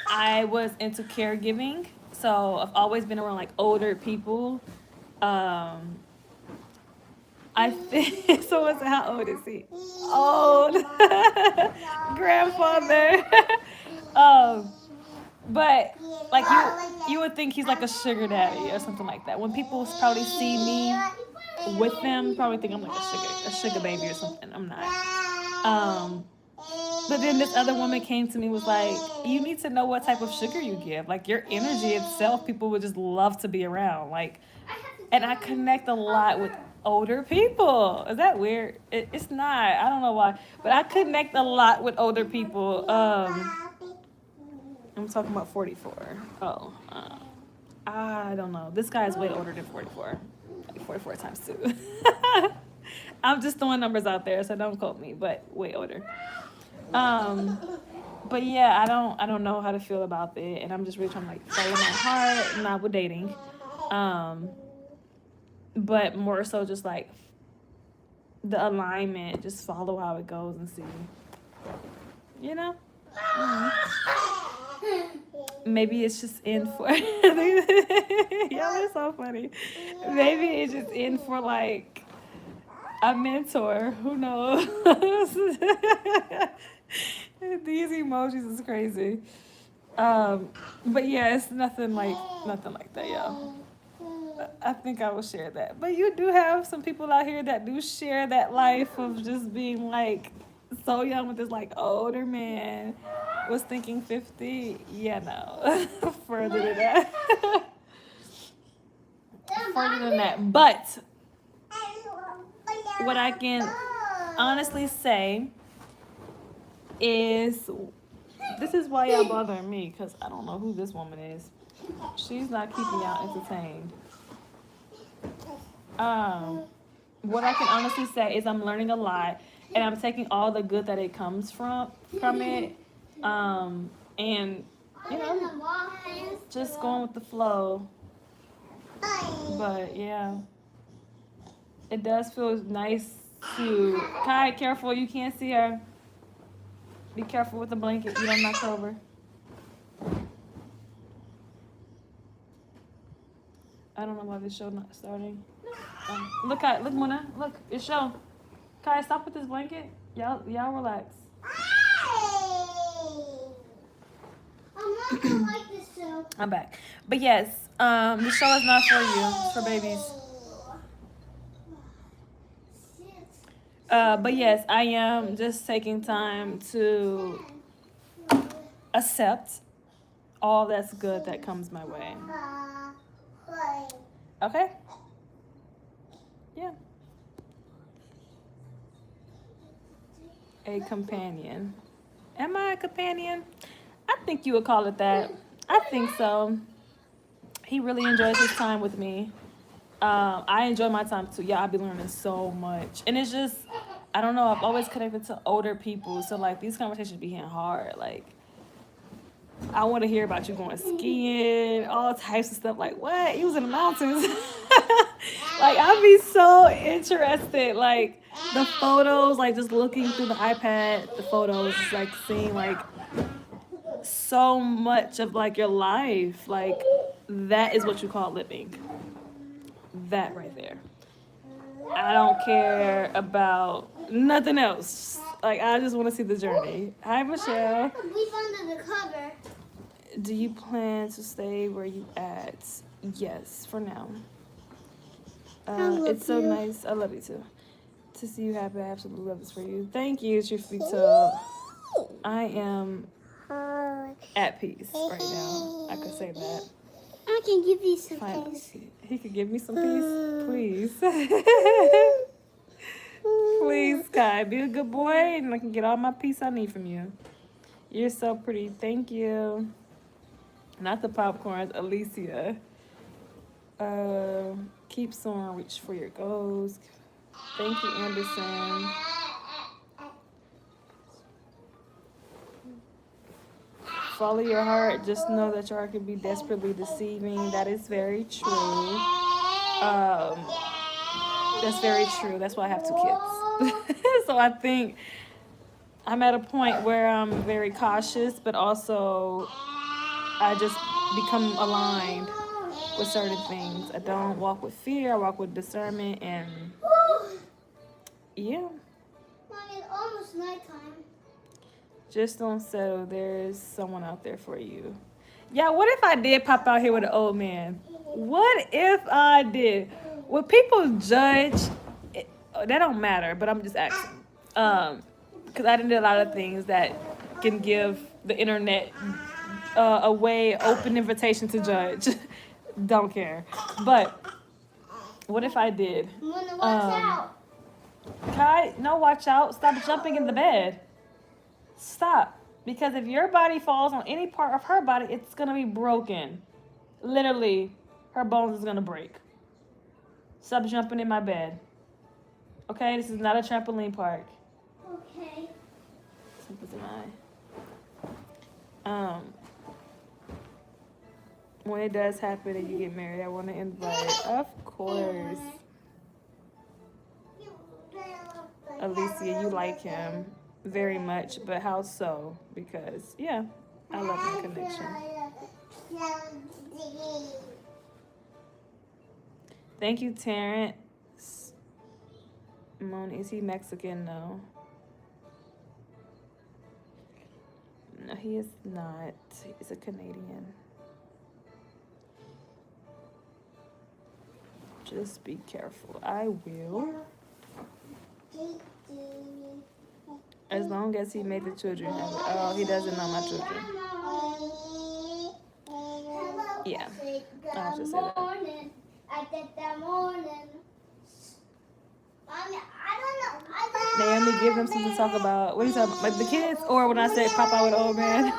I was into caregiving, so I've always been around like older people. I think someone said, how old is he? Old. Grandfather. But like you would think he's like a sugar daddy or something like that. When people probably see me with them, probably think I'm like a sugar baby or something. I'm not. But then this other woman came to me, was like, you need to know what type of sugar you give. Like your energy itself, people would just love to be around. Like, and I connect a lot with older people. Is that weird? It's not. I don't know why. But I connect a lot with older people. I'm talking about 44. Oh, I don't know. This guy is way older than 44. Like 44 times 2. I'm just throwing numbers out there, so don't quote me, but way older. But yeah, I don't know how to feel about it, and I'm just really trying to like follow my heart, not with dating. But more so just like the alignment, just follow how it goes and see. You know? Maybe it's just in for y'all are so funny. Maybe it's just in for like a mentor. Who knows? These emojis is crazy. But yeah, it's nothing like that, y'all. I think I will share that. But you do have some people out here that do share that life of just being like so young with this like older man. Was thinking 50. Yeah, no. Further than that. Further than that. But what I can honestly say is this is why y'all bothering me, because I don't know who this woman is. She's not keeping y'all entertained. What I can honestly say is I'm learning a lot, and I'm taking all the good that it comes from it, and you know, just going with the flow. But yeah, it does feel nice to. Kai, careful, you can't see her. Be careful with the blanket. You don't knock her over. I don't know why this show not starting. Look, Kai, look, Mona, look, it's show. Kai, stop with this blanket. Y'all relax. I'm not gonna like this show. I'm back. But yes, the show is not for you. It's for babies. But yes, I am just taking time to accept all that's good that comes my way. Okay? Yeah. A companion. Am I a companion? I think you would call it that. I think so. He really enjoys his time with me. I enjoy my time too. Yeah, I be learning so much. And it's just, I don't know, I've always connected to older people. So like these conversations be hitting hard. Like, I want to hear about you going skiing, all types of stuff. Like, what? You was in the mountains. Like, I'd be so interested. Like, the photos, like, just looking through the iPad, the photos, just, like, seeing, like, so much of, like, your life. Like, that is what you call living. That right there. I don't care about nothing else. Like, I just want to see the journey. Hi, Michelle. We found the cover. Do you plan to stay where you at? Yes, for now. It's so nice. I love you too. To see you happy, I absolutely love this for you. Thank you, truth be told. I am at peace right now. I could say that. I can give you some Finally. peace. He could give me some peace, please. Please, Kai, be a good boy, and I can get all my peace I need from you. You're so pretty. Thank you. Not the popcorns, Alicia. Keep soaring, reach for your goals. Thank you, Anderson. Follow your heart. Just know that your heart can be desperately deceiving. That is very true. That's very true. That's why I have 2 kids. So I think I'm at a point where I'm very cautious, but also I just become aligned with certain things. I don't walk with fear. I walk with discernment, and yeah. Mommy, it's almost nighttime. Just don't settle. There's someone out there for you. Yeah, what if I did pop out here with an old man? What if I did? Would people judge? That don't matter, but I'm just asking. Because I done did a lot of things that can give the internet a way, open invitation to judge. Don't care. But what if I did? Watch out. Kai, no, watch out. Stop jumping in the bed. Stop. Because if your body falls on any part of her body, it's going to be broken. Literally, her bones is going to break. Stop jumping in my bed. Okay? This is not a trampoline park. Okay. Simple as I. When it does happen and you get married, I want to invite, of course. Alicia, you like him. very much, but how so? Because, yeah, I love my connection. Thank you, Terrence. Moni, is he Mexican? No. No, he is not. He's a Canadian. Just be careful. I will. As long as he made the children happy. Oh, he doesn't know my children. Yeah. I'll just say that. Naomi, give them something to talk about. What are you talking about? Like the kids? Or when I say pop out with old man?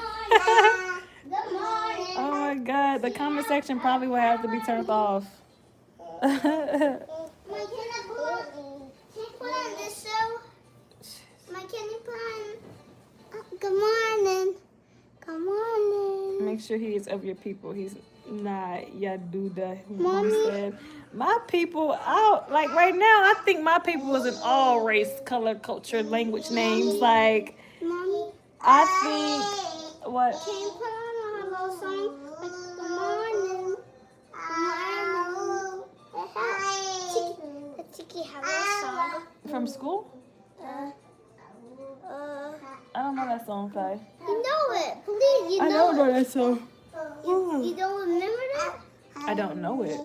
Oh my God. The comment section probably will have to be turned off. Can I put on this show? Can you put on? Good morning. Good morning. Make sure he is of your people. He's not Yaduda, who said. My people out. Like right now, I think my people is in all race, color, culture, language, names. Like, Mommy, I think, what? can you put on a hello song? Like, good morning. The Tiki hello song. From school? I don't know that song, Kai. You know it. Please, you know it. I don't know that song. You don't remember that? I don't know it.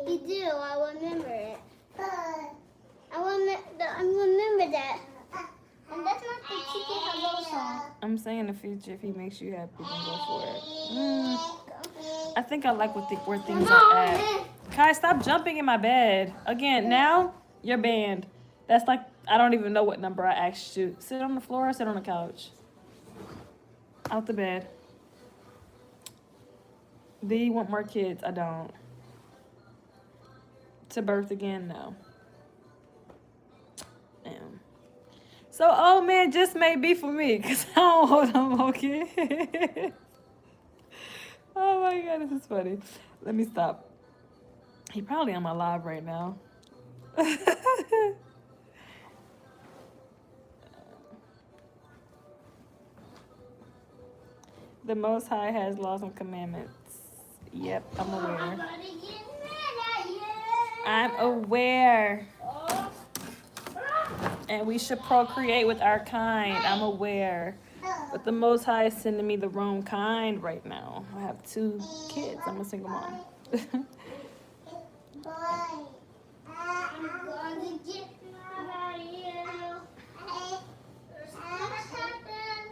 You do. I remember it. I remember that. And that's not the Tiki hello song. I'm saying in the future, if he makes you happy, then go for it. I think I like where things are at. Kai, stop jumping in my bed. Again, now you're banned. That's like, I don't even know what number I asked you. Sit on the floor or sit on the couch? Out the bed. Do you want more kids? I don't. To birth again? No. Damn. So, old man just may be for me, because I don't want no more kids. Oh my God, this is funny. Let me stop. He probably on my live right now. The Most High has laws and commandments. Yep, I'm aware. I'm aware. And we should procreate with our kind. I'm aware. But the Most High is sending me the wrong kind right now. I have 2 kids. I'm a single mom. I'm going to get my you. What's happened?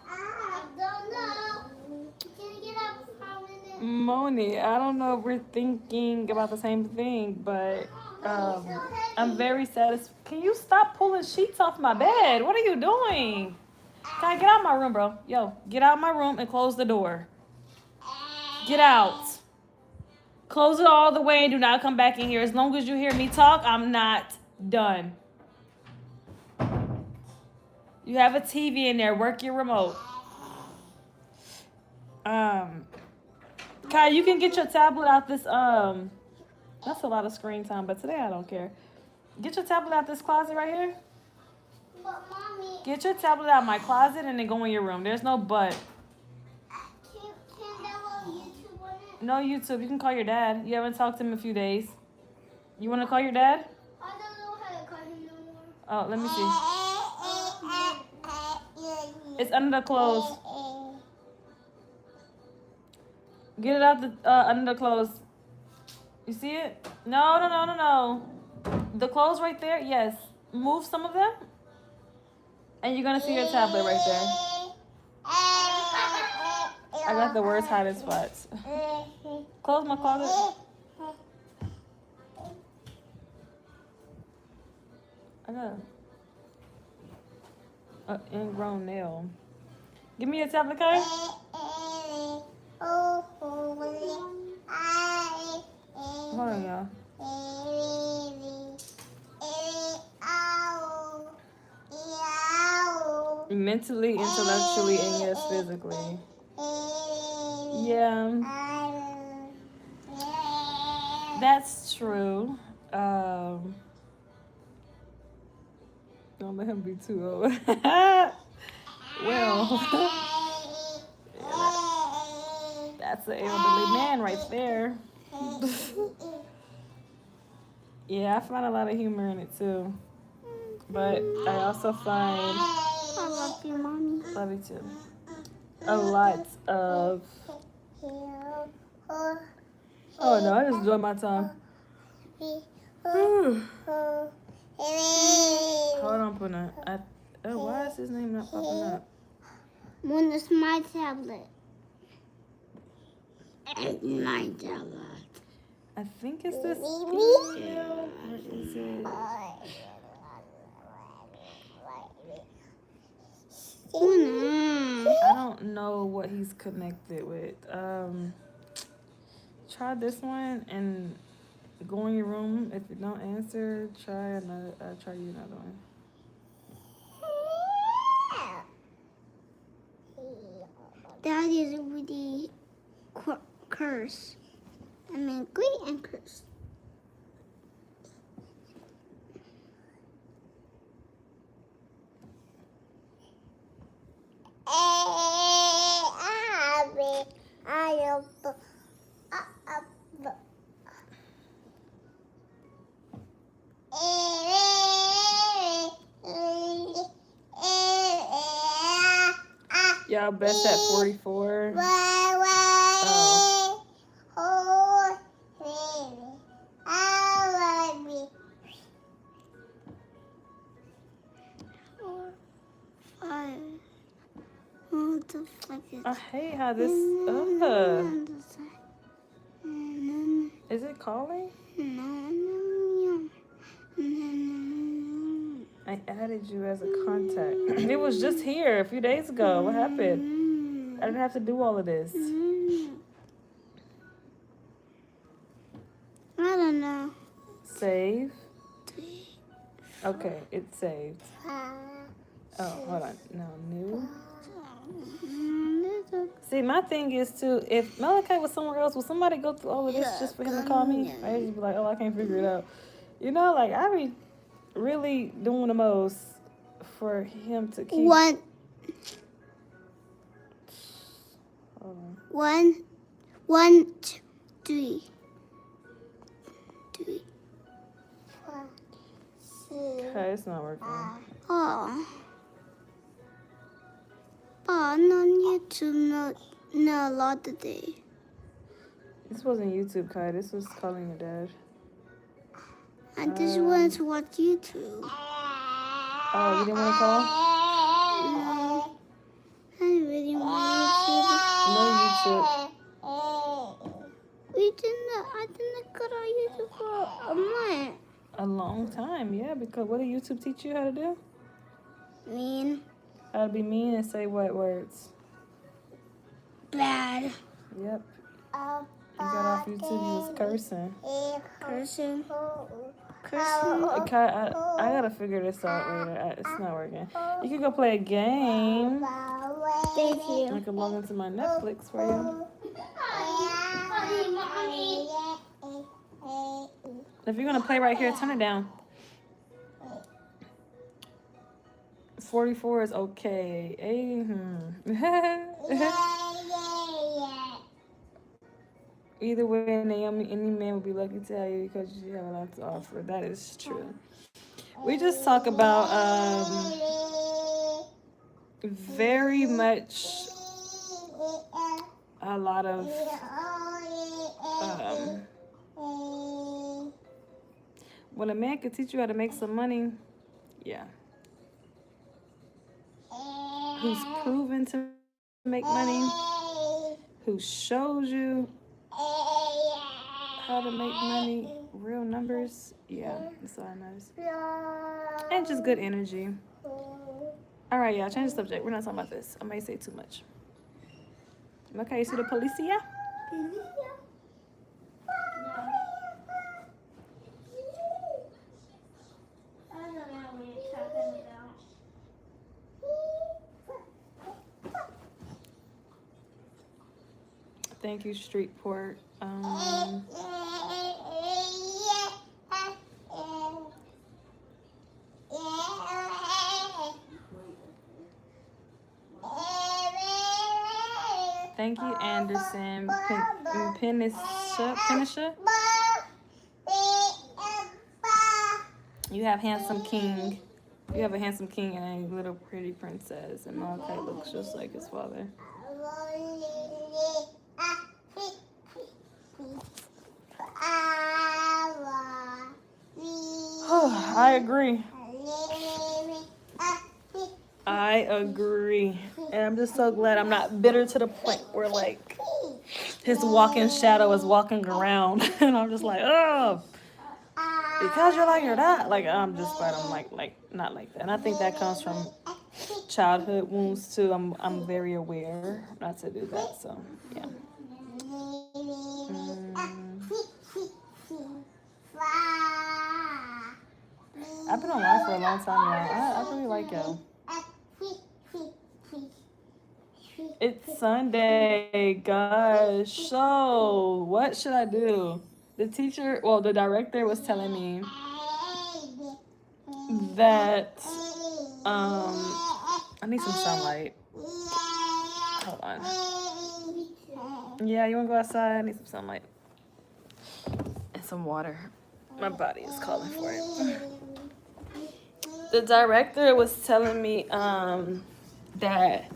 I don't know. Can you get up for a minute? Moni, I don't know if we're thinking about the same thing, but I'm very satisfied. Can you stop pulling sheets off my bed? What are you doing? Kai, get out of my room, bro. Yo, get out of my room and close the door. Get out. Close it all the way and do not come back in here. As long as you hear me talk, I'm not done. You have a TV in there. Work your remote. Kai, you can get your tablet out this, that's a lot of screen time, but today I don't care. Get your tablet out this closet right here. But Mommy, Get your tablet out of my closet and then go in your room. There's no but. can download YouTube on it? No YouTube. You can call your dad. You haven't talked to him in a few days. You want to call your dad? I don't know how to call him no more. Oh, let me see. It's under the clothes. Get it out the under the clothes. You see it? No. The clothes right there. Yes. Move some of them. And you're going to see your tablet right there. I got the worst hiding spots. Close my closet. I got an ingrown nail. Give me your tablet, Kai. Hold on, y'all. Mentally, intellectually, and yes, physically. Yeah. That's true. Don't let him be too old. Well, that's an elderly man right there. Yeah, I find a lot of humor in it too. But I also find, I love you, mommy. love you too, a lot of, oh no, I just enjoy my time. Hold on, Puna. Why is his name not popping up? One is my tablet. My tablet. I think it's this. Where is it? I don't know what he's connected with. Try this one and go in your room. If you don't answer, try you another one. That is really curse. I mean, great and curse. Y'all best at 44. Oh. What the fuck is I hate how this. Is it calling? I added you as a contact. It was just here a few days ago. What happened? I didn't have to do all of this. I don't know. Save. Okay, it's saved. Oh, hold on. No, new. See, my thing is too, if Malachi was somewhere else, would somebody go through all of this just for him to call me? I'd just be like, oh, I can't figure it out. You know, like, I be really doing the most for him to keep. One. Hold on. 1, 2, 3. 3, 4, 6. Okay, it's not working. Oh. But I'm on YouTube not a lot today. This wasn't YouTube, Kai. This was calling your dad. I just wanted to watch YouTube. Oh, you didn't want to call? No. I really want No YouTube. I didn't go on YouTube for a month. A long time, yeah, because what did YouTube teach you how to do? Mean. How to be mean and say what words? Bad. Yep. You got off YouTube, you was cursing. Cursing. I gotta figure this out later. It's not working. You can go play a game. Thank you. I can log into my Netflix for you. If you're gonna play right here, turn it down. 44 is okay. Either way, Naomi, any man would be lucky to have you because you have a lot to offer. That is true. We just talk about very much a lot of when a man can teach you how to make some money, yeah. Who's proven to make money, who shows you how to make money, real numbers, yeah, that's all that matters. And just good energy. All right, y'all, change the subject. We're not talking about this. I may say too much. Okay, you see the policia? Thank you, Streetport. Thank you, Anderson. Penisha. You have handsome king. You have a handsome king and a little pretty princess, and Malachi looks just like his father. I agree. I agree. And I'm just so glad I'm not bitter to the point where, like, his walking shadow is walking around. And I'm just like, oh, because you're like, you're not. Like, I'm just glad I'm like not like that. And I think that comes from childhood wounds, too. I'm very aware not to do that. So, yeah. I've been online for a long time now. I really like y'all. It's Sunday, gosh. So, what should I do? The director was telling me that I need some sunlight. Hold on. Yeah, you wanna go outside? I need some sunlight and some water. My body is calling for it. The director was telling me that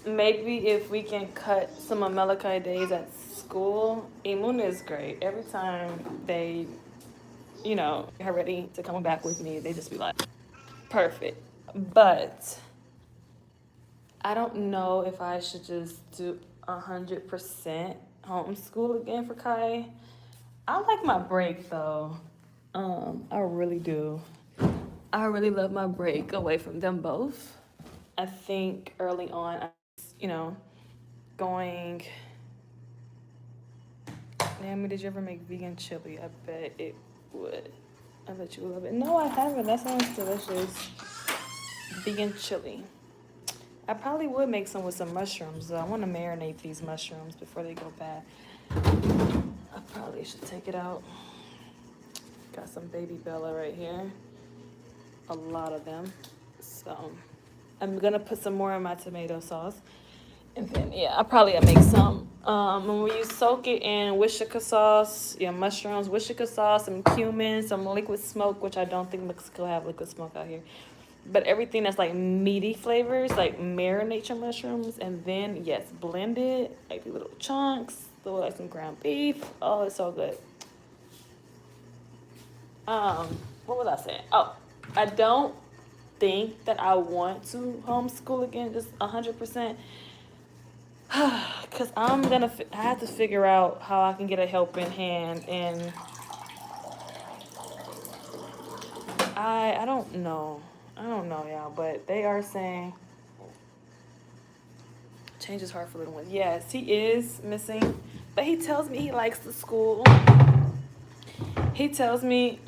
maybe if we can cut some of Malachi days at school. Imuna is great. Every time they, are ready to come back with me, they just be like, perfect. But I don't know if I should just do 100% homeschool again for Kai. I like my break though. I really do. I really love my break away from them both. I think early on, I was, going. Naomi, did you ever make vegan chili? I bet it would. I bet you would love it. No, I haven't. That sounds delicious. Vegan chili. I probably would make some with some mushrooms, though. I want to marinate these mushrooms before they go bad. I probably should take it out. Got some baby Bella right here. A lot of them. So I'm going to put some more in my tomato sauce. And then, I'll probably make some. When you soak it in Wichita sauce, mushrooms, Wichita sauce, some cumin, some liquid smoke, which I don't think Mexico have liquid smoke out here. But everything that's like meaty flavors, like marinate your mushrooms, and then, blend it, like little chunks, throw like some ground beef. Oh, it's so good. What was I saying? Oh, I don't think that I want to homeschool again, just 100%. Because I have to figure out how I can get a helping hand, and I don't know, y'all, but they are saying change is hard for little ones. Yes, he is missing, but he tells me he likes the school. He tells me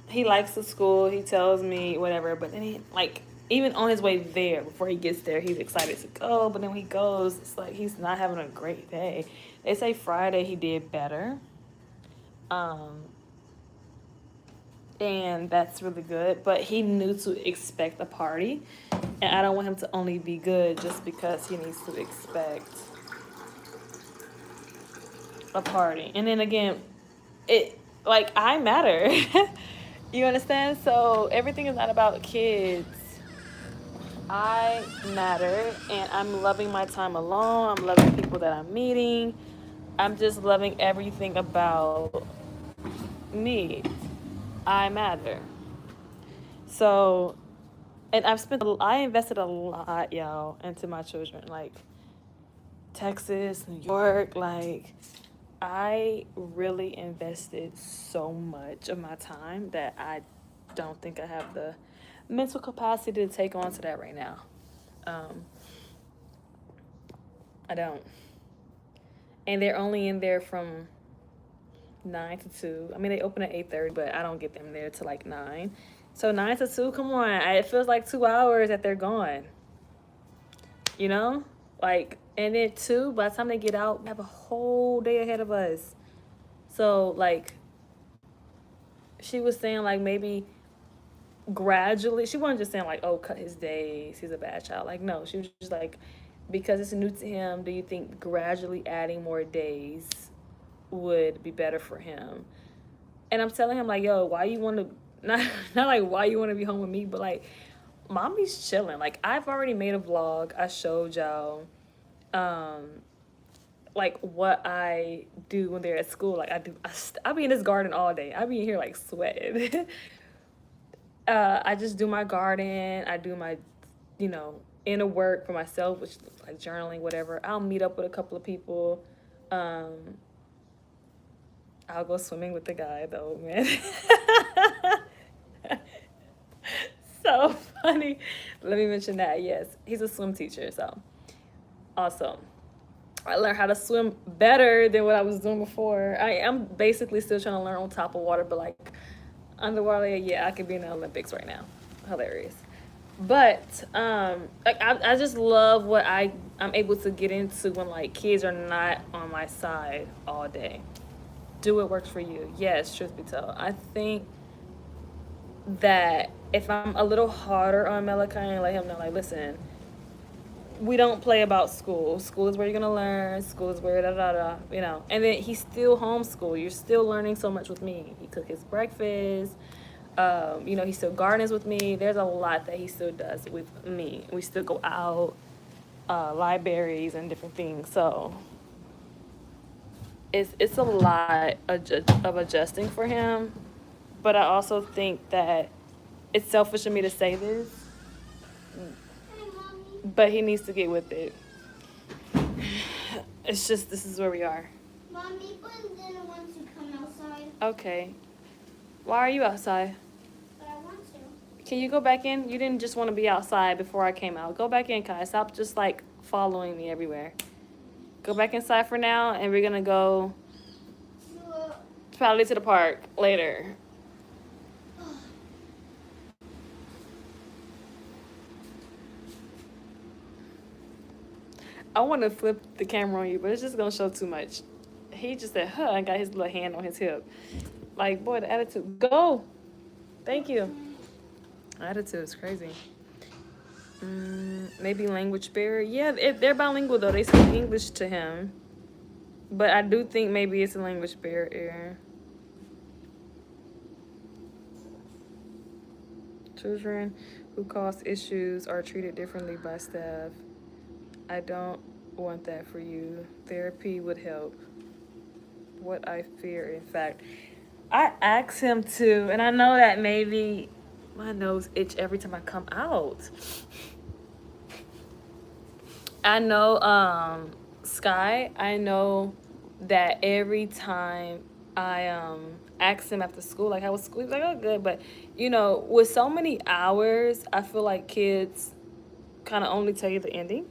he likes the school. He tells me whatever, but then he even on his way there, before he gets there, he's excited to go. But then when he goes, it's like he's not having a great day. They say Friday he did better. And that's really good. But he knew to expect a party. And I don't want him to only be good just because he needs to expect a party. And then again, I matter. You understand? So everything is not about kids. I matter, and I'm loving my time alone. I'm loving people that I'm meeting. I'm just loving everything about me. I matter. So, and I invested a lot, y'all, into my children. Like, Texas, New York, I really invested so much of my time that I don't think I have the mental capacity to take on to that right now. I don't. And they're only in there from 9 to 2. I mean, they open at 8:30, but I don't get them there till 9. So 9 to 2, come on. It feels like 2 hours that they're gone. And then 2, by the time they get out, we have a whole day ahead of us. So, she was saying, maybe gradually, she wasn't just saying, cut his days, he's a bad child. No, she was just because it's new to him, do you think gradually adding more days would be better for him? And I'm telling him like, yo, why you want to not like why you want to be home with me, but like, mommy's chilling. Like, I've already made a vlog. I showed y'all, like what I do when they're at school. Like I be in this garden all day. I be in here like sweating. I just do my garden. I do my, inner work for myself, which is like journaling, whatever. I'll meet up with a couple of people. I'll go swimming with the guy though, man. So funny. Let me mention that. Yes, he's a swim teacher. So awesome. I learned how to swim better than what I was doing before. I'm basically still trying to learn on top of water, but like underwater, yeah, I could be in the Olympics right now. Hilarious. But like I just love what I'm able to get into when like kids are not on my side all day. Do what works for you. Yes, truth be told. I think that if I'm a little harder on Malachi and let him know, like, listen, we don't play about school. School is where you're gonna learn. School is where And then he's still homeschool. You're still learning so much with me. He cooks his breakfast. He still gardens with me. There's a lot that he still does with me. We still go out, libraries and different things. So it's a lot of adjusting for him. But I also think that it's selfish of me to say this, but he needs to get with it. It's just, this is where we are. Mommy, but didn't want to come outside. Okay. Why are you outside? But I want to. Can you go back in? You didn't just want to be outside before I came out. Go back in, Kai. Stop just like following me everywhere. Go back inside for now, and we're gonna go probably to the park later. I want to flip the camera on you, but it's just gonna show too much. He just said, huh, and got his little hand on his hip. Like, boy, the attitude. Go. Thank you. Attitude is crazy. Maybe language barrier. Yeah, they're bilingual though. They speak English to him. But I do think maybe it's a language barrier. Children who cause issues are treated differently by staff. I don't want that for you. Therapy would help. What I fear, in fact. I asked him to, and I know that maybe my nose itch every time I come out. I know, Sky, I know that every time I asked him after school, like how was school, he was like, oh, good. But, with so many hours, I feel like kids kind of only tell you the ending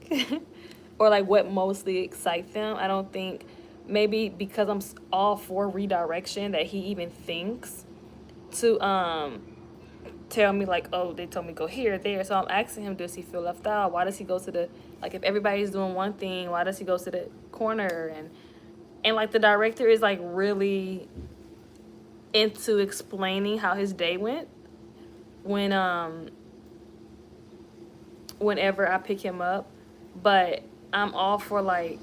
or like what mostly excites them. I don't think maybe because I'm all for redirection that he even thinks to tell me like, oh, they told me go here, there. So I'm asking him, does he feel left out? Why does he go to the, like, if everybody's doing one thing, why does he go to the corner? And like the director is like really into explaining how his day went when whenever I pick him up. But I'm all for like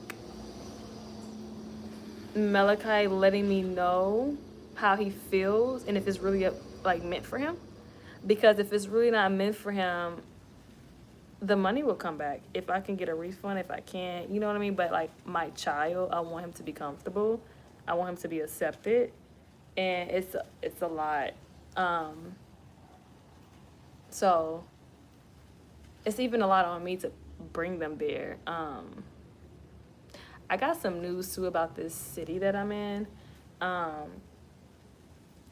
Malachi letting me know how he feels and if it's really like meant for him. Because if it's really not meant for him, the money will come back. If I can get a refund, if I can't, you know what I mean? But like my child, I want him to be comfortable. I want him to be accepted. And it's a lot. So it's even a lot on me to bring them there. I got some news too about this city that I'm in.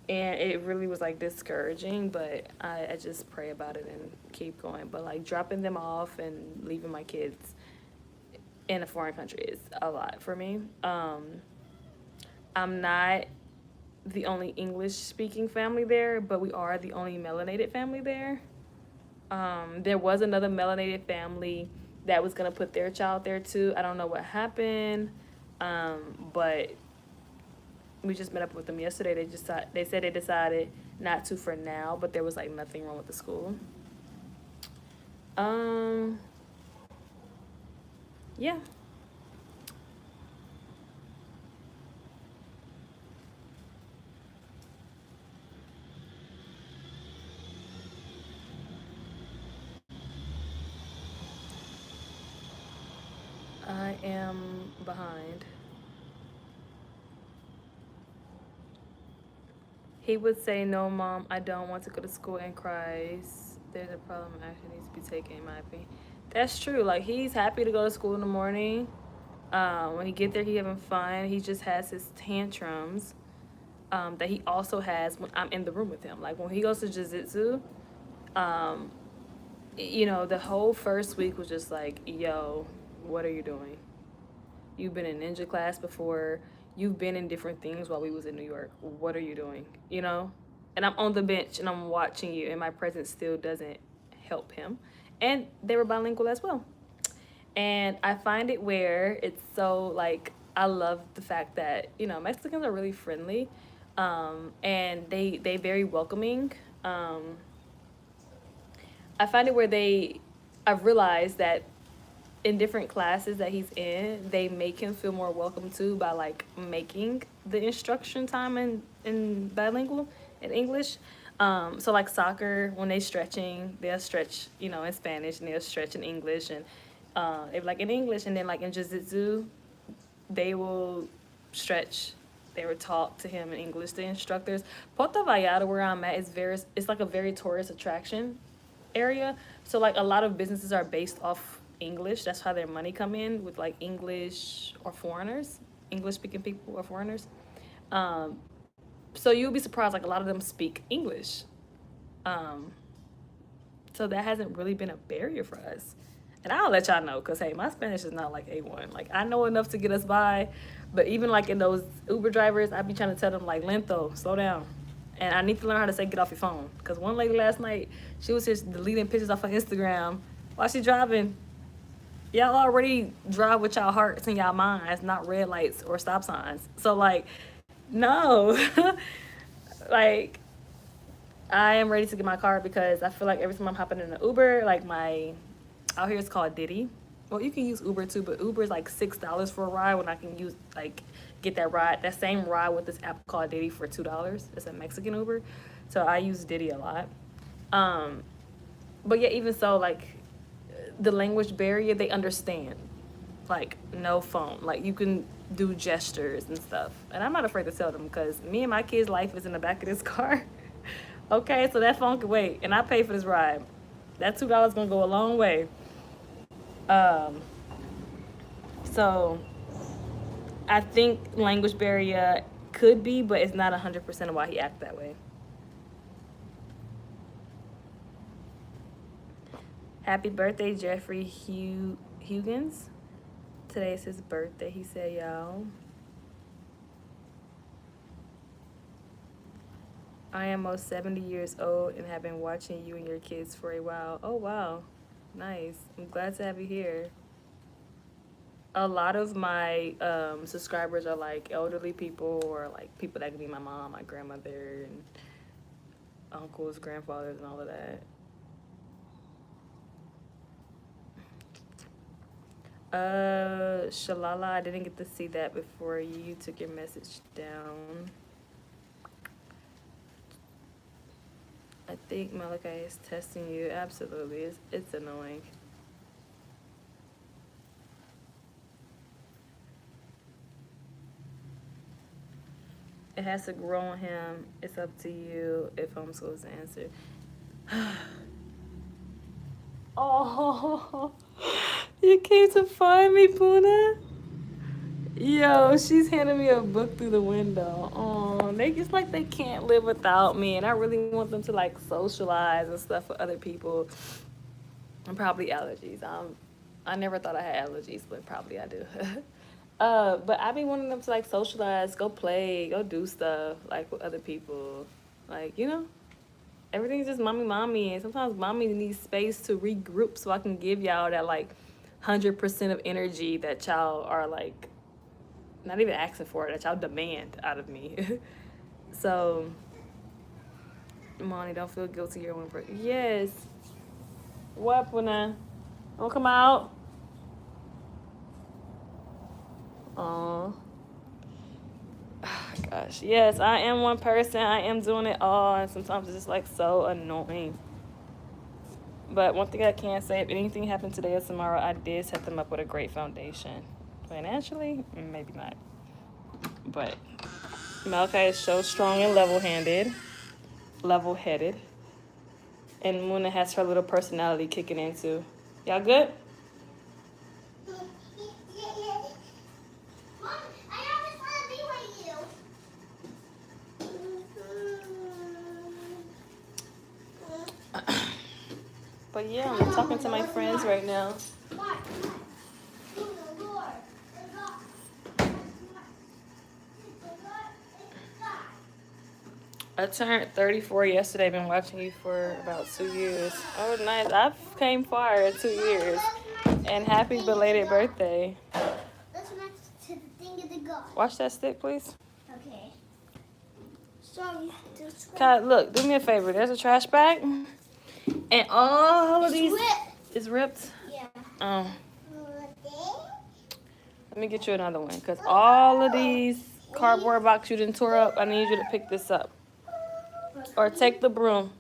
And it really was like discouraging, but I just pray about it and keep going. But like dropping them off and leaving my kids in a foreign country is a lot for me. I'm not the only English speaking family there, but we are the only melanated family there. There was another melanated family that was gonna put their child there too. I don't know what happened, but we just met up with them yesterday. They said they decided not to for now, but there was like nothing wrong with the school. yeah. I am behind. He would say, "No, mom, I don't want to go to school," and cries. There's a problem. Action needs to be taken, in my opinion. That's true. Like, he's happy to go to school in the morning. When he get there, he having fun. He just has his tantrums. That he also has when I'm in the room with him. Like, when he goes to jiu-jitsu, um, the whole first week was just like, yo, what are you doing? You've been in ninja class before. You've been in different things while we was in New York. What are you doing? And I'm on the bench and I'm watching you, and my presence still doesn't help him. And they were bilingual as well. And I find it where it's so, like, I love the fact that Mexicans are really friendly, and they very welcoming. I find it where I've realized that in different classes that he's in, they make him feel more welcome too by, like, making the instruction time in bilingual in English. So, like, soccer, when they stretching, they'll stretch, in Spanish, and they'll stretch in English, and if, like, in English, and then, like, in jiu-jitsu, they will stretch. They were taught to him in English, the instructors. Puerto Vallarta, where I'm at, it's like a very tourist attraction area. So, like, a lot of businesses are based off English. That's how their money come in, with, like, English or foreigners, English speaking people or foreigners. So you'll be surprised, like, a lot of them speak English. So that hasn't really been a barrier for us. And I'll let y'all know, because, hey, my Spanish is not like A1. Like, I know enough to get us by, but even, like, in those Uber drivers, I be trying to tell them, like, lento, slow down. And I need to learn how to say get off your phone. Because one lady last night, she was just deleting pictures off her Instagram while she driving. Y'all already drive with y'all hearts and y'all minds, not red lights or stop signs. So, like, no. Like, I am ready to get my car, because I feel like every time I'm hopping in an Uber, like, out here it's called Diddy. Well, you can use Uber too, but Uber is like $6 for a ride, when I can get that same ride with this app called Diddy for $2. It's a Mexican Uber. So I use Diddy a lot. But yeah, even so, like, the language barrier, they understand. Like, no phone. Like, you can do gestures and stuff. And I'm not afraid to tell them, because me and my kids' life is in the back of this car. Okay, so that phone can wait, and I pay for this ride. That $2 gonna go a long way. So I think language barrier could be, but it's not 100% of why he acted that way. Happy birthday, Jeffrey Huggins. Today is his birthday, he said, y'all. I am most 70 years old and have been watching you and your kids for a while. Oh, wow. Nice. I'm glad to have you here. A lot of my subscribers are, like, elderly people, or, like, people that can be my mom, my grandmother, and uncles, grandfathers, and all of that. Shalala, I didn't get to see that before you took your message down. I think Malachi is testing you. Absolutely. It's annoying. It has to grow on him. It's up to you if homeschool's the answer. Oh, you came to find me, Puna? Yo, she's handing me a book through the window. Oh, it's like they can't live without me, and I really want them to, like, socialize and stuff with other people. And probably allergies. I never thought I had allergies, but probably I do. But I be wanting them to, like, socialize, go play, go do stuff, like, with other people. Like, everything's just mommy, and sometimes mommy needs space to regroup, so I can give y'all that, like, 100% of energy that y'all are, like, not even asking for it, that y'all demand out of me. So, Monty, don't feel guilty. You're one person. Yes. What, Puna? Don't come out. Oh. Gosh, yes, I am one person. I am doing it all, and sometimes it's just like so annoying. But one thing I can say, if anything happened today or tomorrow, I did set them up with a great foundation. Financially, maybe not. But Malachi is so strong and level-headed. And Muna has her little personality kicking in too. Y'all good? Mom, I always want to be with you. But yeah, I'm talking to my friends right now. I turned 34 yesterday. I've been watching you for about 2 years. Oh, nice. I've came far in 2 years. And happy belated birthday. Let's match to the thing of the God. Watch that stick, please. Okay. Sorry. Kai, look, do me a favor. There's a trash bag. And all of these... It's ripped? Yeah. Oh. Let me get you another one. Because all of these cardboard boxes you didn't tore up, I need you to pick this up. Or take the broom.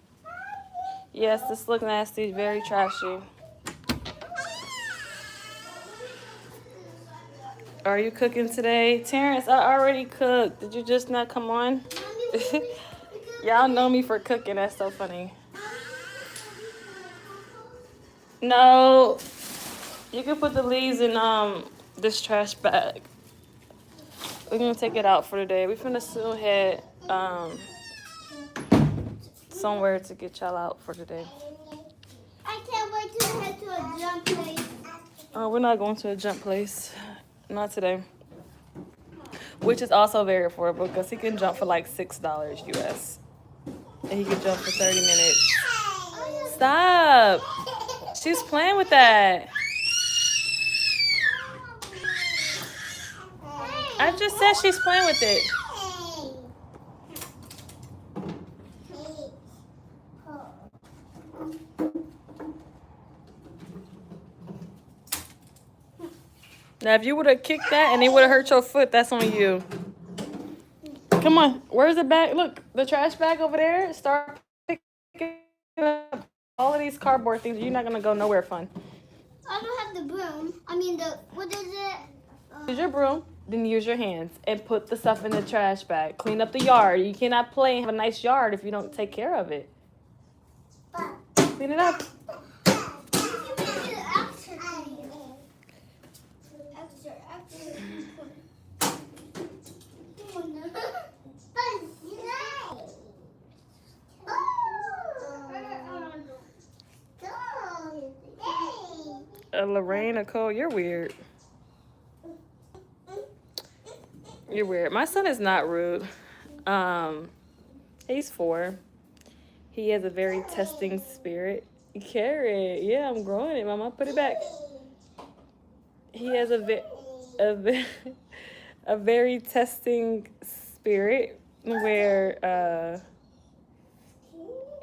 Yes, this looks nasty. Very trashy. Are you cooking today? Terrence, I already cooked. Did you just not come on? Y'all know me for cooking. That's so funny. No. You can put the leaves in this trash bag. We're gonna take it out for today. We finna soon head somewhere to get y'all out for today. I can't wait to head to a jump place. Oh, we're not going to a jump place. Not today. Which is also very affordable because he can jump for like $6 US. And he can jump for 30 minutes. Stop! She's playing with that. I just said she's playing with it. Now, if you would have kicked that and it would have hurt your foot, that's on you. Come on. Where's the bag? Look, the trash bag over there. Start picking up all of these cardboard things. You're not going to go nowhere fun. I don't have the broom. I mean, what is it? Use your broom, then use your hands and put the stuff in the trash bag. Clean up the yard. You cannot play and have a nice yard if you don't take care of it. Clean it up. Lorraine, Nicole, you're weird. You're weird. My son is not rude. He's 4. He has a very testing spirit. Carrot, yeah, I'm growing it, Mama. Put it back. He has a very testing spirit where,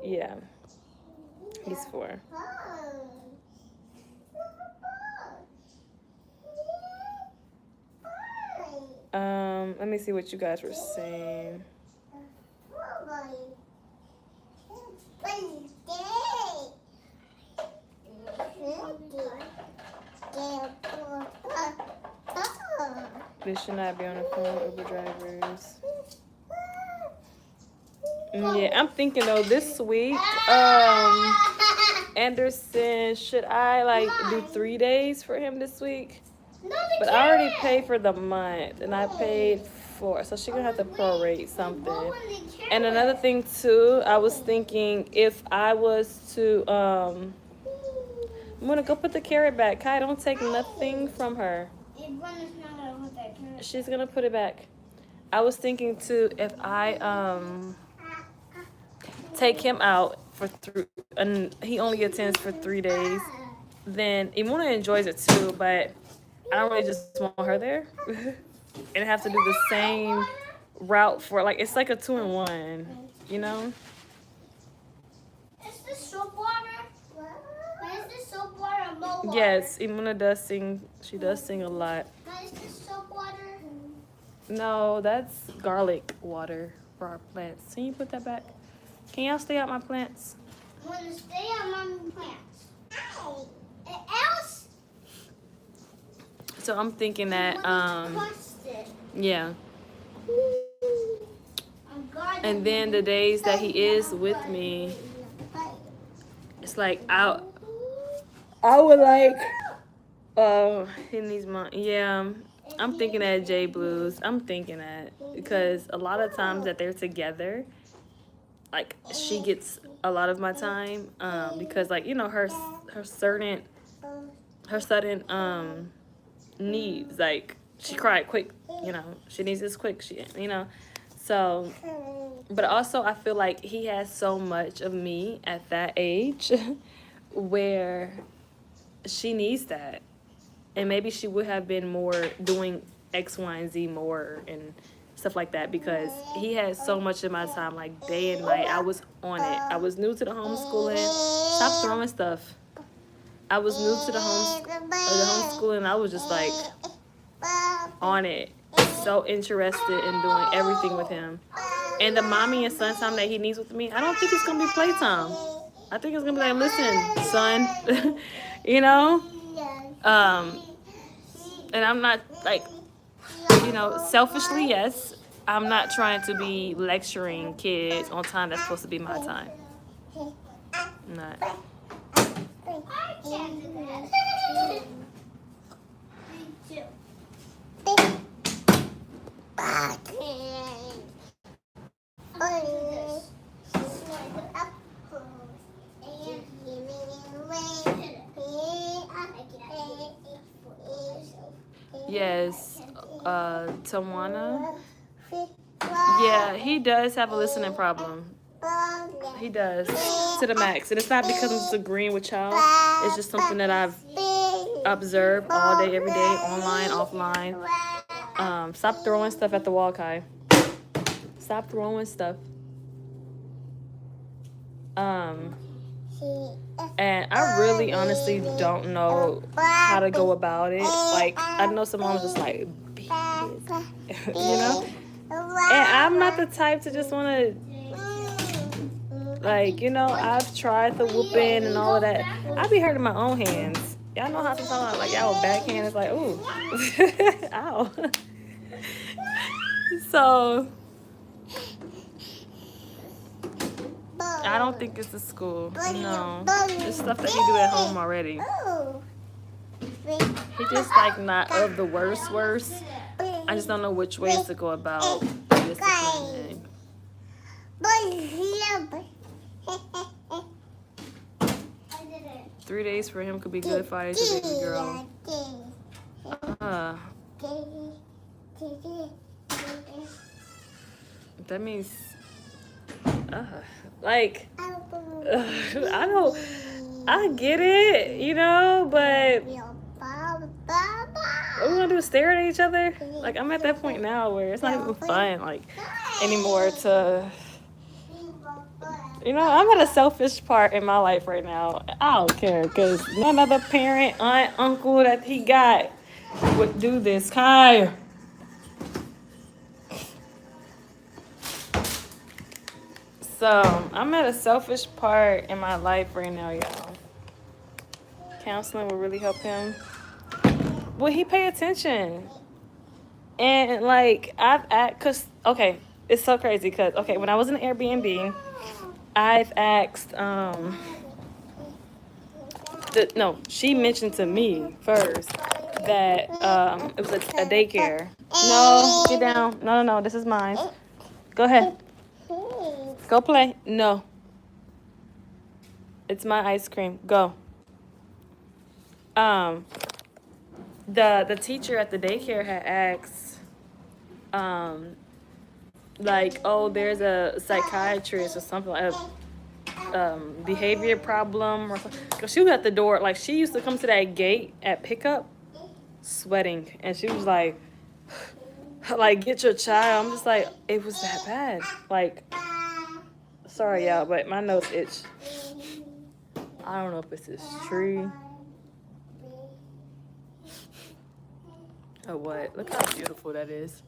yeah, he's 4. Let me see what you guys were saying. This should not be on the phone, Uber drivers. Yeah, I'm thinking though this week, Anderson, should I like do 3 days for him this week? But I already paid for the month and I paid for, so she's gonna have to prorate something. And another thing too, I was thinking if I was to, I'm gonna go put the carrot back. Kai, don't take nothing from her. She's gonna put it back. I was thinking too, if I take him out for and he only attends for 3 days, then Imuna enjoys it too, but I don't really just want her there and have to do the same route for, like, it's like a 2-in-1, you know? Is this soap water? Is this soap water or mold water? Yes, Imuna does sing. She does sing a lot. Is this soap water? No, that's garlic water for our plants. Can you put that back? Can y'all stay out my plants? I want to stay on my plants. Else, So I'm thinking that crushed it. yeah. I'm guarding And then the days that he is with me, it's like I would like he needs my I'm thinking at J Blues. I'm thinking that because a lot of times that they're together, like she gets a lot of my time because like you know her certain needs, like she cried quick, you know, she needs this quick, she you know, so but also I feel like he has so much of me at that age where she needs that, and maybe she would have been more doing X, Y, and Z more and stuff like that because he had so much of my time, like day and night. I was on it. I was new to the homeschooling. Stop throwing stuff. I was new to the homeschooling. I was just like on it, so interested in doing everything with him. And the mommy and son time that he needs with me, I don't think it's gonna be playtime. I think it's gonna be like, listen, son, you know. And I'm not like, you know, selfishly, yes. I'm not trying to be lecturing kids on time that's supposed to be my time. I'm not. I can't do that. Me too. Yes, Tawana. Yeah, he does have a listening problem. He does to the max, and it's not because I'm disagreeing with y'all. It's just something that I've observed all day, every day, online, offline. Stop throwing stuff at the wall, Kai. Stop throwing stuff. And I really honestly don't know how to go about it. Like, I know some moms just like, be his, you know? And I'm not the type to just want to, like, you know, I've tried the whooping and all of that. I be hurting my own hands. Y'all know how to talk like y'all with backhand. It's like, ooh, ow. So I don't think it's the school. No, it's stuff that he do at home already. He just like not of the worst. I just don't know which ways to go about disciplining. 3 days for him could be good. 5 days for baby girl. That means, like, I get it, you know, but what we gonna do, stare at each other? Like, I'm at that point now where it's not even fun, like, anymore to, you know, I'm at a selfish part in my life right now. I don't care, because none other parent, aunt, uncle that he got would do this. Kai. So, I'm at a selfish part in my life right now, y'all. Counseling will really help him. Will he pay attention? And, like, okay, it's so crazy, because, okay, when I was in Airbnb, I've asked, she mentioned to me first that it was a daycare. No, get down. No, this is mine. Go ahead. Go play. No. It's my ice cream. Go. The teacher at the daycare had asked, like, oh, there's a psychiatrist or something, like a behavior problem or something. Cause she was at the door, like she used to come to that gate at pickup, sweating, and she was like, get your child. I'm just like, it was that bad. Like, sorry y'all, but my nose itch. I don't know if it's this tree or what. Look how beautiful that is.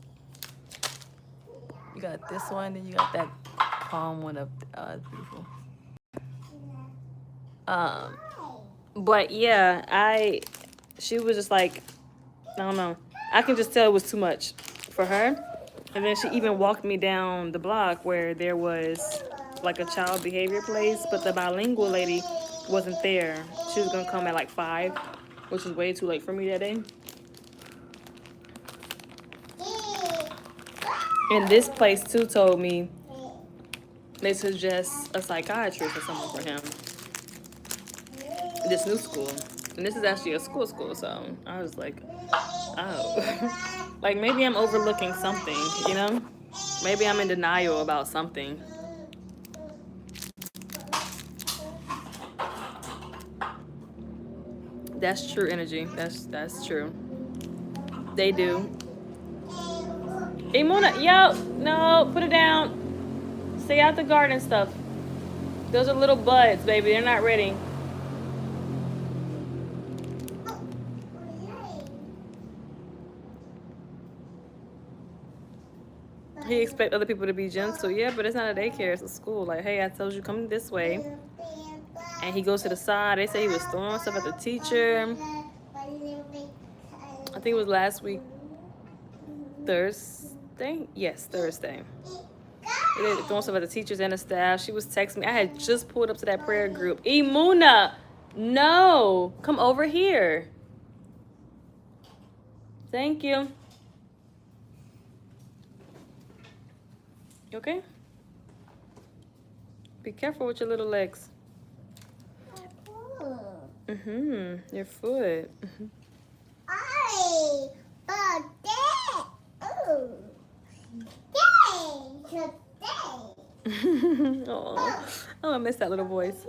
You got this one, then you got that palm one up. Oh, it's beautiful. But yeah, she was just like, I don't know. I can just tell it was too much for her. And then she even walked me down the block where there was like a child behavior place, but the bilingual lady wasn't there. She was gonna come at like 5, which is way too late for me that day. And this place too told me they suggest a psychiatrist or someone for him. This new school. And this is actually a school, so I was like, oh. Like maybe I'm overlooking something, you know? Maybe I'm in denial about something. That's true energy. That's true. They do. Imuna, yo, no, put it down. Stay out the garden stuff. Those are little buds, baby. They're not ready. He expect other people to be gentle. Yeah, but it's not a daycare. It's a school. Like, hey, I told you come this way. And he goes to the side. They say he was throwing stuff at the teacher. I think it was last week. Thursday? Yes, Thursday. He was throwing stuff at the teachers and the staff. She was texting me. I had just pulled up to that prayer group. Imuna, no. Come over here. Thank you. You okay? Be careful with your little legs. Your foot. Oh, I miss that little voice.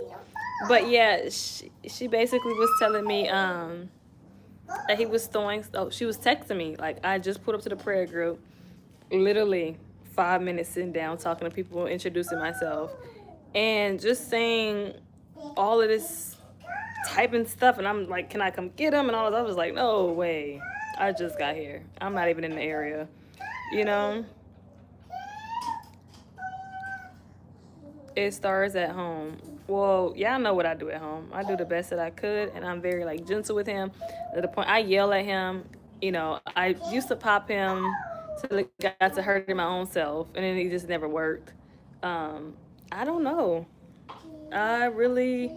But yeah, she basically was telling me that he was throwing. Oh, she was texting me like I just put up to the prayer group, literally 5 minutes sitting down talking to people, introducing myself, and just saying all of this typing stuff. And I'm like, can I come get him? And all of that. I was like, no way. I just got here. I'm not even in the area, you know. It starts at home. Well, y'all know what I do at home. I do the best that I could, and I'm very like gentle with him. To the point I yell at him. You know, I used to pop him till it got to hurting my own self, and then it just never worked. I don't know. I really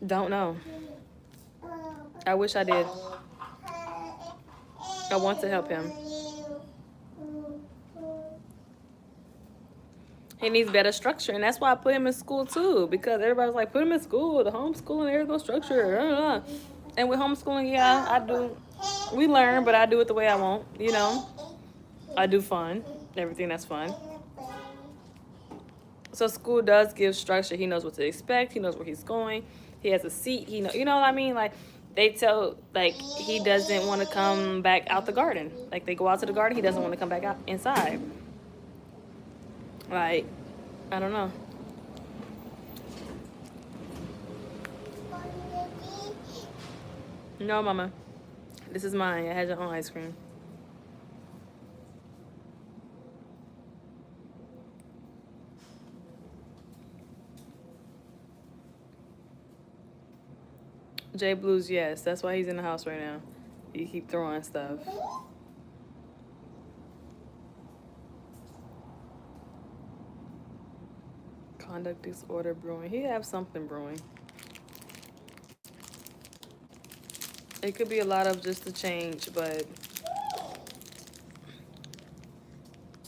don't know. I wish I did. I want to help him. He needs better structure, and that's why I put him in school too, because everybody's like, put him in school, the homeschooling, there's no structure. And with homeschooling, yeah, I do. We learn, but I do it the way I want, you know. I do fun, everything that's fun. So school does give structure. He knows what to expect. He knows where he's going. He has a seat. You know what I mean? Like they tell, like he doesn't want to come back out the garden. Like they go out to the garden, he doesn't want to come back out inside. Like, I don't know. No, mama. This is mine. I had your own ice cream. J Blues, yes. That's why he's in the house right now. You keep throwing stuff. Conduct disorder brewing. He have something brewing. It could be a lot of just the change, but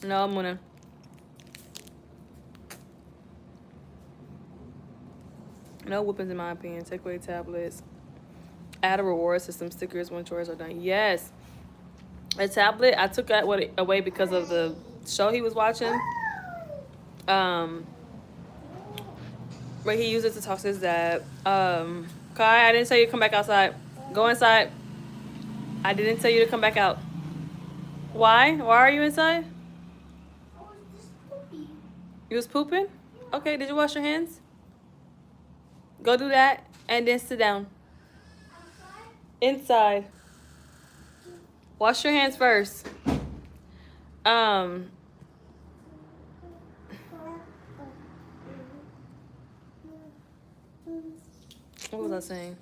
no, I'm gonna. No whoopings in my opinion. Take away tablets. Add a reward system. Stickers when chores are done. Yes. A tablet. I took that away because of the show he was watching. Where he used it to talk to his dad. Kai, I didn't tell you to come back outside. Go inside. I didn't tell you to come back out. Why? Why are you inside? I was just pooping. You was pooping? Okay, did you wash your hands? Go do that and then sit down. Inside. Wash your hands first. What was I saying?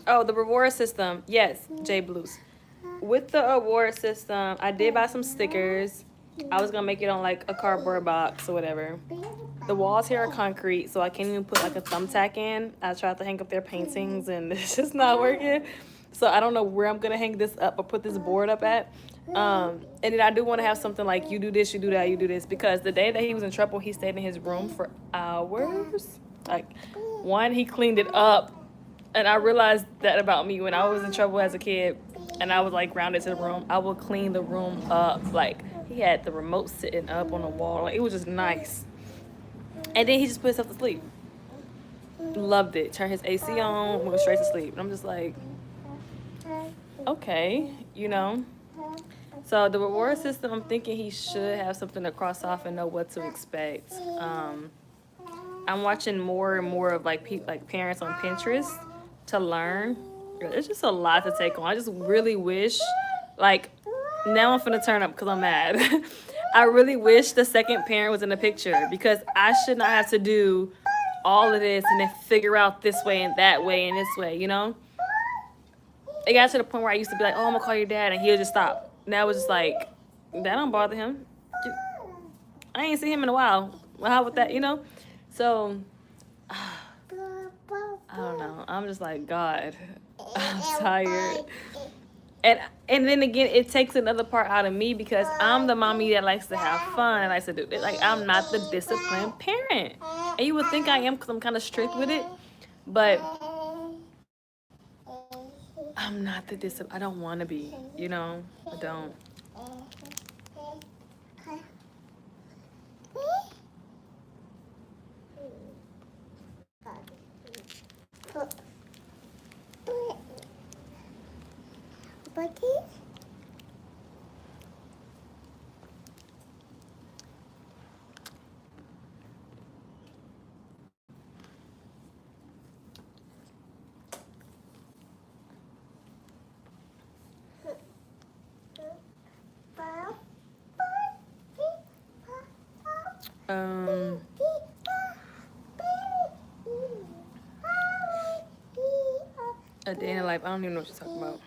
Oh, the reward system. Yes, J Blues. With the award system, I did buy some stickers. I was gonna make it on like a cardboard box or whatever. The walls here are concrete, so I can't even put like a thumbtack in. I tried to hang up their paintings and it's just not working. So I don't know where I'm gonna hang this up or put this board up at. And then I do want to have something like you do this, you do that, you do this, because the day that he was in trouble, he stayed in his room for hours. Like, one, he cleaned it up, and I realized that about me when I was in trouble as a kid, and I was like grounded to the room. I would clean the room up. Like, he had the remote sitting up on the wall. Like, it was just nice. And then he just put himself to sleep. Loved it. Turned his AC on, went straight to sleep. And I'm just like, okay, you know. So the reward system, I'm thinking he should have something to cross off and know what to expect. I'm watching more and more of like parents on Pinterest to learn. It's just a lot to take on. I just really wish, like, now I'm finna turn up because I'm mad. I really wish the second parent was in the picture, because I should not have to do all of this and then figure out this way and that way and this way, you know? It got to the point where I used to be like, oh, I'm gonna call your dad, and he'll just stop. Now it's just like, that don't bother him. I ain't seen him in a while. Well, how about that, you know? So, I don't know. I'm just like, God, I'm tired. And then again, it takes another part out of me, because I'm the mommy that likes to have fun and likes to do it. Like, I'm not the disciplined parent. And you would think I am, because I'm kind of strict with it. But I'm not the discipline. I don't want to be, you know? I don't. A day in life. I don't even know what you're talking about.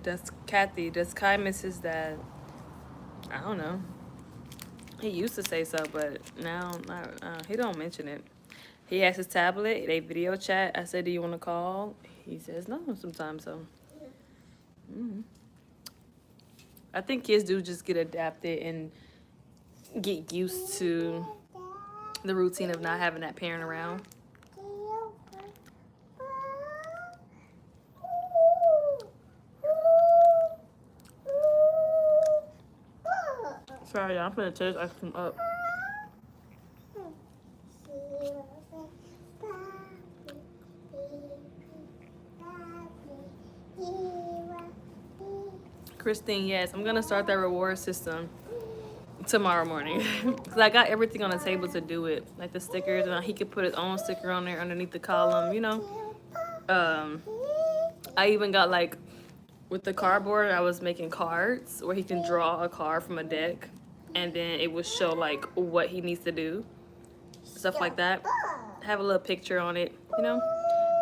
That's Kathy. Does Kai miss his dad? I don't know. He used to say so, but now he don't mention it. He has his tablet. They video chat. I said, do you want to call? He says no sometimes, so. I think kids do just get adapted and get used to the routine of not having that parent around. Sorry, y'all. I'm gonna tear this ice cream up. Christine, yes, I'm gonna start that reward system tomorrow morning, because I got everything on the table to do it, like the stickers, and he could put his own sticker on there underneath the column, you know. I even got, like, with the cardboard, I was making cards where he can draw a card from a deck, and then it would show like what he needs to do, stuff like that. Have a little picture on it, you know.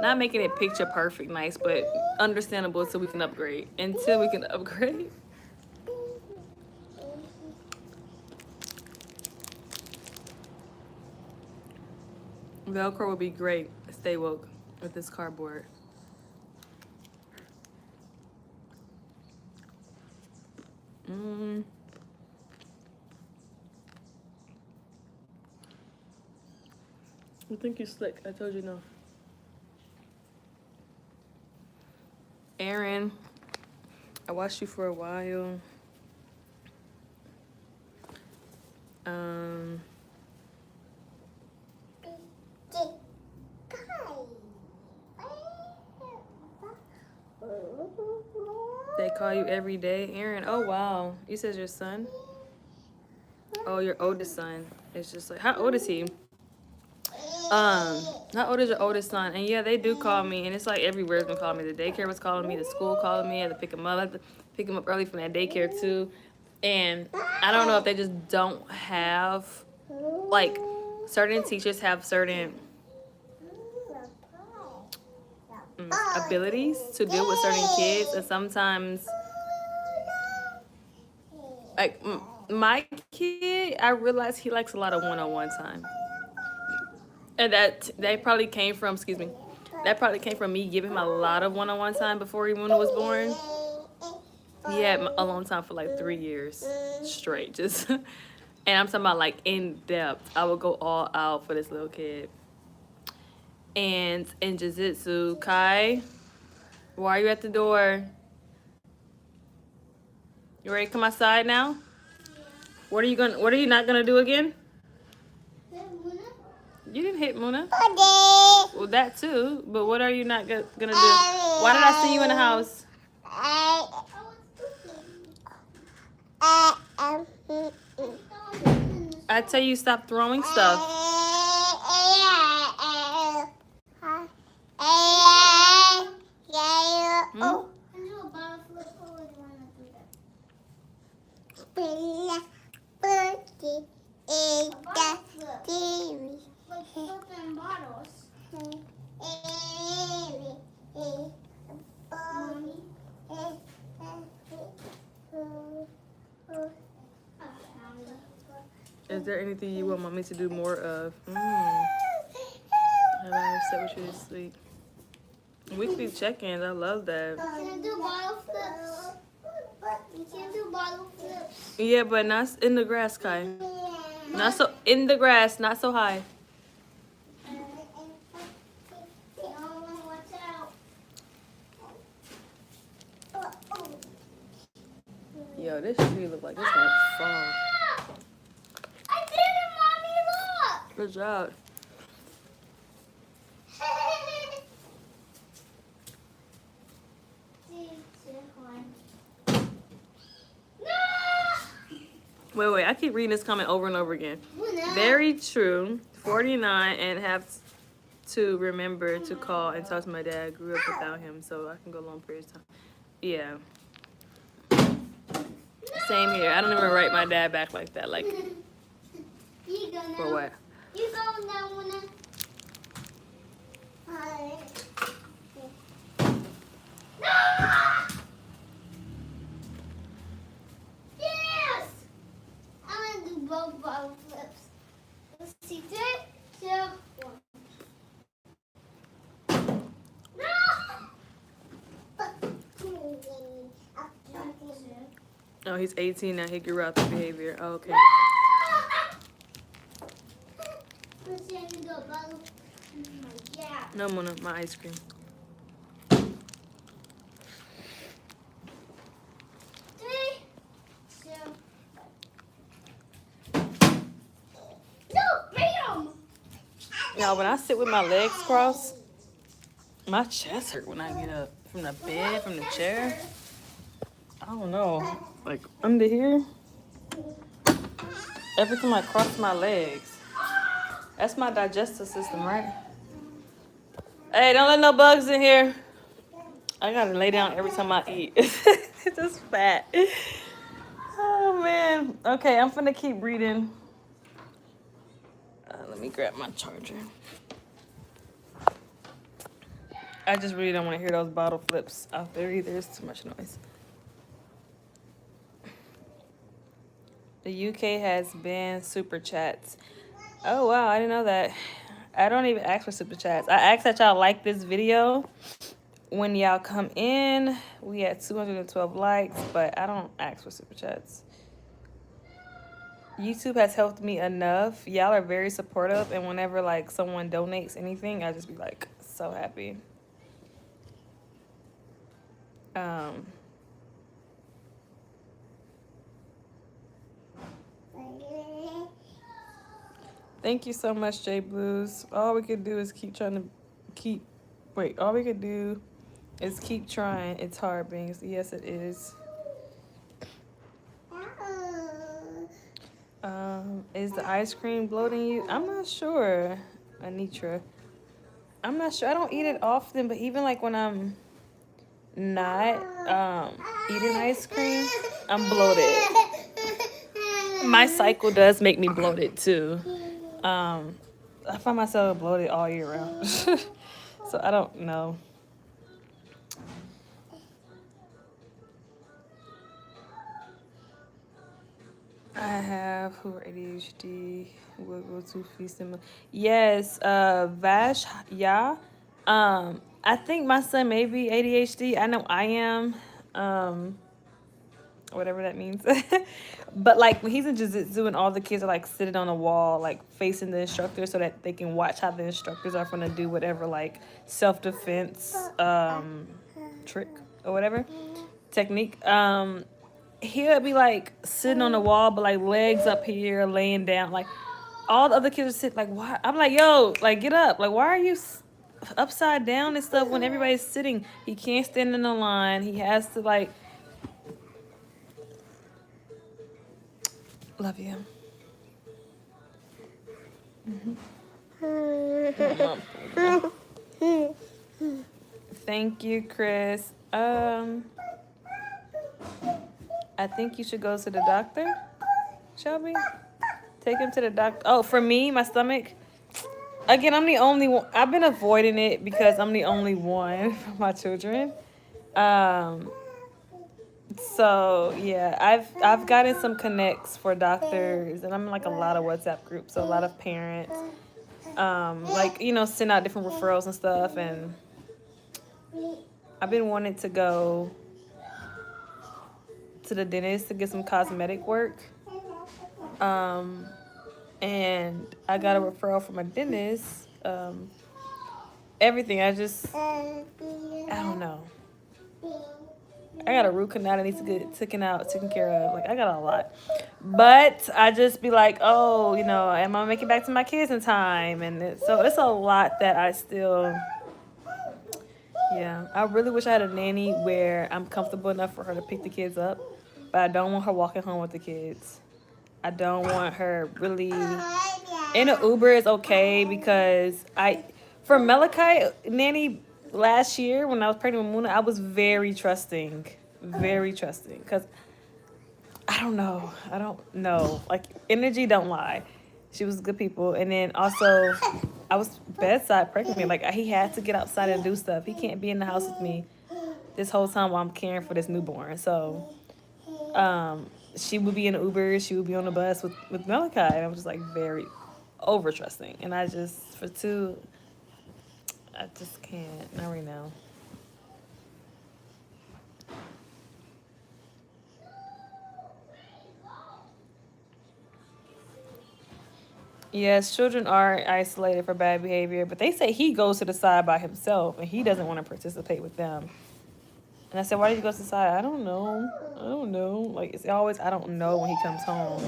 Not making it picture perfect nice, but understandable so we can upgrade. Until we can upgrade. Velcro would be great. Stay woke with this cardboard. I think you're slick. I told you no. Aaron, I watched you for a while. They call you every day, Aaron. Oh wow, you said your son. Oh, your oldest son. It's just like, how old is he? How old is your oldest son? And yeah, they do call me, and it's like everywhere's been calling me. The daycare was calling me, the school calling me. I had to pick him up. I had to pick him up early from that daycare too. And I don't know if they just don't have, like, certain teachers have certain abilities to deal with certain kids, and sometimes, like, my kid, I realize he likes a lot of one-on-one time. And that probably came from, excuse me, that probably came from me giving him a lot of one-on-one time before he was born. He had alone time for like 3 years straight, just, and I'm talking about like in depth. I would go all out for this little kid. And in jiu-jitsu, Kai, why are you at the door? You ready to come outside now? What are you not gonna do again? You didn't hit Muna. Well, that too. But what are you not gonna do? Why did I see you in the house? I tell you, stop throwing stuff. Hmm? Is there anything you want mommy to do more of? Have I set with you to sleep? Weekly check-ins, I love that. Can I do bottle flips? You can do bottle flips. Yeah, but not in the grass, Kai. Not so in the grass, not so high. Yo, this tree look like it's gonna fall. I did it, Mommy, look! Good job. Wait, I keep reading this comment over and over again. Very true. 49 and have to remember to call and talk to my dad. I grew up without him, so I can go long periods of time. Yeah. Same here. I don't even write my dad back like that. Like, for what? You go now, Mona. Yes! I'm gonna do both bottle flips. Let's see. 3, 2, 1. Oh, he's 18 now. He grew out the behavior. Oh, okay. No, Mona, my ice cream. 3, 2. No, freedom! Now, when I sit with my legs crossed, my chest hurt when I get up from the bed, from the chair. I don't know. Like, under here. Every time I cross my legs. That's my digestive system, right? Hey, don't let no bugs in here. I gotta lay down every time I eat. It's just fat. Oh, man. Okay, I'm finna keep reading. Let me grab my charger. I just really don't want to hear those bottle flips out there either. It's too much noise. The UK has banned super chats. Oh, wow. I didn't know that. I don't even ask for super chats. I ask that y'all like this video. When y'all come in, we had 212 likes, but I don't ask for super chats. YouTube has helped me enough. Y'all are very supportive, and whenever like someone donates anything, I just be like so happy. Thank you so much, J Blues. All we could do is keep trying to all we could do is keep trying. It's hard, Bings. Yes, it is. Is the ice cream bloating you? I'm not sure, Anitra. I'm not sure. I don't eat it often, but even like when I'm not eating ice cream, I'm bloated. My cycle does make me bloated too. I find myself bloated all year round. So I don't know. I have who are ADHD. Will go to feast them. Yes, Vash, yeah. I think my son may be ADHD. I know I am. Whatever that means. But like when he's in jiu-jitsu and all the kids are like sitting on a wall, like facing the instructor so that they can watch how the instructors are gonna do whatever like self-defense trick or whatever technique. He'll be like sitting on the wall but like legs up here, laying down, like all the other kids are sitting like why I'm like, yo, like get up, like why are you upside down and stuff when everybody's sitting? He can't stand in the line. He has to like love you. Thank you, Chris. I think you should go to the doctor, Shelby. Take him to the doctor. Oh, for me, my stomach. Again, I'm the only one. I've been avoiding it because I'm the only one for my children. So yeah, I've gotten some connects for doctors, and I'm in like a lot of WhatsApp groups, so a lot of parents, like send out different referrals and stuff, and I've been wanting to go to the dentist to get some cosmetic work, and I got a referral from a dentist. Everything I don't know. I got a root canal that needs to get taken care of. Like I got a lot, but I just be like, oh, am I making it back to my kids in time? And so it's a lot that I still. Yeah, I really wish I had a nanny where I'm comfortable enough for her to pick the kids up, but I don't want her walking home with the kids. I don't want her really. In an Uber is okay because for Malachi nanny. Last year when I was pregnant with Muna, I was very trusting, because I don't know, like energy don't lie. She was good people, and then also I was bedside pregnant with me. Like he had to get outside and do stuff. He can't be in the house with me this whole time while I'm caring for this newborn. So she would be in the Uber, she would be on the bus with Malachi, and I was just like very over trusting, and I just I just can't. Not right now. Yes, children are isolated for bad behavior, but they say he goes to the side by himself and he doesn't want to participate with them. And I said, why did you go to the side? I don't know. Like, it's always, I don't know when he comes home.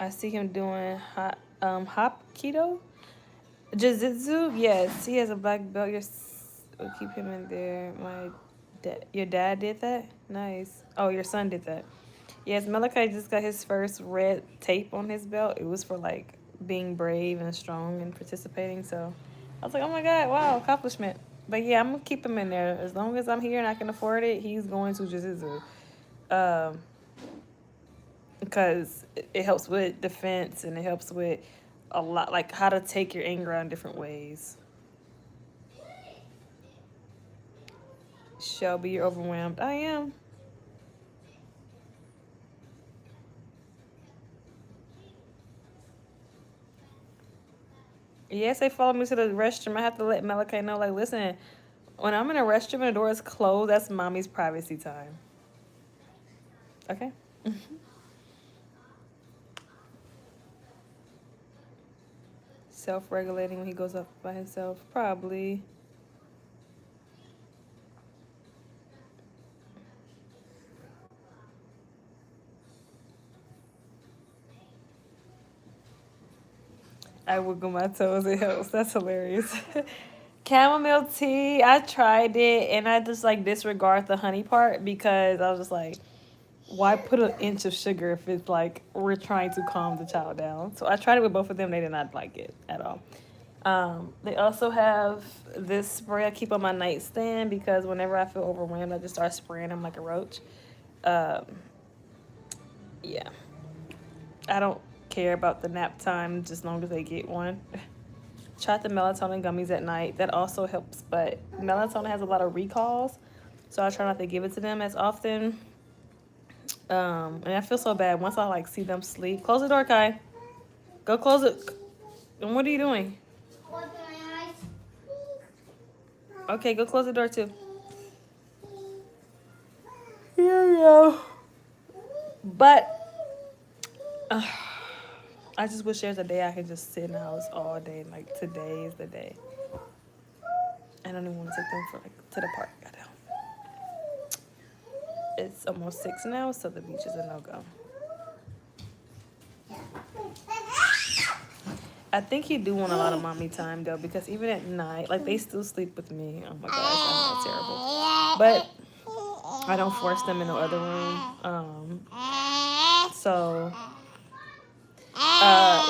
I see him doing hop keto. Jiu-jitsu, yes. He has a black belt. We'll keep him in there. Your dad did that? Nice. Oh, your son did that. Yes, Malachi just got his first red tape on his belt. It was for like being brave and strong and participating. So I was like, oh my God, wow, accomplishment. But yeah, I'm gonna keep him in there. As long as I'm here and I can afford it, he's going to jiu-jitsu. Because it helps with defense and it helps with a lot, like how to take your anger out in different ways. Shelby, you're overwhelmed. I am. Yes, they follow me to the restroom. I have to let Malachi know, like, listen, when I'm in a restroom and the door is closed, that's mommy's privacy time. Okay? Self-regulating when he goes up by himself? Probably. I wiggle my toes. It helps. That's hilarious. Chamomile tea. I tried it and I just like disregard the honey part because I was just like, why put an inch of sugar if it's like we're trying to calm the child down? So I tried it with both of them. They did not like it at all. They also have this spray I keep on my nightstand because whenever I feel overwhelmed, I just start spraying them like a roach. Um, yeah. I don't care about the nap time just as long as they get one. Try the melatonin gummies at night. That also helps, but melatonin has a lot of recalls, so I try not to give it to them as often. And I feel so bad once I like see them sleep. Close the door, Kai. Go close it. And what are you doing? Open my eyes. Okay, go close the door too. Yeah. But I just wish there's a day I could just sit in the house all day. Like today is the day. I don't even want to take them for like to the park. I don't. It's almost 6 now, so the beach is a no-go. I think he do want a lot of mommy time though, because even at night, like they still sleep with me. Oh my gosh, I know it's terrible. But I don't force them in the other room. So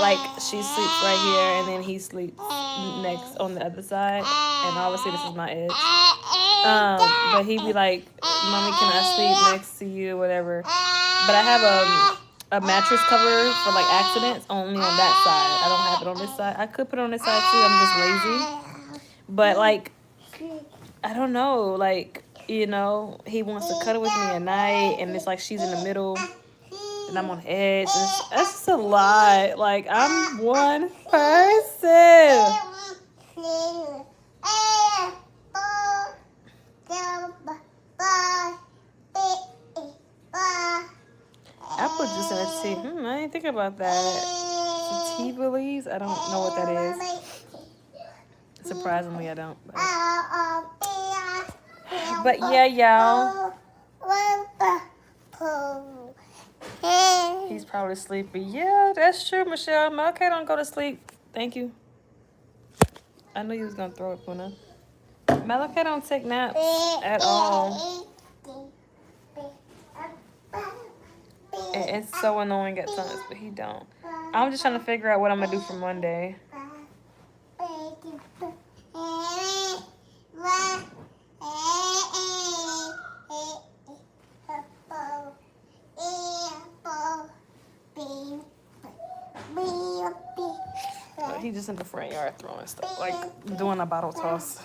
like she sleeps right here and then he sleeps next on the other side. And obviously this is my edge. But he'd be like, "Mommy, can I sleep next to you?" Whatever. But I have a mattress cover for like accidents only on that side. I don't have it on this side. I could put it on this side too. I'm just lazy. But like, I don't know. Like, you know, he wants to cuddle with me at night, and it's like she's in the middle, and I'm on the edge. That's just a lot. Like, I'm one person. Apple juice and a tea. I didn't think about that. Tea belize? I don't know what that is. Surprisingly, I don't. But yeah, y'all. He's probably sleepy. Yeah, that's true, Michelle. Okay, don't go to sleep. Thank you. I knew you was gonna throw it, Puna. Malachi don't take naps at all. It's so annoying at times, but he don't. I'm just trying to figure out what I'm gonna do for Monday. He just in the front yard throwing stuff, like doing a bottle toss.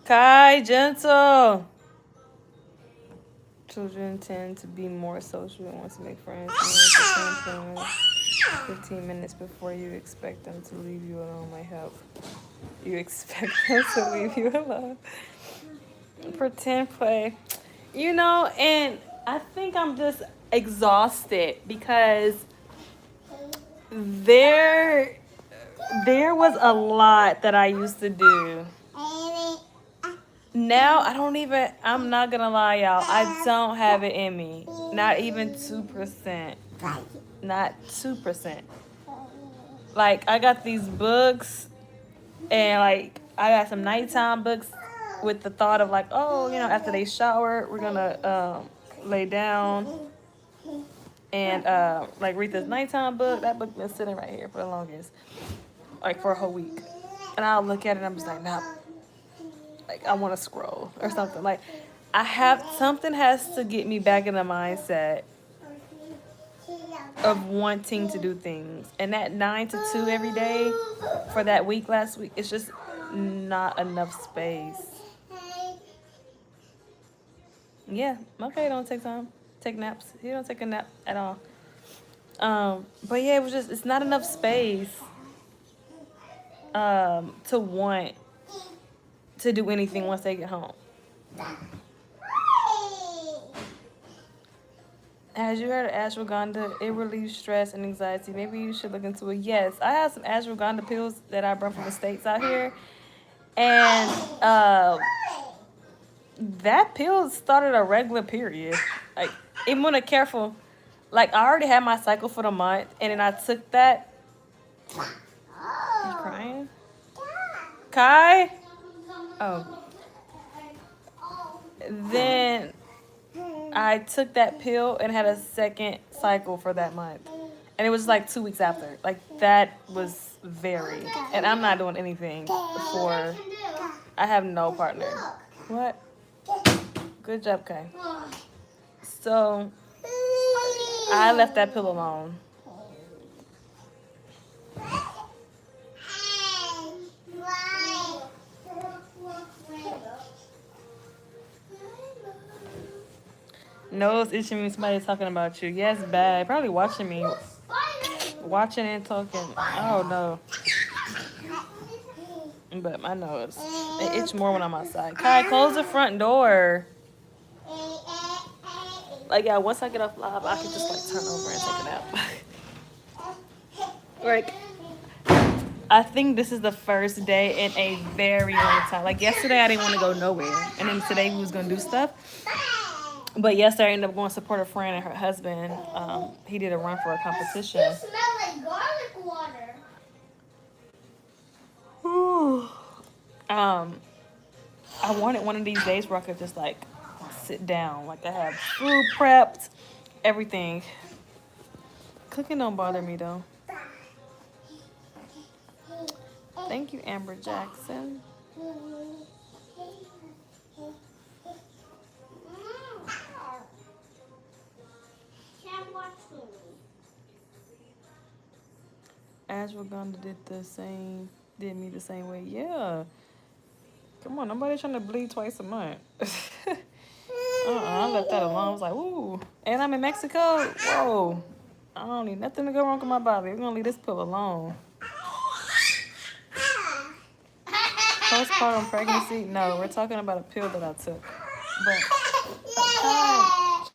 Kai, gentle. Children tend to be more social and want to make friends. 15 minutes before you expect them to leave you alone might help. You expect them to leave you alone. Pretend play. You know, and I think I'm just exhausted because there was a lot that I used to do. Now I'm not gonna lie, y'all, I don't have it in me. Not even 2%. Not 2%. Like, I got these books, and like, I got some nighttime books with the thought of like, oh, you know, after they shower, we're gonna lay down and like read this nighttime book. That book been sitting right here for the longest, like for a whole week. And I'll look at it and I'm just like, nah. Like, I want to scroll or something. Like, something has to get me back in the mindset of wanting to do things. And that 9 to 2 every day for that week last week, it's just not enough space. Yeah, okay, don't take time. Take naps. He don't take a nap at all. But yeah, it's not enough space to want to do anything once they get home. Has you heard of ashwagandha? It relieves stress and anxiety. Maybe you should look into it. Yes, I have some ashwagandha pills that I brought from the States out here. And that pill started a regular period. Like, even when I'm careful, like, I already had my cycle for the month, and then I took that. You crying? Kai? Oh. Then I took that pill and had a second cycle for that month. And it was like 2 weeks after. Like, that was very. And I'm not doing anything for. I have no partner. What? Good job, Kay. So, I left that pill alone. Nose itching means somebody's talking about you. Yes, bad. Probably watching me. Watching and talking. I don't know. But my nose. It itch more when I'm outside. Kai, close the front door. Like, yeah, once I get off live, I can just, like, turn over and take a nap. Like, I think this is the first day in a very long time. Like, yesterday, I didn't want to go nowhere. And then today, we was going to do stuff. But yesterday, I ended up going to support a friend and her husband. He did a run for a competition. You smell like garlic water. I wanted one of these days where I could just, like, sit down. Like, I have food prepped, everything. Cooking don't bother me, though. Thank you, Amber Jackson. Ashwagandha did me the same way. Yeah. Come on, nobody trying to bleed twice a month. I left that alone. I was like, ooh. And I'm in Mexico. Whoa. I don't need nothing to go wrong with my body. We're gonna leave this pill alone. Postpartum pregnancy? No, we're talking about a pill that I took. But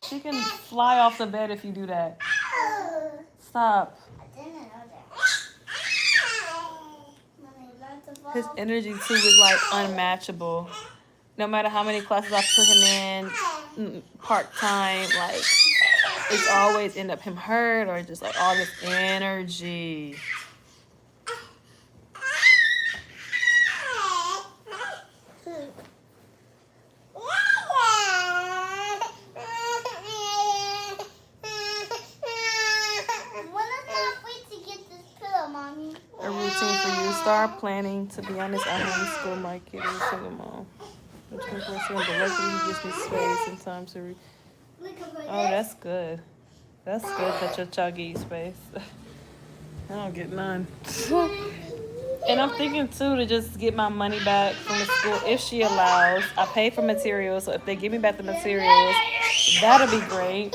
she can fly off the bed if you do that. Stop. His energy too is like unmatchable. No matter how many classes I put him in, part-time, like it's always end up him hurt or just like all this energy. A routine for you. Start planning. To be honest, I homeschool my kid as a single mom. I'm 24/7, but luckily he gives me space and time to read. Oh, that's good. That's good that your child gives you space. I don't get none. And I'm thinking too to just get my money back from the school if she allows. I pay for materials, so if they give me back the materials, that'll be great.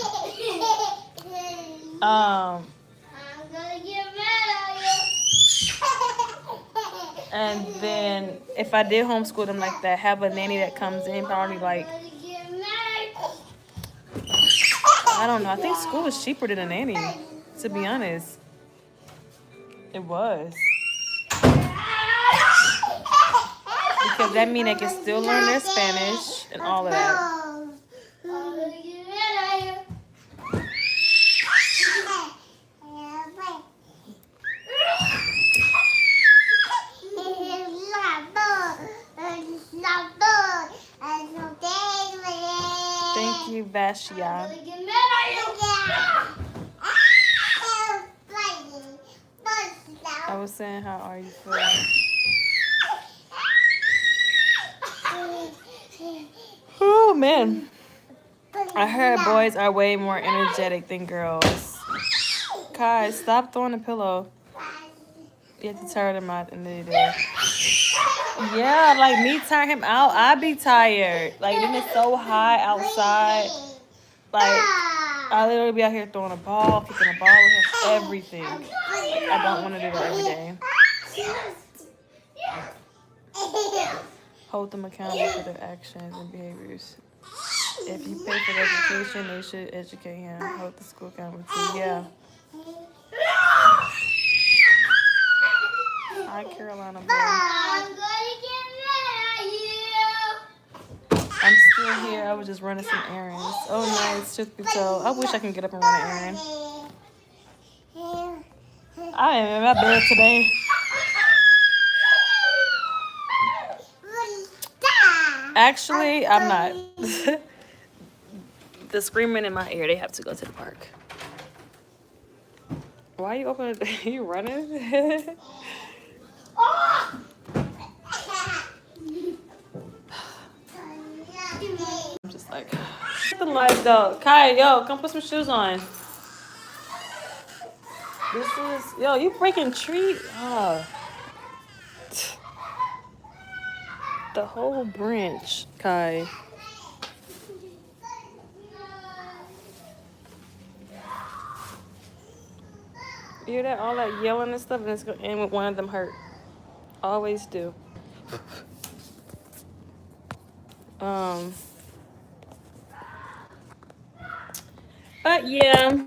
And then if I did homeschool them like that, have a nanny that comes in probably like, I don't know. I think school is cheaper than a nanny, to be honest. It was. Because that means they can still learn their Spanish and all of that. Thank you, Vashia. I was saying, how are you feeling? Oh, man. I heard boys are way more energetic than girls. Kai, stop throwing the pillow. You have to tire them out in the day. Yeah, like me tire him out, I be tired. Like, then it's so hot outside. Like, I literally be out here throwing a ball, kicking a ball with him, everything. I don't want to do that every day. Hold them accountable for their actions and behaviors. If you pay for their education, they should educate him. Hold the school accountable too. Yeah. Hi, Carolina boy. I'm still here. I was just running some errands. Oh, nice. Truth be told, I wish I can get up and run an errand. I am in my bed today. Actually, I'm not. The screaming in my ear, they have to go to the park. Why are you opening? You running? I'm just like, the lights though. Kai, yo, come put some shoes on. This is, yo, you breaking tree? Oh. The whole branch, Kai. You hear that? All that yelling and stuff, and it's gonna end with one of them hurt. Always do. But yeah,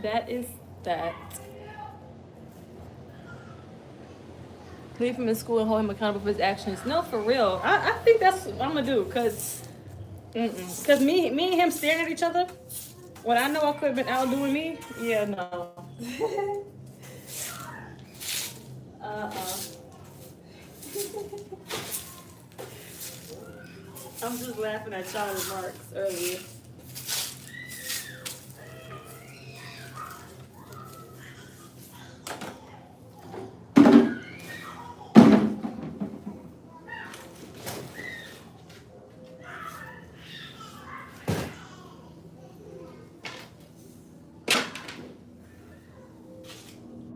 that is that. Leave him in school and hold him accountable for his actions. No, for real. I think that's what I'm gonna do, cause me and him staring at each other when I know I could have been out doing me. Yeah, no. I'm just laughing at y'all's remarks earlier.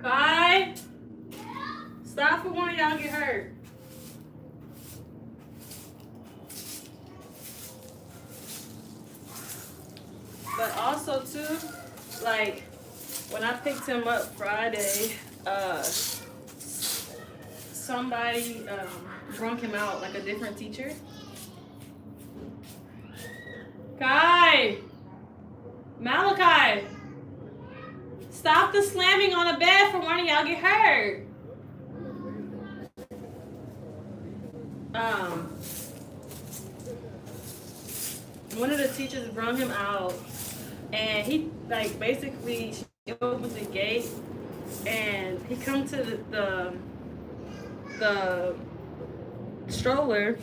Kai, stop for one of y'all get hurt. But also too, like when I picked him up Friday, somebody drunk him out, like a different teacher. Kai, Malachi, stop the slamming on the bed for one of y'all get hurt. One of the teachers brought him out, and he like basically she opened the gate, and he come to the stroller,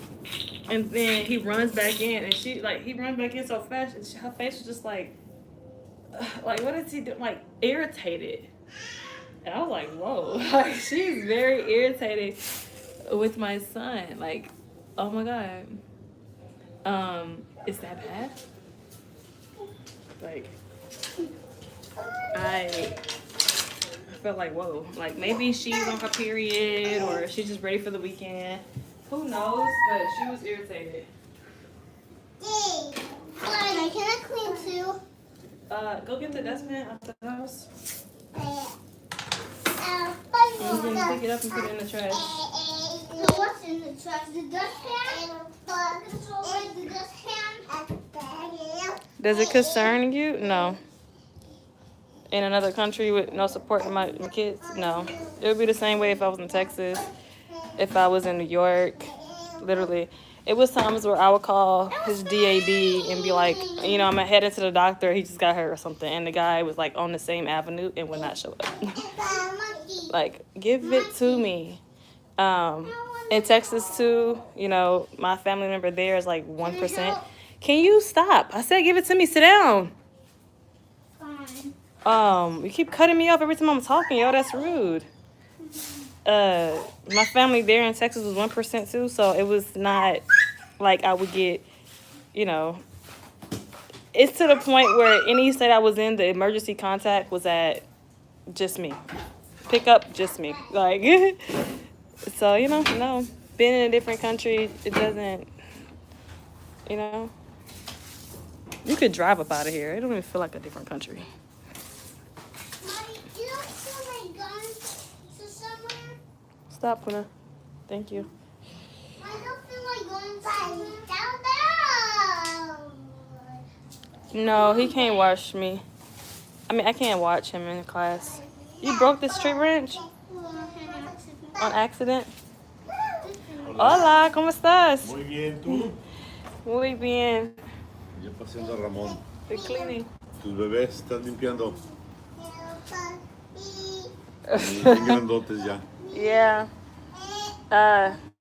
and then he runs back in, and he runs back in so fast, and her face was just like what is he doing? Like irritated, and I was like, whoa, like she's very irritated with my son, like, oh my god. Is that bad? Like, I felt like, whoa, like maybe she's on her period or she's just ready for the weekend. Who knows? But she was irritated. Hey, can I clean too? Go get the dustpan out the house. And then pick it up and put it in the trash. What's in the trash? The dustpan? The dustpan? Does it concern you? No. In another country with no support for my kids? No. It would be the same way if I was in Texas, if I was in New York. Literally. It was times where I would call his DAB and be like, you know, I'm heading to the doctor, he just got hurt or something. And the guy was like on the same avenue and would not show up. Like, give it to me. In Texas too, you know, my family member there is like 1%. Can you stop? I said give it to me. Sit down. Fine. You keep cutting me off every time I'm talking, yo. That's rude. My family there in Texas was 1% too, so it was not like I would get, you know. It's to the point where any state I was in, the emergency contact was at just me. Pick up, just me. Like, so, you know, no. Being in a different country, it doesn't, you know. You could drive up out of here. It don't even feel like a different country. Mommy, you don't feel like going to somewhere? Stop, Puna. Thank you. I don't feel like going somewhere. No, he can't watch me. I mean, I can't watch him in class. You broke this tree branch? On accident? Hola, ¿cómo estás? Muy bien, ¿tú? Muy bien. Yo paseando a Ramón. Estoy cleaning. Tus bebés están limpiando. Bien grandotes ya. Yeah.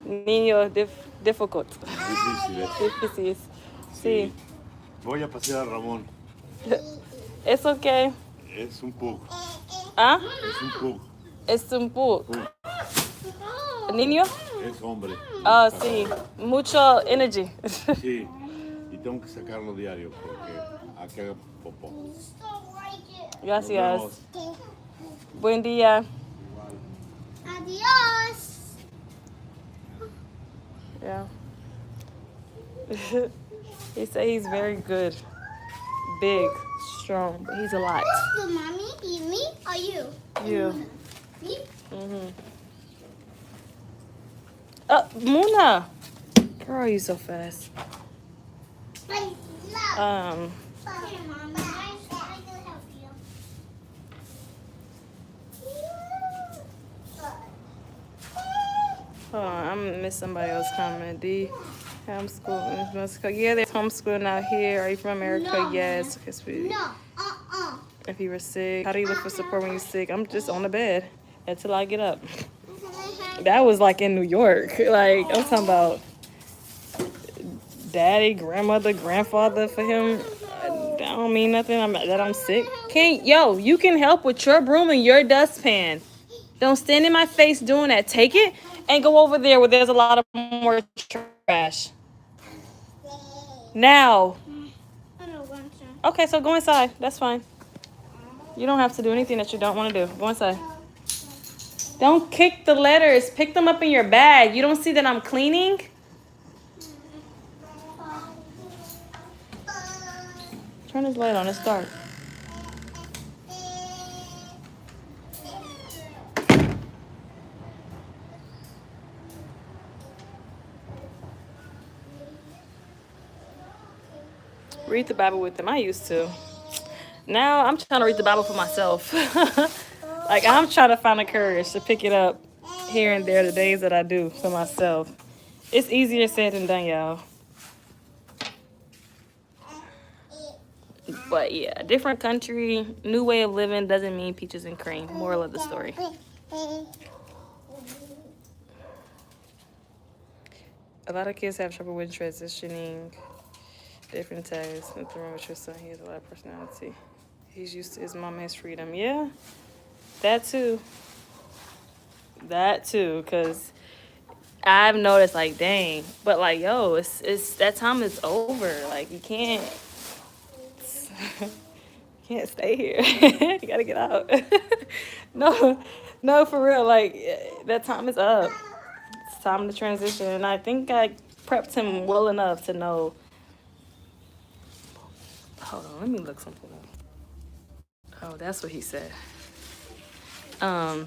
Niño Difficult. Difícil, ¿eh? Difícil. Sí. Voy a pasear a Ramón. It's okay. Es un pug. ¿Ah? Es un pug. Es un pug. Pug. ¿Niño? Es hombre. Ah, sí. Mucho energy. Sí. Y tengo que sacarlo diario porque a que haga popó. Nos Gracias. vemos. Buen día. Adios. Yeah. He said he's very good. Big, strong, but he's a lot. The mommy, you, me, or you? You. Me? Mm-hmm. Muna. Girl, you so fast. I love. Um, Here, Mommy. I can help you. hold on, I'm gonna miss somebody else comment. D. Homeschool in Mexico. Yeah, there's homeschooling out here. Are you from America? No, Yes. Okay, sweet. No. If you were sick, how do you look for support when you're sick? I'm just on the bed until I get up. That was like in New York. Like, I'm talking about daddy, grandmother, grandfather for him. That don't mean nothing. That I'm sick. You can help with your broom and your dustpan. Don't stand in my face doing that. Take it and go over there where there's a lot of more trash. Now. I don't want to. Okay, so go inside. That's fine. You don't have to do anything that you don't want to do. Go inside. Don't kick the letters. Pick them up in your bag. You don't see that I'm cleaning? Turn this light on. It's dark. Read the Bible with them. I used to. Now I'm trying to read the Bible for myself. Like, I'm trying to find the courage to pick it up here and there the days that I do for myself. It's easier said than done, y'all. But yeah, different country, new way of living doesn't mean peaches and cream. Moral of the story. A lot of kids have trouble with transitioning different tasks. Nothing wrong with your son. He has a lot of personality. He's used to his mom has freedom. Yeah, that too. That too, because I've noticed, like, dang. But, like, yo, it's that time is over. Like, you can't stay here. You gotta get out. No, for real. Like, that time is up. It's time to transition. And I think I prepped him well enough to know. Hold on, let me look something up. Oh, that's what he said. I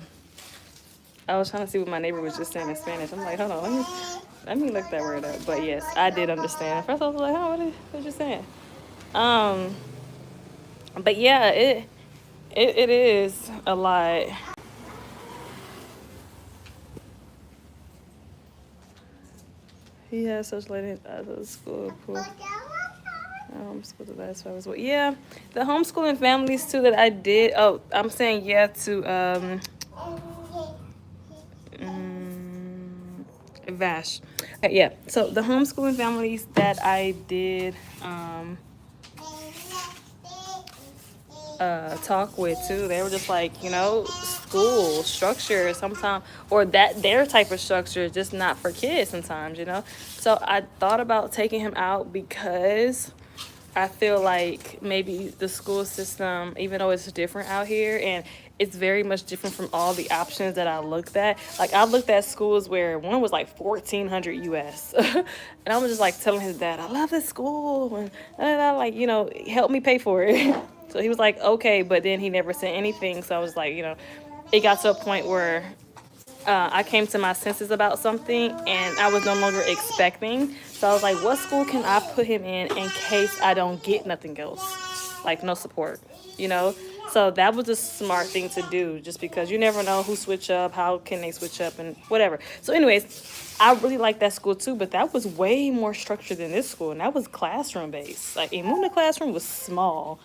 was trying to see what my neighbor was just saying in Spanish. I'm like, hold on, let me look that word up. But yes, I did understand. At first I was like, oh, what you saying? But yeah, it is a lot. He has such late out of school. Homeschool the last 5 years. Well, yeah, the homeschooling families too that I did. Oh, I'm saying yeah to Vash. Yeah, so the homeschooling families that I did talk with too, they were just like, school structure sometimes, or that their type of structure is just not for kids sometimes, So I thought about taking him out because I feel like maybe the school system, even though it's different out here and it's very much different from all the options that I looked at. Like, I looked at schools where one was like $1,400 US. And I was just like telling his dad, I love this school. And like, help me pay for it. So he was like, okay, but then he never said anything. So I was like, it got to a point where I came to my senses about something and I was no longer expecting. So I was like, what school can I put him in case I don't get nothing else? Like, no support, So that was a smart thing to do, just because you never know who switch up, how can they switch up, and whatever. So anyways, I really liked that school too, but that was way more structured than this school, and that was classroom based. Like, Imuna classroom was small.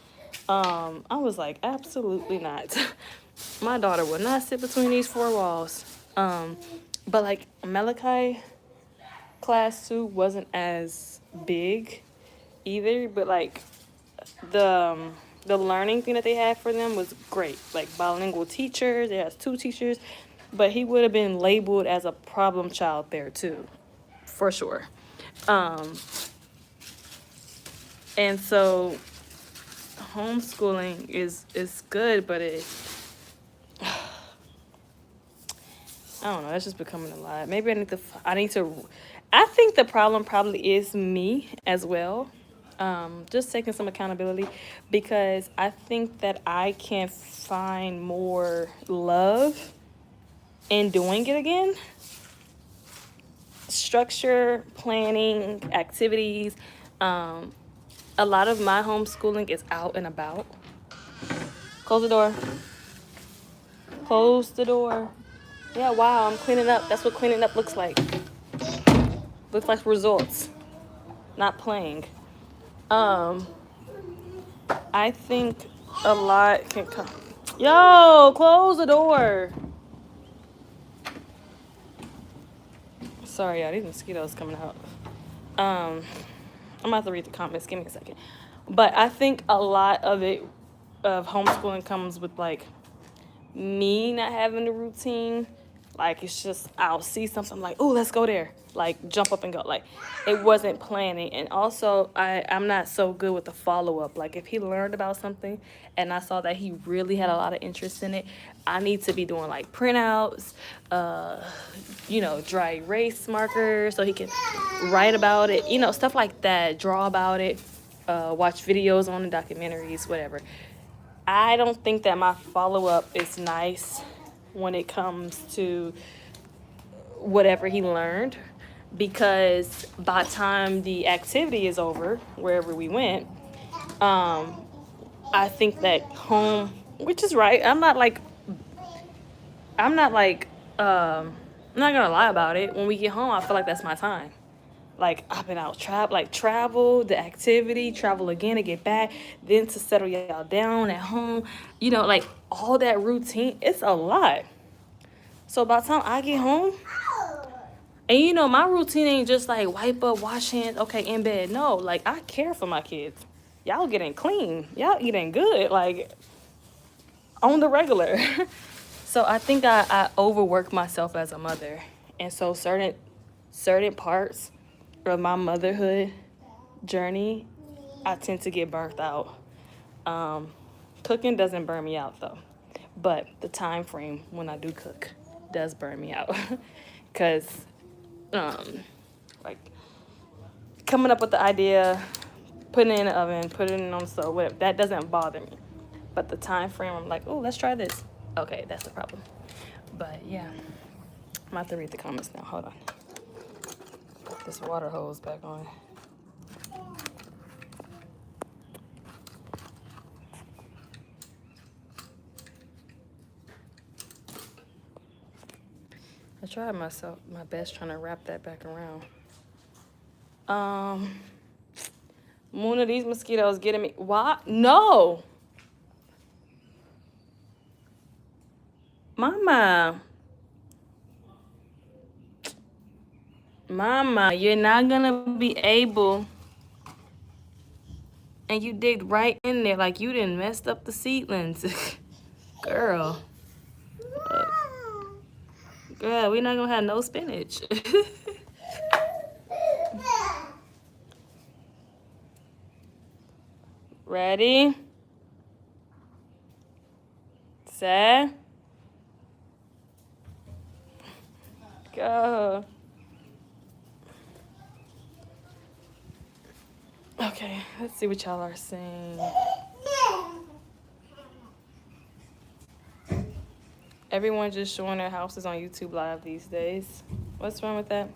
I was like, absolutely not. My daughter would not sit between these 4 walls. But like Malachi, class too wasn't as big either, but like the learning thing that they had for them was great. Like bilingual teachers, they has 2 teachers, but he would have been labeled as a problem child there too, for sure. And so homeschooling is good, but I don't know, that's just becoming a lot. Maybe I think the problem probably is me as well. Just taking some accountability, because I think that I can find more love in doing it again. Structure, planning, activities. A lot of my homeschooling is out and about. Close the door. Close the door. Yeah, wow, I'm cleaning up. That's what cleaning up looks like. Looks like results, not playing. I think a lot can come. Yo, close the door. Sorry, y'all, these mosquitoes coming out. I'm about to read the comments. Give me a second. But I think a lot of homeschooling comes with like me not having a routine. Like, it's just, I'll see something, I'm like, oh, let's go there. Like, jump up and go. Like, it wasn't planning. And also, I'm not so good with the follow-up. Like, if he learned about something and I saw that he really had a lot of interest in it, I need to be doing, like, printouts, dry erase markers so he can write about it, stuff like that, draw about it, watch videos on the documentaries, whatever. I don't think that my follow-up is nice when it comes to whatever he learned, because by the time the activity is over, wherever we went, I think that home, which is right, I'm not gonna lie about it. When we get home, I feel like that's my time. Like, I've been out travel, the activity, travel again to get back, then to settle y'all down at home, like all that routine, it's a lot. So by the time I get home, and my routine ain't just like wipe up, wash hands, okay, in bed. No, like, I care for my kids. Y'all getting clean. Y'all eating good, like, on the regular. So I think I overwork myself as a mother. And so certain parts of my motherhood journey, I tend to get burnt out. Cooking doesn't burn me out though, but the time frame when I do cook does burn me out. Because like, coming up with the idea, putting it in the oven, putting it on the stove, whatever, that doesn't bother me. But the time frame, I'm like, oh, let's try this. Okay, that's the problem. But yeah, I'm about to read the comments now. Hold on. Put this water hose back on. I tried my best trying to wrap that back around. Muna, these mosquitoes getting me. Why? No. Mama, you're not gonna be able. And you digged right in there like you didn't messed up the seedlings. Girl. Girl, we're not gonna have no spinach. Ready? Set. Go. Okay, let's see what y'all are saying. Everyone just showing their houses on YouTube Live these days. What's wrong with that?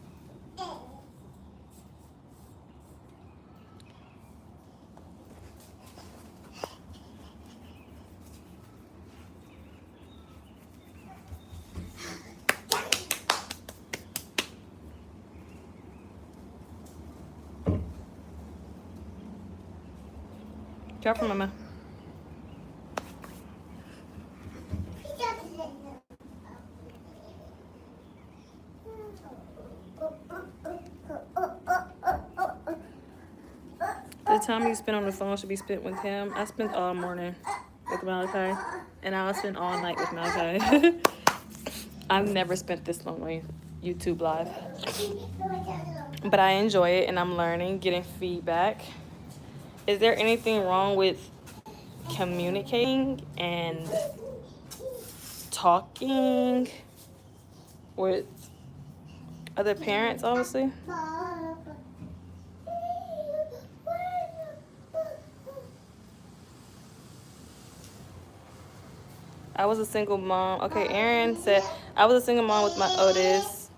Careful, Mama. time you spend on the phone should be spent with him. I spent all morning with Malachi, and I'll spend all night with Malachi. I've never spent this long on YouTube Live. But I enjoy it, and I'm learning, getting feedback. Is there anything wrong with communicating and talking with other parents, obviously? I was a single mom. Okay, Aaron said, I was a single mom with my oldest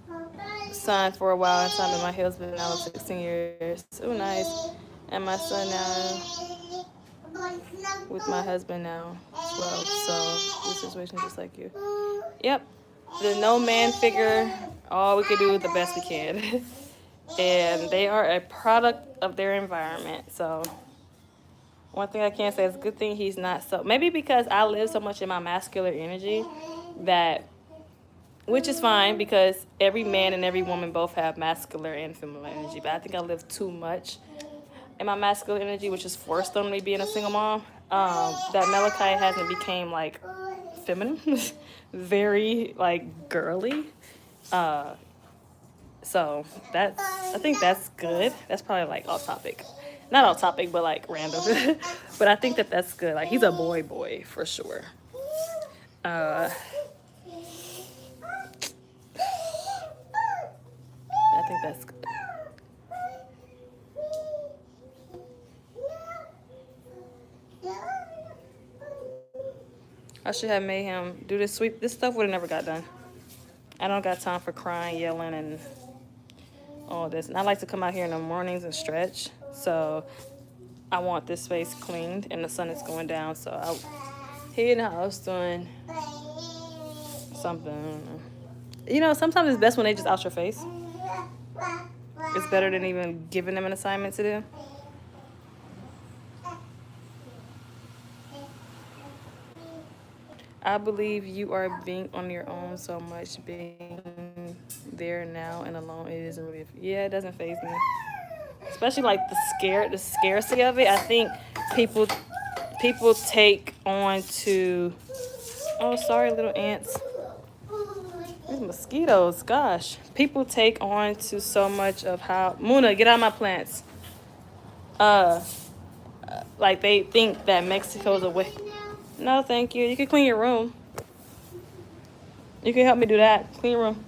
son for a while until I met my husband now of 16 years. Oh, nice. And my son now with my husband now 12. So this situation just like you. Yep. There's no man figure. All we can do is the best we can. And they are a product of their environment. So one thing I can say is a good thing he's not so. Maybe because I live so much in my masculine energy that, which is fine because every man and every woman both have masculine and feminine energy. But I think I live too much in my masculine energy, which is forced on me being a single mom. That Malachi hasn't became like feminine, very like girly. So that's, I think that's good. That's probably like off topic. Not off topic, but like random. But I think that that's good. Like he's a boy for sure. I think that's good. I should have made him do this sweep. This stuff would have never got done. I don't got time for crying, yelling, and all this. And I like to come out here in the mornings and stretch. So I want this space cleaned, and the sun is going down. So I here in the house doing something. You know, sometimes it's best when they just out your face. It's better than even giving them an assignment to do. I believe you are being on your own so much, being there now and alone. It isn't really. Yeah, it doesn't faze me. Especially like the scarcity of it. I think people take on to. Oh, sorry, little ants. These mosquitoes, gosh. People take on to so much of how. Muna, get out of my plants. Like they think that Mexico's a way. No, thank you. You can clean your room. You can help me do that. Clean your room.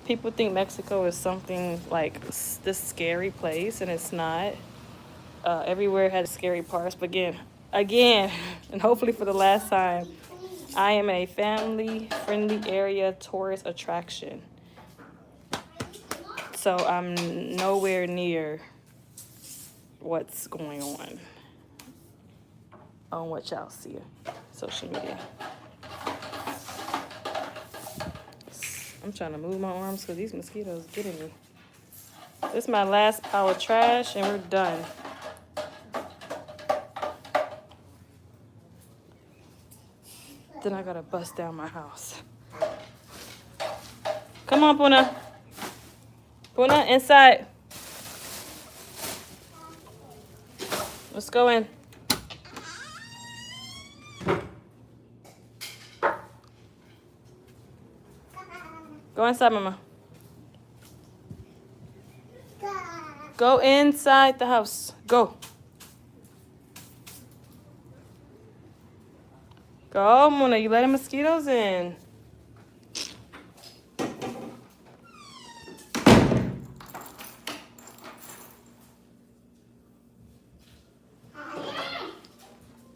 People think Mexico is something like this scary place, and it's not. Everywhere has scary parts, but again, and hopefully for the last time, I am a family-friendly area tourist attraction. So I'm nowhere near what's going on what y'all see on social media. I'm trying to move my arms because these mosquitoes getting me. This is my last pile of trash, and we're done. Then I gotta bust down my house. Come on, Puna. Puna, inside. Let's go in. Go inside, Mama. Go inside the house. Go. Go, Muna. You letting mosquitoes in.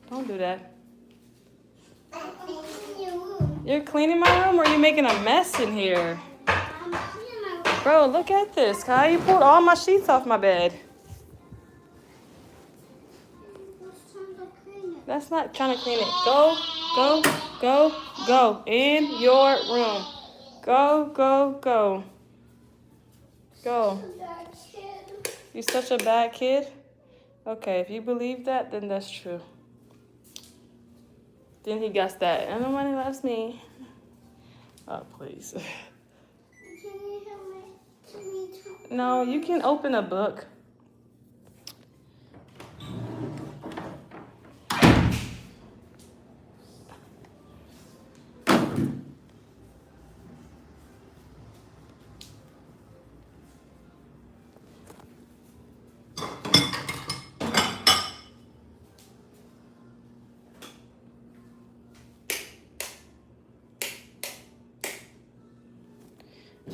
Don't do that. You're cleaning my room, or are you making a mess in here? Bro, look at this. Kai, you pulled all my sheets off my bed. That's not trying to clean it. Go, go, go, go. In your room. Go, go, go. Go. You're such a bad kid? Okay, if you believe that, then that's true. Then he gets that. And nobody loves me. Oh, please. No, you can open a book.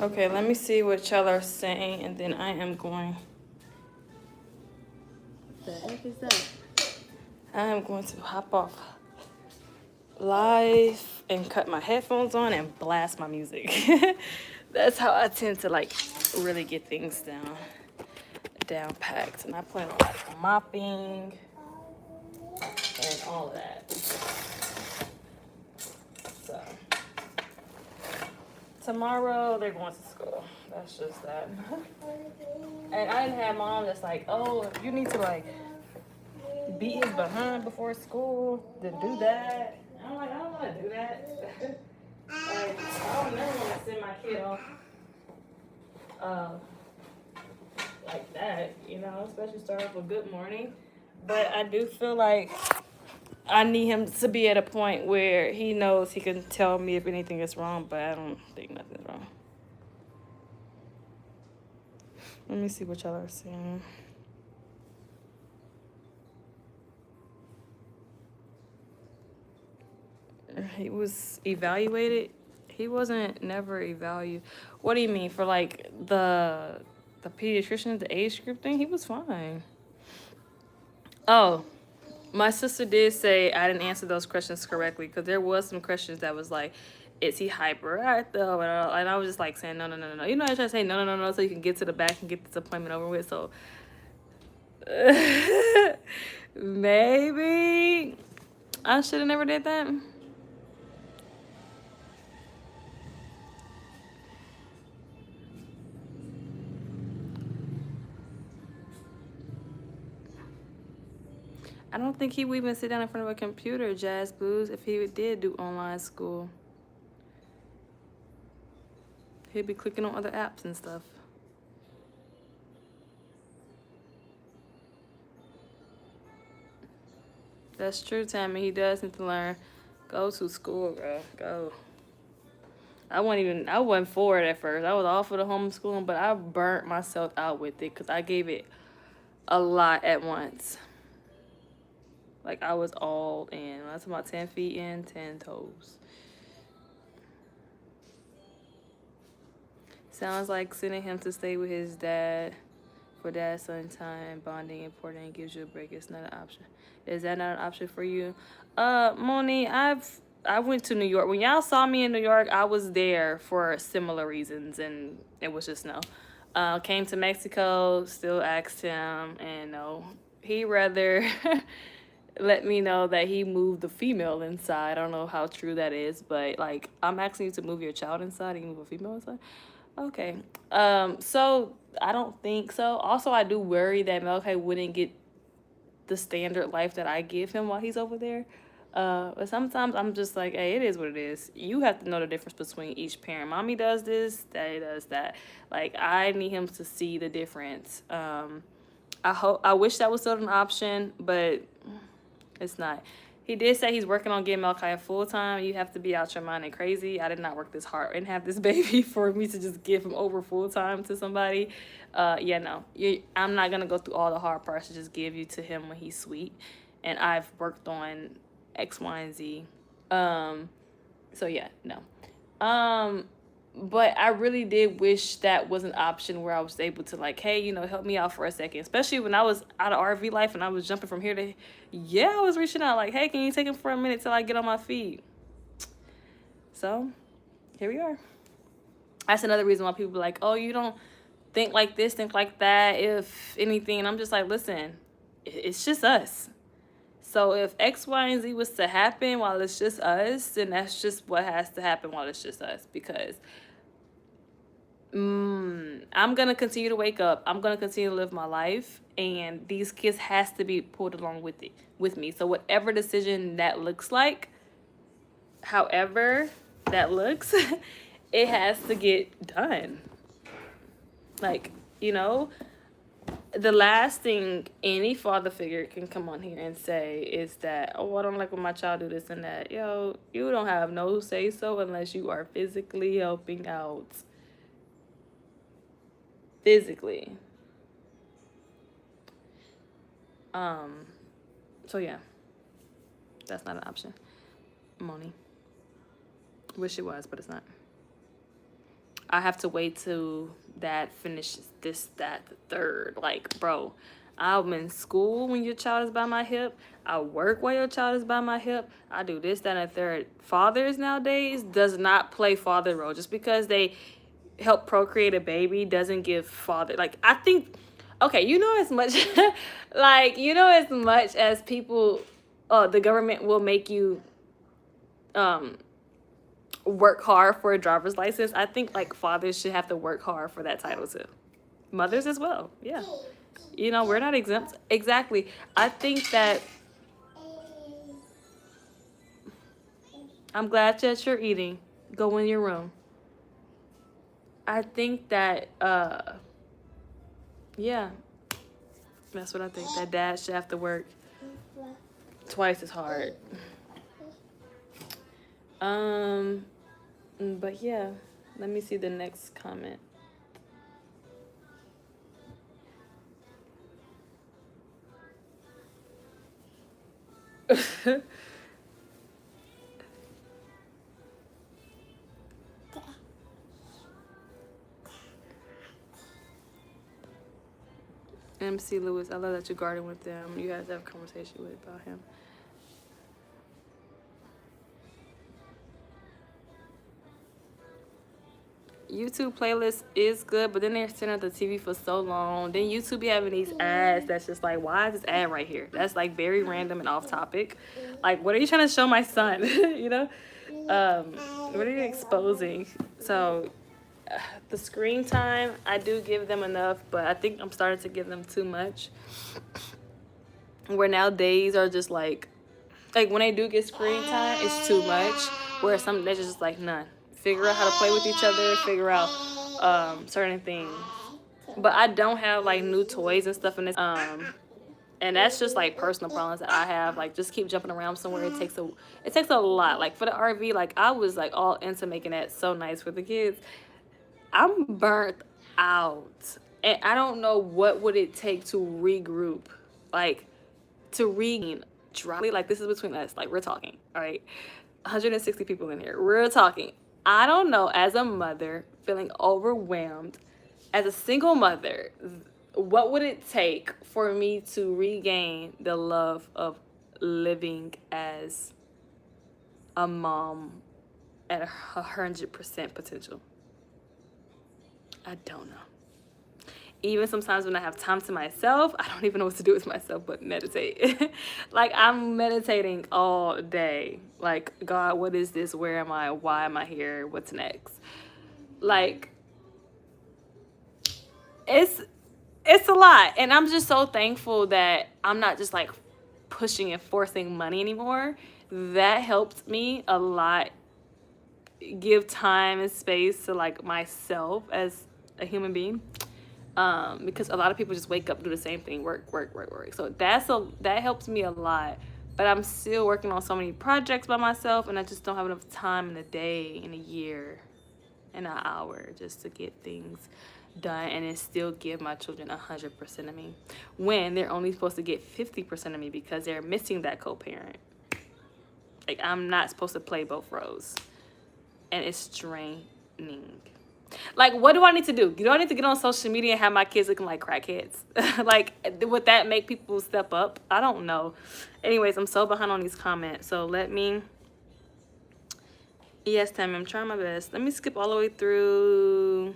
Okay, let me see what y'all are saying, and then I am going. What the heck is that? I am going to hop off live and cut my headphones on and blast my music. That's how I tend to like really get things down packed. And I plan on like mopping and all of that. So tomorrow they're going to school. That's just that. And I didn't have mom that's like, oh, you need to like beat his behind before school, then do that. I'm like, I don't want to do that. Like, I don't never want to send my kid off like that, you know, especially start off with good morning. But I do feel like I need him to be at a point where he knows he can tell me if anything is wrong, but I don't think nothing's wrong. Let me see what y'all are saying. He was evaluated. He wasn't never evaluated. What do you mean for like the pediatrician, the age group thing? He was fine. Oh, my sister did say I didn't answer those questions correctly because there was some questions that was like, is he hyperactive? And I was just like saying no. You know, I try to say no so you can get to the back and get this appointment over with. So maybe I should have never did that. I don't think he would even sit down in front of a computer, Jazz Blues, if he did do online school. He'd be clicking on other apps and stuff. That's true, Tammy. He does need to learn. Go to school, bro. Go. I wasn't for it at first. I was all for the homeschooling, but I burnt myself out with it because I gave it a lot at once. Like, I was all in. That's about 10 feet in, 10 toes. Sounds like sending him to stay with his dad for dad-son time, bonding, important, and gives you a break. It's not an option. Is that not an option for you? Moni, I went to New York. When y'all saw me in New York, I was there for similar reasons, and it was just no. Came to Mexico, still asked him, and no. He rather let me know that he moved the female inside. I don't know how true that is, but like, I'm asking you to move your child inside and you move a female inside? Okay. So I don't think so. Also, I do worry that Melkai wouldn't get the standard life that I give him while he's over there. But sometimes I'm just like, hey, it is what it is. You have to know the difference between each parent. Mommy does this, daddy does that. Like, I need him to see the difference. I wish that was still an option, but it's not. He did say he's working on getting Melkai full time. You have to be out your mind and crazy. I did not work this hard and have this baby for me to just give him over full time to somebody. Yeah, no. I'm not gonna go through all the hard parts to just give you to him when he's sweet. And I've worked on X, Y, and Z. So yeah, no. But I really did wish that was an option where I was able to like, hey, you know, help me out for a second. Especially when I was out of RV life and I was jumping from here to, I was reaching out like, hey, can you take him for a minute till I get on my feet? So here we are. That's another reason why people be like, oh, you don't think like this, think like that, if anything. And I'm just like, listen, it's just us. So if X, Y, and Z was to happen while it's just us, then that's just what has to happen while it's just us. Because I'm going to continue to wake up. I'm going to continue to live my life. And these kids has to be pulled along with me. So whatever decision that looks like, however that looks, it has to get done. Like, you know, the last thing any father figure can come on here and say is that, oh, I don't like when my child do this and that. Yo, you don't have no say so unless you are physically helping out. Physically. So yeah, that's not an option. Moni. Wish it was, but it's not. I have to wait till dad finishes this, that, the third. Like, bro, I'm in school when your child is by my hip. I work while your child is by my hip. I do this, that, and the third. Fathers nowadays does not play father role. Just because they help procreate a baby doesn't give father. Like, I think, okay, as much, like, as much as people, the government will make you work hard for a driver's license. I think like fathers should have to work hard for that title too. Mothers as well. Yeah. We're not exempt. Exactly. I think that I'm glad that you're eating. Go in your room. I think that yeah. That's what I think. That dad should have to work twice as hard. But yeah, let me see the next comment. MC Lewis, I love that you garden with them. You guys have a conversation about him. YouTube playlist is good, but then they're sitting at the TV for so long. Then YouTube be having these ads that's just like, why is this ad right here? That's like very random and off topic. Like, what are you trying to show my son? What are you exposing? So the screen time, I do give them enough, but I think I'm starting to give them too much. Where nowadays are just like when they do get screen time, it's too much. Where some they're just like none. Figure out how to play with each other, figure out certain things. But I don't have like new toys and stuff in this and that's just like personal problems that I have. Like just keep jumping around somewhere. It takes a lot. Like for the RV, like I was like all into making that so nice for the kids. I'm burnt out. And I don't know what would it take to regroup. Like to regain dry. Like this is between us. Like we're talking. All right. 160 people in here. We're talking. I don't know, as a mother, feeling overwhelmed, as a single mother, what would it take for me to regain the love of living as a mom at 100% potential? I don't know. Even sometimes when I have time to myself, I don't even know what to do with myself but meditate. Like I'm meditating all day. Like, God, what is this? Where am I? Why am I here? What's next? Like, it's a lot. And I'm just so thankful that I'm not just like pushing and forcing money anymore. That helped me a lot give time and space to like myself as a human being. Because a lot of people just wake up, do the same thing, work. So that helps me a lot. But I'm still working on so many projects by myself, and I just don't have enough time in a day, in a year, in an hour just to get things done and then still give my children 100% of me when they're only supposed to get 50% of me because they're missing that co-parent. Like I'm not supposed to play both roles, and it's draining. Like, what do I need to do? Do I need to get on social media and have my kids looking like crackheads? Like, would that make people step up? I don't know. Anyways, I'm so behind on these comments. So let me... Yes, Tammy, I'm trying my best. Let me skip all the way through...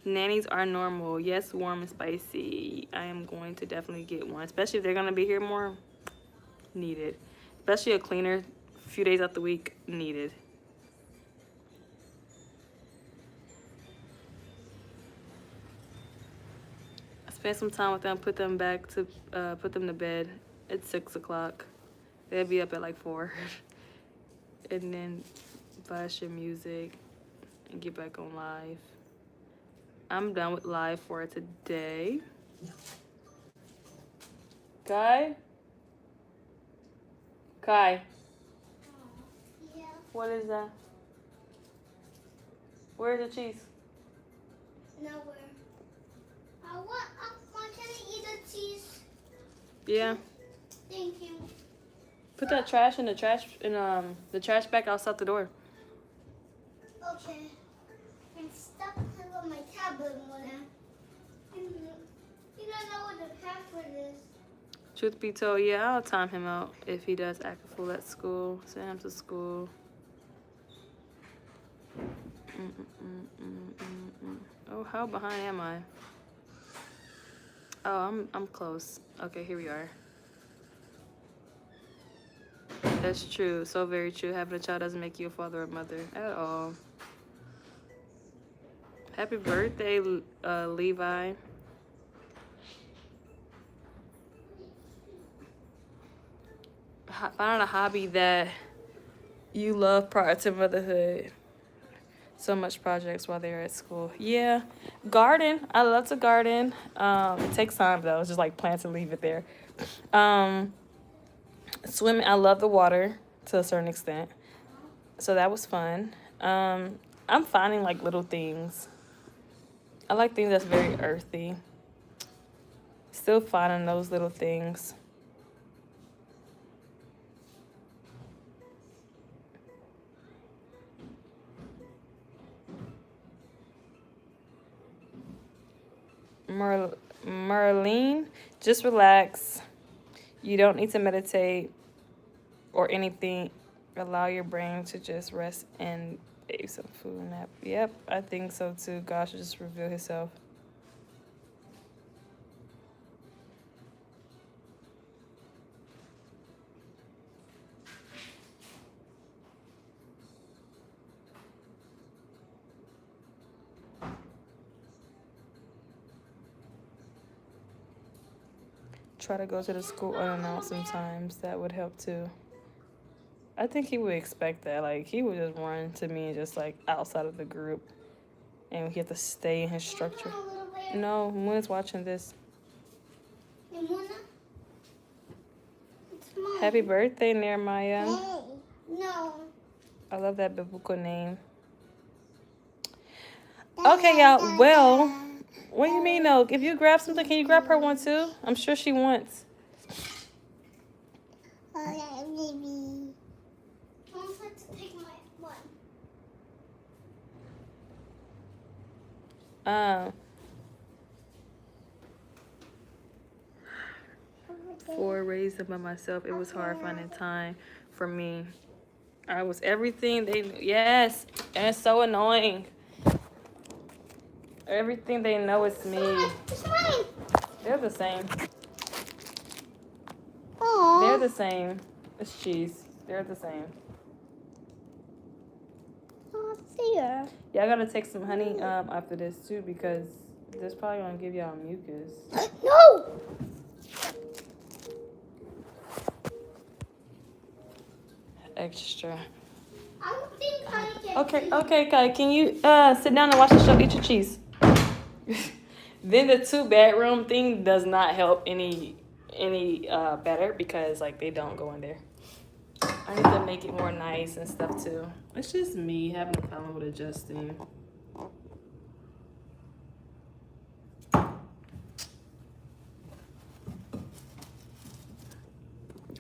Nannies are normal. Yes, warm and spicy. I am going to definitely get one. Especially if they're going to be here more. Needed. Especially a cleaner a few days out the week. Needed. I spent some time with them, put them to bed at 6 o'clock. They'll be up at like 4. And then flash your music and get back on live. I'm done with live for today. Kai? Kai. Yeah. What is that? Where's the cheese? Nowhere. Can I eat the cheese? Yeah. Thank you. Put that trash in the trash bag outside the door. Okay. And stop playing with my tablet, Mona. You don't know what the password is. Truth be told, yeah, I'll time him out if he does act a fool at school. Send him to school. Oh, how behind am I? Oh, I'm close. Okay, here we are. That's true. So very true. Having a child doesn't make you a father or mother at all. Happy birthday, Levi. Find a hobby that you love prior to motherhood. So much projects while they're at school. Yeah, garden. I love to garden. It takes time though. It's just like plant and leave it there. Swimming. I love the water to a certain extent. So that was fun. I'm finding like little things. I like things that's very earthy. Still finding those little things. Merlene, just relax. You don't need to meditate or anything. Allow your brain to just rest and eat some food and nap. Yep, I think so too. God should just reveal himself. Try to go to the school unannounced sometimes. That would help too. I think he would expect that. Like, he would just run to me and just, like, outside of the group. And he had to stay in his structure. No, Muna's watching this. Mona? It's mine. Happy birthday, Nehemiah. Hey. No. I love that biblical name. Okay, y'all. Well, what do you mean, no? If you grab something, can you grab her one, too? I'm sure she wants. Okay, baby. I'm going to take my one. For raising by myself, it was hard finding time for me. I was everything they knew. Yes, and it's so annoying. Everything they know is me. It's mine. They're the same. Aww. They're the same. It's cheese. They're the same. Oh, dear. Y'all gotta take some honey after this too, because this probably gonna give y'all mucus. No. Extra. I don't think I can. Okay, Kai. Can you sit down and watch the show? Eat your cheese. Then the 2-bedroom thing does not help any better because like they don't go in there. I need to make it more nice and stuff too. It's just me having a problem with adjusting.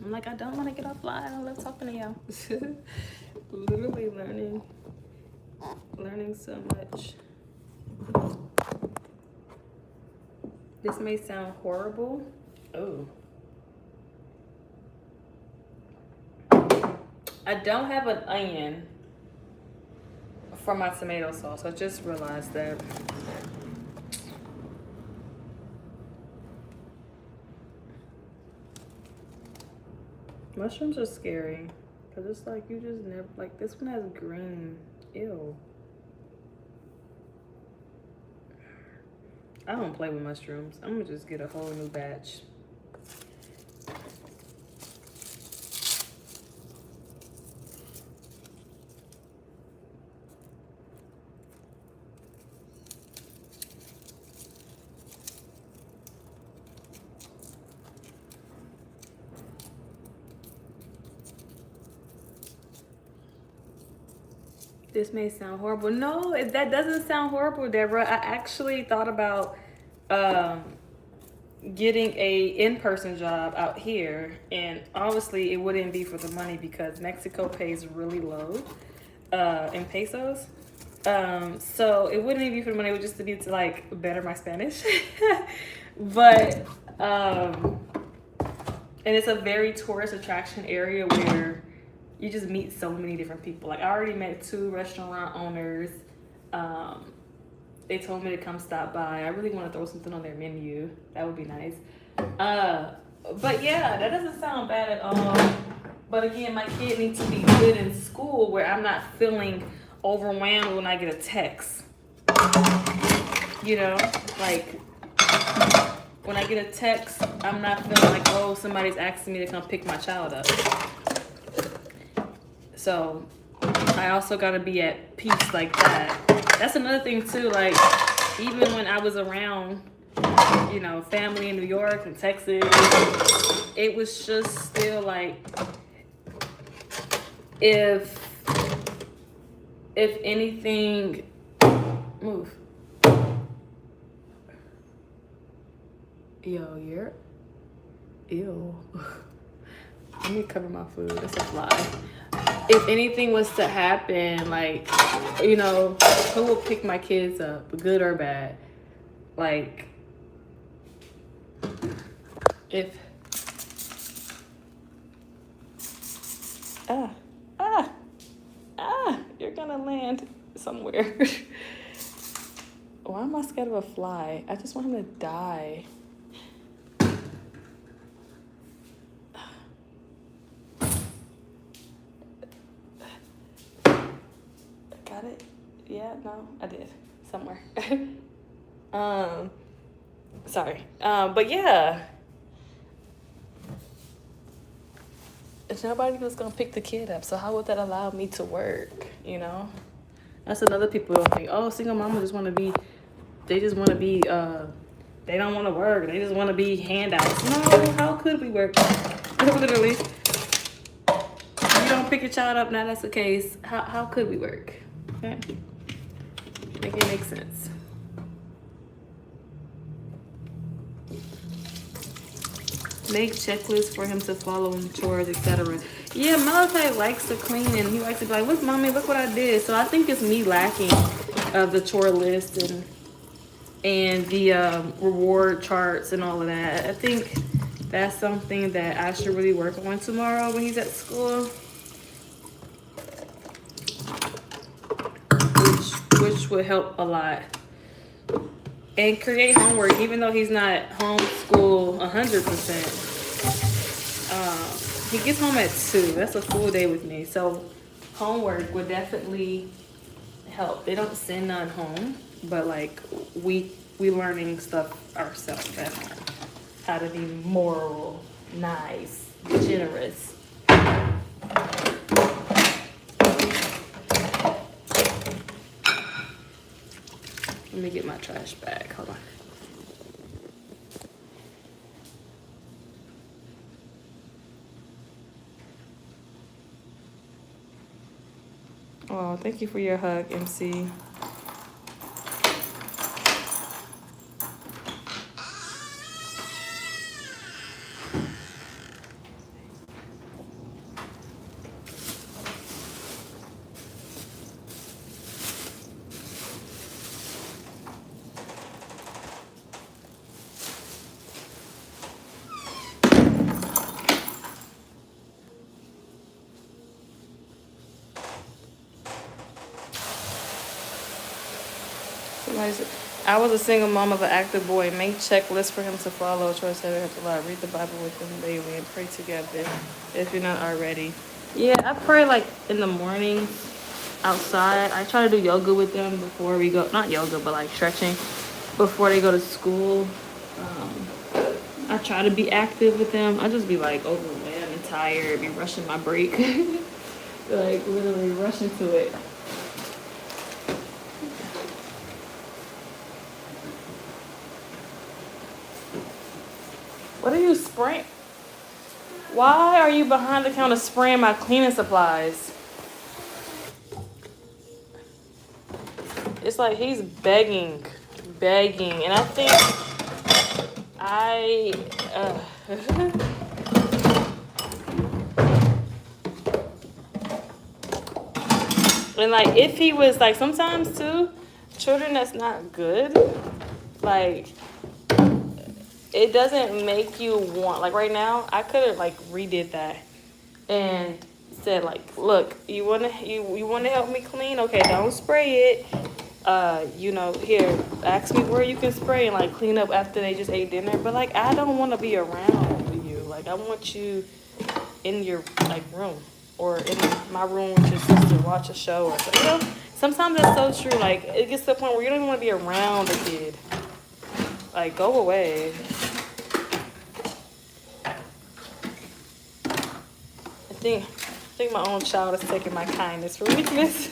I'm like, I don't want to get offline. I love talking to y'all. Literally learning so much. This may sound horrible. Oh. I don't have an onion for my tomato sauce. I just realized that. Mushrooms are scary. Cause it's like you just never, like this one has green. Ew. I don't play with mushrooms. I'm gonna just get a whole new batch. This may sound horrible. No, that doesn't sound horrible, Deborah. I actually thought about getting a in-person job out here, and obviously it wouldn't be for the money because Mexico pays really low in pesos. So it wouldn't even be for the money. It would just be to like better my Spanish. But and it's a very tourist attraction area where you just meet so many different people. Like I already met 2 restaurant owners. They told me to come stop by. I really want to throw something on their menu. That would be nice. But yeah, that doesn't sound bad at all. But again, my kid needs to be good in school where I'm not feeling overwhelmed when I get a text. You know, like when I get a text, I'm not feeling like, oh, somebody's asking me to come pick my child up. So I also gotta be at peace like that. That's another thing too, like even when I was around, you know, family in New York and Texas, it was just still like if anything, move. Yo, you're, ew. Let me cover my food, that's a fly. If anything was to happen, like, you know, who will pick my kids up, good or bad? Like, if, you're gonna land somewhere. Why am I scared of a fly? I just want him to die. Got it? Yeah, no, I did. Somewhere. Sorry. But yeah. Nobody was gonna pick the kid up, so how would that allow me to work, you know? That's another people don't think, oh, single mama just wanna be, they just wanna be, they don't wanna work, they just wanna be handouts. No, how could we work? Literally. If you don't pick your child up, now that's the case, how could we work? Okay. Make it make sense. Make checklists for him to follow in chores, etc. Yeah, Malachi likes to clean and he likes to be like, look, mommy, look what I did. So I think it's me lacking of the chore list and the reward charts and all of that. I think that's something that I should really work on tomorrow when he's at school. Which would help a lot. And create homework, even though he's not homeschool 100%. He gets home at 2. That's a full day with me. So homework would definitely help. They don't send none home, but like we learning stuff ourselves at home. How to be moral, nice, generous. Let me get my trash bag. Hold on. Oh, thank you for your hug, MC. I was a single mom of an active boy. Make checklists for him to follow. Choice that we have to lie. Read the Bible with him daily and pray together if you're not already. Yeah, I pray like in the morning outside. I try to do yoga with them before we go. Not yoga, but like stretching before they go to school. I try to be active with them. I just be like overwhelmed and tired. Be rushing my break. Like literally rushing to it. What are you spraying? Why are you behind the counter spraying my cleaning supplies? It's like he's begging. And I I and like if he was like sometimes too, children that's not good, like it doesn't make you want like right now I could have like redid that and said like, look, you wanna help me clean? Okay, don't spray it. Here, ask me where you can spray and like clean up after they just ate dinner. But like I don't wanna be around you. Like I want you in your like room or in my room with your sister, watch a show or something. Sometimes that's so true. Like it gets to the point where you don't even want to be around a kid. Like go away. I think my own child is taking my kindness for weakness.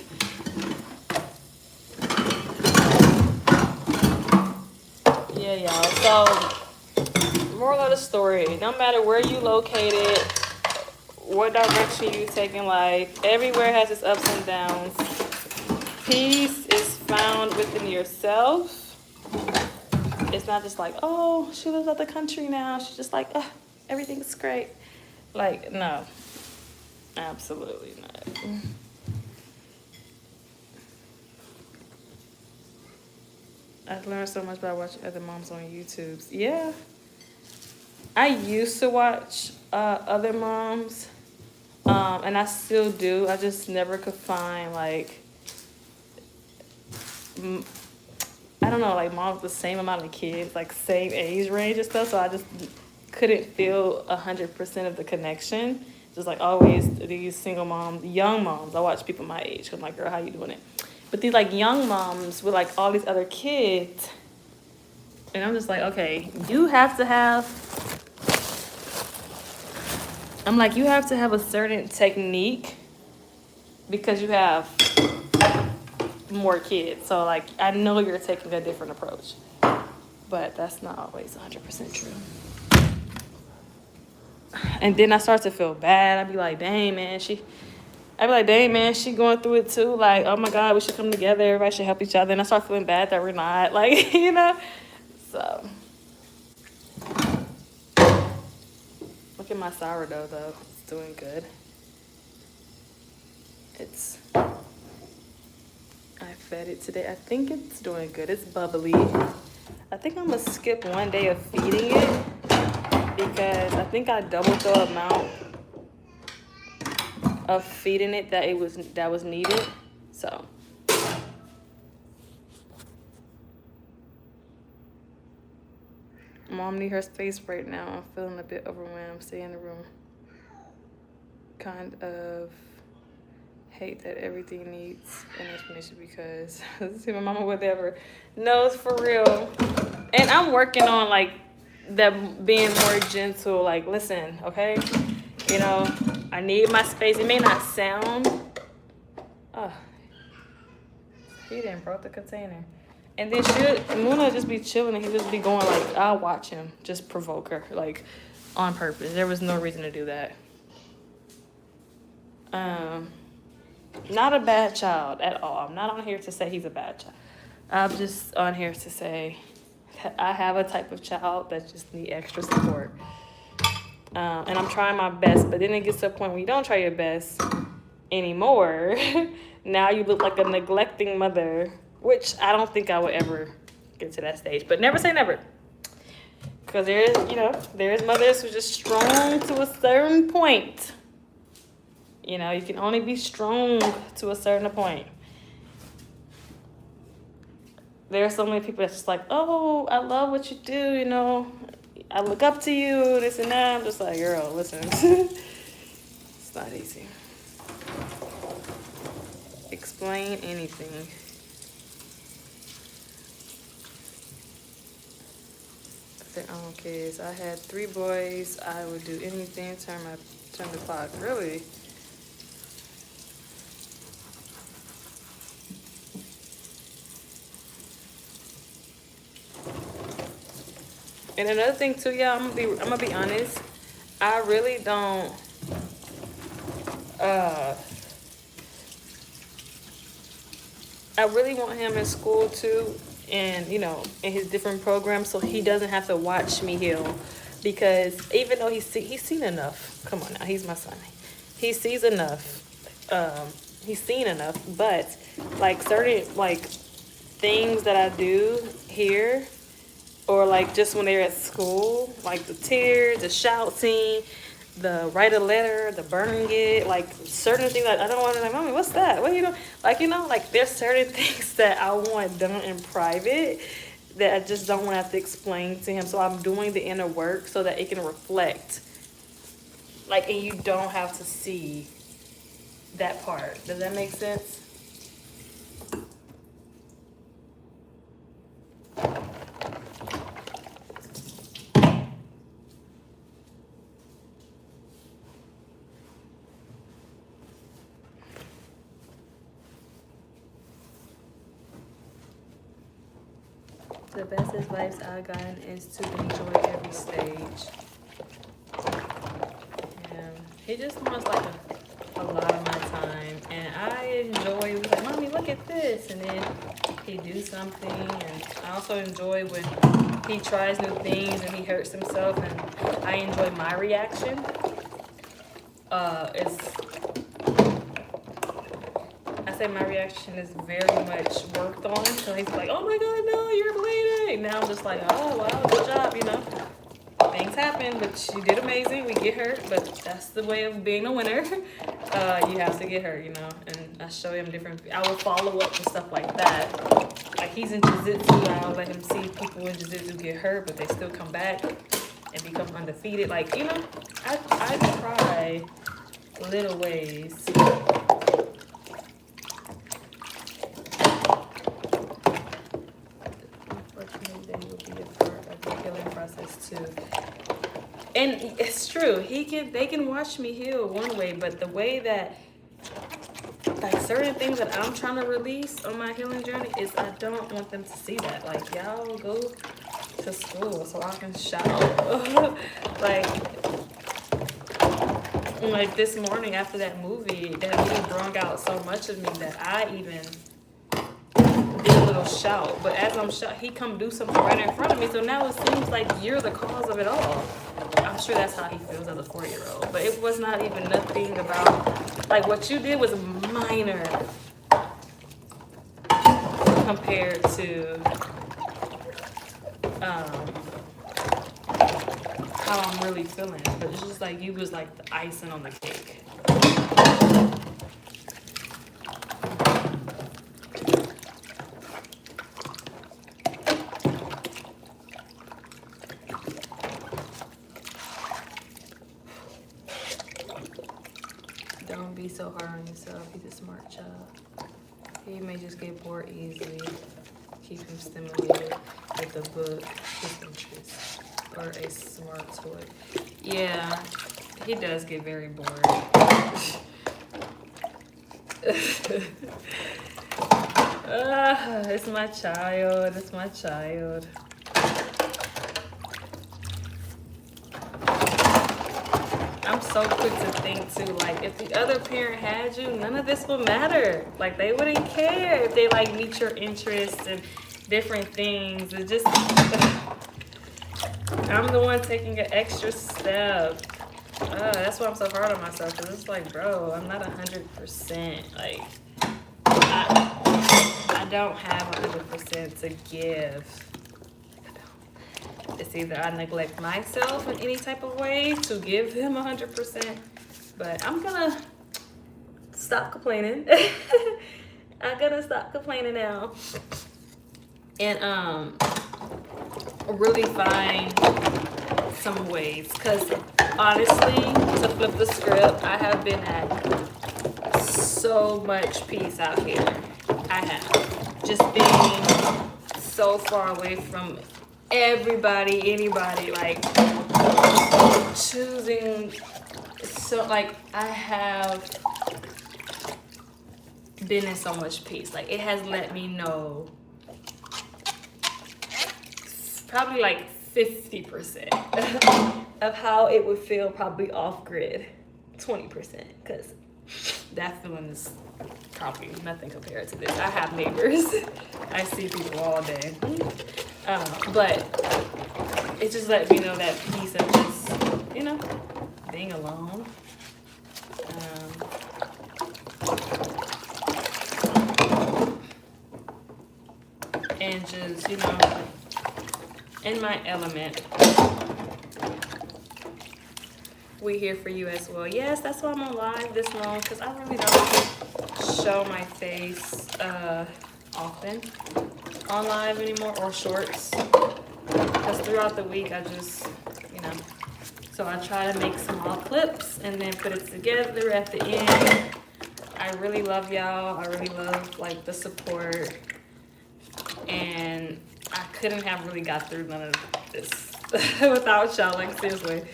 Yeah, y'all. So, moral of the story: no matter where you located, what direction you take in life, everywhere has its ups and downs. Peace is found within yourself. It's not just like, oh, she lives out the country now. She's just like, oh, everything's great. Like, no. Absolutely not. I've learned so much by watching other moms on YouTube. Yeah. I used to watch other moms, and I still do. I just never could find, like, I don't know, like moms with the same amount of kids, like same age range and stuff. So I just couldn't feel 100% of the connection. Just like always these single moms, young moms. I watch people my age. I'm like, girl, how you doing it? But these like young moms with like all these other kids. And I'm just like, okay, you have to have a certain technique because you have more kids. So like, I know you're taking a different approach, but that's not always 100% true. And then I start to feel bad. I'd be like, dang, man, she going through it too. Like, oh my God, we should come together. Everybody should help each other. And I start feeling bad that we're not. Like, So, look at my sourdough, though. It's doing good. I fed it today. I think it's doing good. It's bubbly. I think I'm going to skip one day of feeding it because I think I doubled the amount of feeding it that was needed. So Mom need her space right now. I'm feeling a bit overwhelmed. Stay in the room. Kind of hate that everything needs an explanation because see my mama whatever. No, it's for real. And I'm working on like that being more gentle. Like, listen, okay? I need my space. It may not sound. Oh, he didn't broke the container. And then Muna just be chilling and he just be going like, I'll watch him just provoke her like on purpose. There was no reason to do that. Not a bad child at all. I'm not on here to say he's a bad child. I'm just on here to say that I have a type of child that just need extra support. And I'm trying my best, but then it gets to a point where you don't try your best anymore. Now you look like a neglecting mother, which I don't think I would ever get to that stage. But never say never. Because there's mothers who are just strong to a certain point. You can only be strong to a certain point. There are so many people that's just like, oh, I love what you do, I look up to you, this and that. I'm just like, girl, listen. It's not easy. Explain anything. Their own kids. I had 3 boys. I would do anything, turn the clock. Really? And another thing too, y'all, I'm gonna be honest. I really don't. I really want him in school too, and in his different programs, so he doesn't have to watch me heal. Because even though he's seen enough, come on now, he's my son. He sees enough. He's seen enough, but like certain things that I do here, or like just when they're at school, like the tears, the shouting, the write a letter, the burning it, like certain things that I don't want to, like, Mommy, what's that? What are you doing? Like there's certain things that I want done in private that I just don't want to have to explain to him. So I'm doing the inner work so that it can reflect, like, and you don't have to see that part. Does that make sense? The best advice I've gotten is to enjoy every stage. And he just wants like a lot of my time, and I enjoy, like, Mommy, look at this, and then he do something. And I also enjoy when he tries new things and he hurts himself, and I enjoy my reaction. I say my reaction is very much worked on. So he's like, oh my God, no, you're bleeding. Now I'm just like, oh, wow, good job, Things happen, but you did amazing. We get hurt, but that's the way of being a winner. You have to get hurt, And I show him I will follow up with stuff like that. Like he's in jiu-jitsu, I'll let him see people in jiu-jitsu get hurt, but they still come back and become undefeated. Like, I try little ways. Too. And it's true, they can watch me heal one way, but the way that, like, certain things that I'm trying to release on my healing journey is I don't want them to see that. Like, y'all go to school so I can shout. like this morning after that movie brought out so much of me that I even did a little shout. But as I'm shout, he come do something right in front of me. So now it seems like you're the cause of it all. I'm sure that's how he feels as a 4-year-old. But it was not even nothing about, like, what you did was minor compared to how I'm really feeling. But it's just like you was like the icing on the cake. Don't be so hard on yourself. He's a smart child. He may just get bored easily. Keep him stimulated with a book, his interest, or a smart toy. Yeah, he does get very bored. It's my child. It's my child. I'm so quick to think too, like, if the other parent had you, none of this would matter. Like, they wouldn't care if they like meet your interests and different things. It just, I'm the one taking an extra step. That's why I'm so hard on myself, because it's like, bro, I'm not 100%. Like, I don't have 100% to give. It's either I neglect myself in any type of way to give him 100%, but I'm gonna stop complaining. I'm gonna stop complaining now and really find some ways, because honestly, to flip the script, I have been at so much peace out here. I have just being so far away from everybody, anybody, like choosing. So like I have been in so much peace. Like, it has let me know probably like 50% of how it would feel probably off grid. 20%, because that feeling is probably nothing compared to this. I have neighbors. I see people all day. But it just let me know that peace of just, you know, being alone. And just, you know, in my element. We here for you as well. Yes, that's why I'm on live this long, because I really don't show my face often on live anymore, or shorts. Because throughout the week, I just, you know, so I try to make small clips and then put it together at the end. I really love y'all. I really love, like, the support. And I couldn't have really got through none of this without y'all, like, seriously.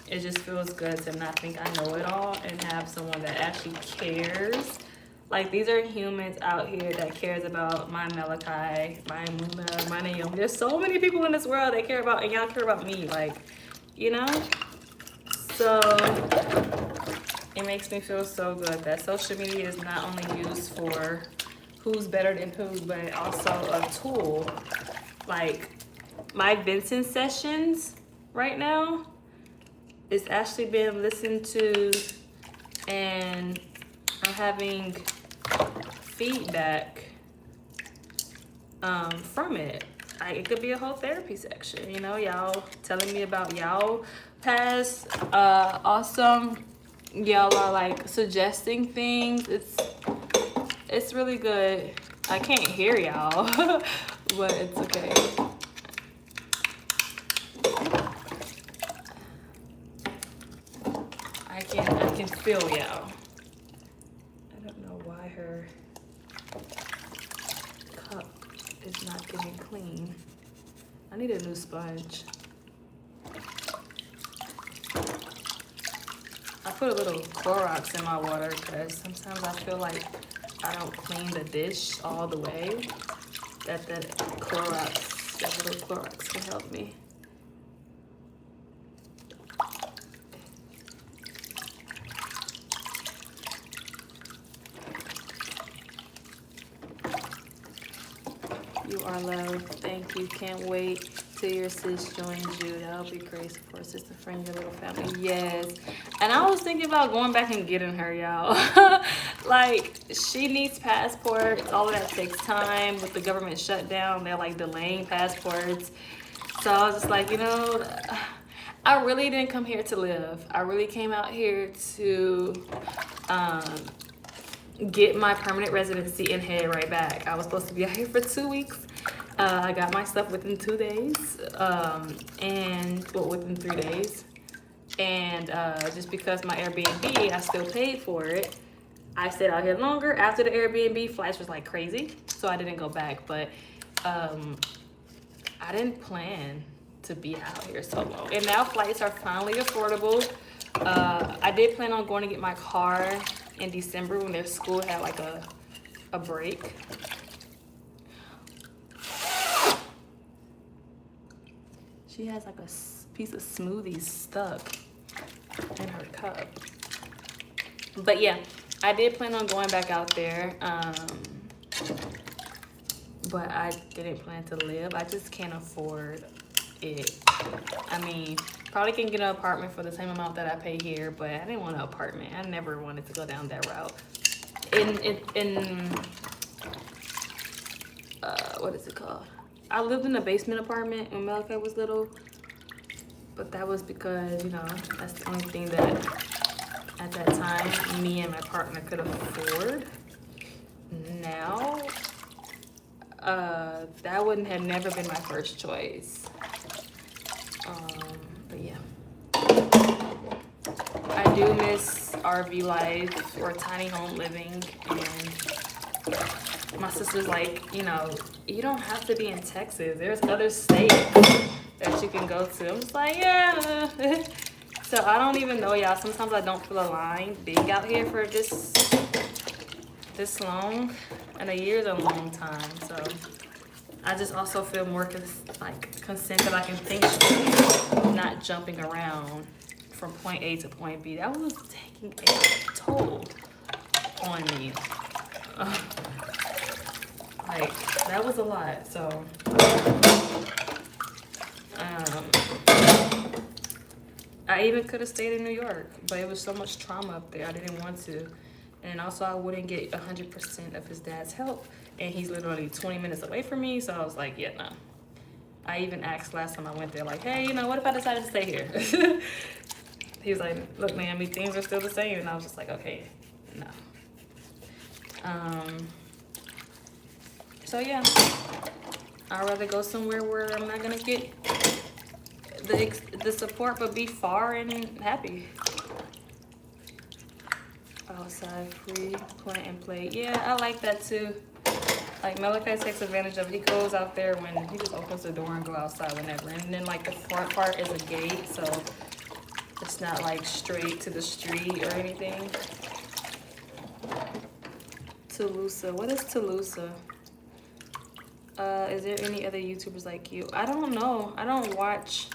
It just feels good to not think I know it all and have someone that actually cares. Like, these are humans out here that cares about my Malachi, my Muna, my Naomi. There's so many people in this world that care about, and y'all care about me, like, you know? So it makes me feel so good that social media is not only used for who's better than who, but also a tool. Like, my Vincent sessions right now is actually being listened to, and I'm having feedback from it. It could be a whole therapy section, you know, y'all telling me about y'all past awesome, y'all are like suggesting things. It's really good. I can't hear y'all, but it's okay. I can feel y'all. I don't know why her cup is not getting clean. I need a new sponge. I put a little Clorox in my water because sometimes I feel like I don't clean the dish all the way. That little Clorox can help me. You are loved. Thank you. Can't wait till your sis joins you. That'll be great. Support sister, friend, your little family. Yes. And I was thinking about going back and getting her, y'all. Like, she needs passports. All of that takes time. With the government shutdown, they're like delaying passports. So I was just like, you know, I really didn't come here to live. I really came out here to get my permanent residency and head right back. I was supposed to be out here for 2 weeks. I got my stuff within 2 days, within 3 days. And just because my Airbnb, I still paid for it. I stayed out here longer. After the Airbnb, flights was like crazy, so I didn't go back. But I didn't plan to be out here so long. And now flights are finally affordable. I did plan on going to get my car in December when their school had like a break. She has like a piece of smoothie stuck in her cup. But yeah, I did plan on going back out there. But I didn't plan to live. I just can't afford it. I mean, probably can get an apartment for the same amount that I pay here, but I didn't want an apartment. I never wanted to go down that route. What is it called? I lived in a basement apartment when Malachi was little, but that was because, you know, that's the only thing that at that time me and my partner could afford. Now, that wouldn't have never been my first choice. But yeah, I do miss RV life or tiny home living, and my sister's like, you know, you don't have to be in Texas. There's other states that you can go to. I'm just like, yeah. So I don't even know, y'all. Sometimes I don't feel aligned being out here for this long, and a year is a long time. So I just also feel more consent that I can think straight, not jumping around from point A to point B. That was taking a toll on me. Like, that was a lot. So, I even could have stayed in New York, but it was so much trauma up there. I didn't want to. And also, I wouldn't get 100% of his dad's help. And he's literally 20 minutes away from me. So I was like, yeah, no. I even asked last time I went there, like, hey, what if I decided to stay here? He was like, look, man, things are still the same. And I was just like, okay, no. So, yeah. I'd rather go somewhere where I'm not going to get the support, but be far and happy. Outside, free, plant and play. Yeah, I like that too. Like, Malachi takes advantage of it. He goes out there when he just opens the door and go outside whenever. And then, like, the front part is a gate, so it's not, like, straight to the street or anything. Toulouse. What is Toulouse? Is there any other YouTubers like you? I don't know. I don't watch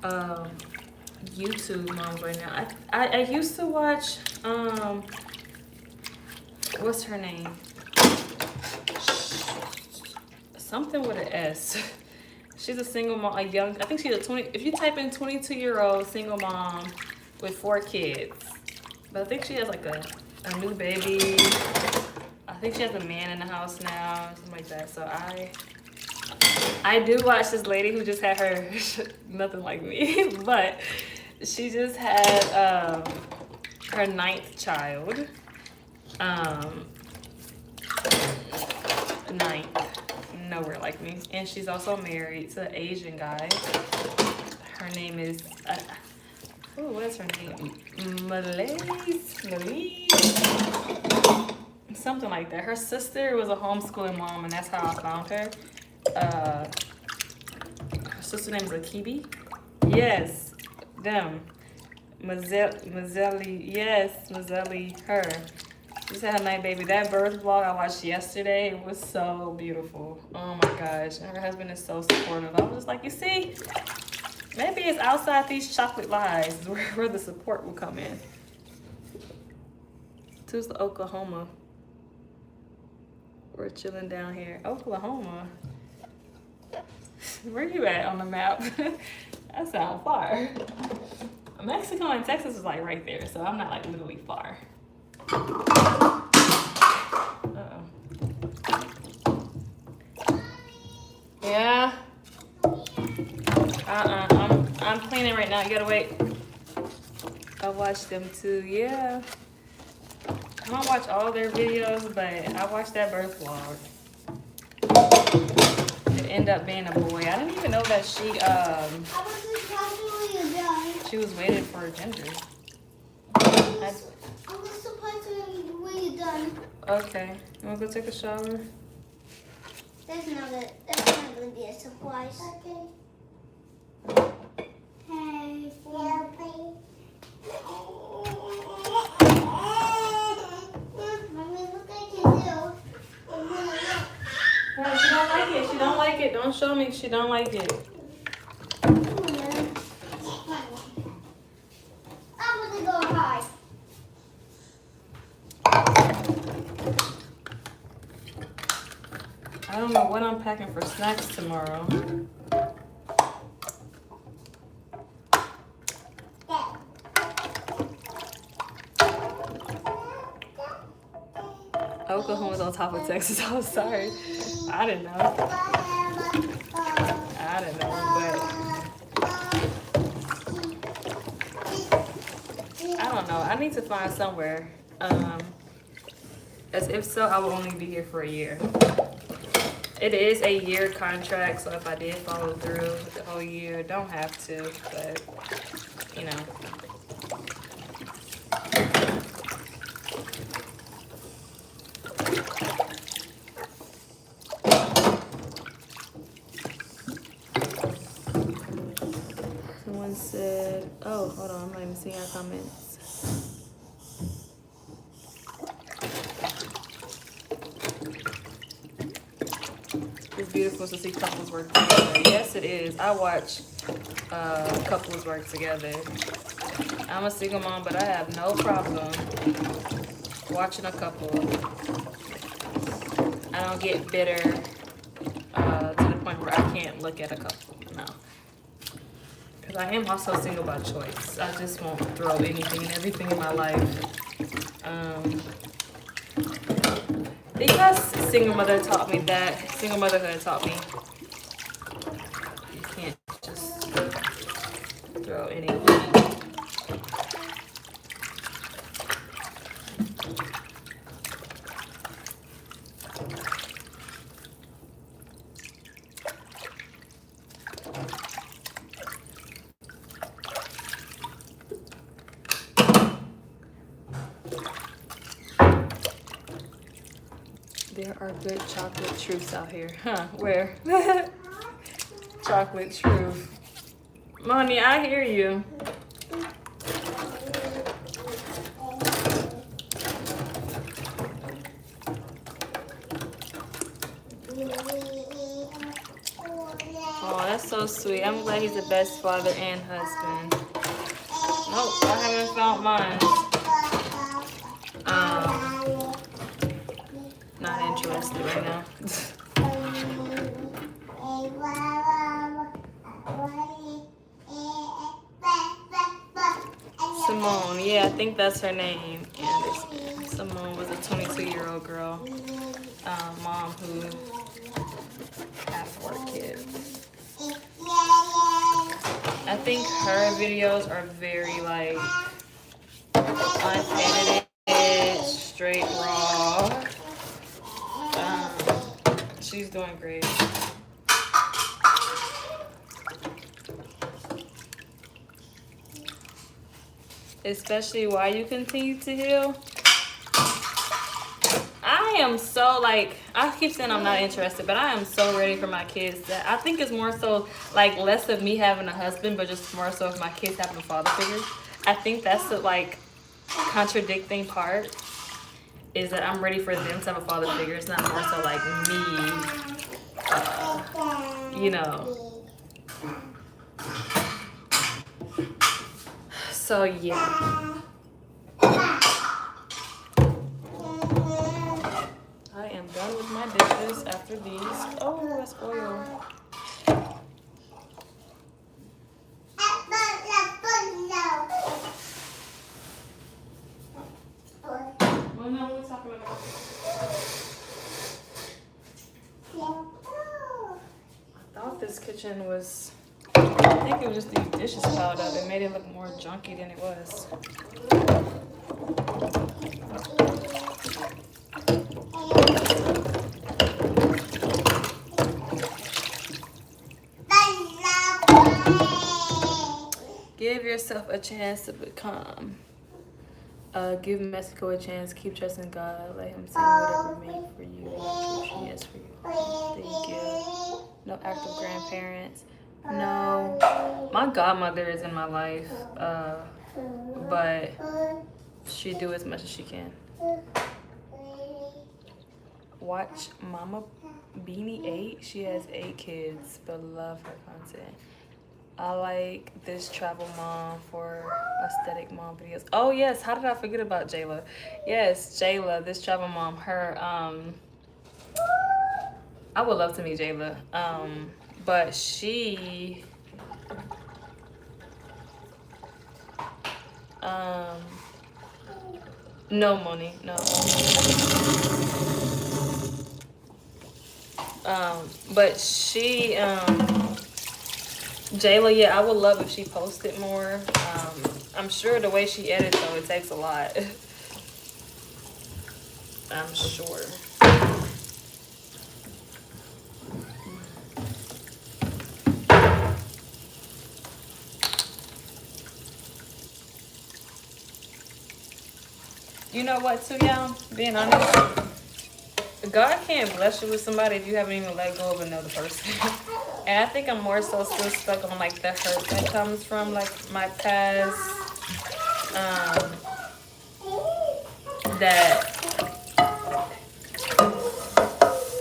YouTube moms right now. I used to watch what's her name? Something with an S. She's a single mom, I think she's a 20, if you type in 22-year-old single mom with 4 kids. But I think she has like a new baby. I think she has a man in the house now, something like that. So I do watch this lady who just had her, nothing like me, but she just had her 9th child. 9th, nowhere like me. And she's also married to an Asian guy. Her name is, what is her name? Malaise? Something like that. Her sister was a homeschooling mom, and that's how I found her. Her sister name is Akibi. Yes, them. Mazzelli, yes, Mazzelli, her. Just had her 9th baby. That birth vlog I watched yesterday, it was so beautiful. Oh my gosh. And her husband is so supportive. I was just like, you see, maybe it's outside these chocolate lies where the support will come in. To Oklahoma. We're chilling down here. Oklahoma. Where you at on the map? That sounds far. Mexico and Texas is like right there, so I'm not like literally far. Uh-oh. Yeah. I'm cleaning right now. You gotta wait. I watched them too. Yeah. I don't watch all their videos, but I watched that birth vlog. It ended up being a boy. I didn't even know that she was waiting for her gender. I'm gonna surprise you when you're done. Okay. You wanna go take a shower? That's not gonna be a surprise. Okay. Hey, Mommy, look at you do. No, she don't like it. She don't like it. Don't show me. She don't like it. I'm gonna go high. I don't know what I'm packing for snacks tomorrow. Oklahoma's on top of Texas. I'm sorry. I didn't know. I didn't know, but I don't know. I need to find somewhere. As if so, I will only be here for a year. It is a year contract, so if I did follow through the whole year, don't have to, but you know. Someone said, oh, hold on, I'm not even seeing our comments. It's beautiful supposed to see couples work together. Yes, it is. I watch couples work together. I'm a single mom, but I have no problem watching a couple. I don't get bitter to the point where I can't look at a couple. No. Because I am also single by choice. I just won't throw anything and everything in my life. Because single motherhood taught me you can't just throw anything. There are good chocolate truths out here. Huh, where? Chocolate truth. Money, I hear you. Oh, that's so sweet. I'm glad he's the best father and husband. Nope, I haven't found mine. Not interested right now. Simone, yeah, I think that's her name. Anderson. Simone was a 22-year-old girl, mom who had 4 kids. I think her videos are very like unedited, straight raw. She's doing great. Especially while you continue to heal. I am so like, I keep saying I'm not interested, but I am so ready for my kids that I think it's more so like less of me having a husband, but just more so of my kids having a father figure. I think that's the like contradicting part, is that I'm ready for them to have a father figure. It's not more so like me, you know. So yeah. I am done with my dishes after these. Oh, that's oil. Well, no, we're talking about. I thought this kitchen was. I think it was just these dishes piled up. It made it look more junky than it was. Give yourself a chance to become. Give Mexico a chance. Keep trusting God. Let Him sing whatever made for you. He has for you. Thank you. No active grandparents. No. My godmother is in my life, but she do as much as she can. Watch Mama Beanie 8. She has 8 kids, but love her content. I like this travel mom for aesthetic mom videos. Oh yes, how did I forget about Jayla? Yes, Jayla, this travel mom. Her I would love to meet Jayla. But she no money, no. But she Jayla, yeah, I would love if she posted more. I'm sure the way she edits though, it takes a lot. I'm sure. You know what, too, y'all? Being honest, God can't bless you with somebody if you haven't even let go of another person. And I think I'm more so still stuck on like the hurt that comes from like my past. That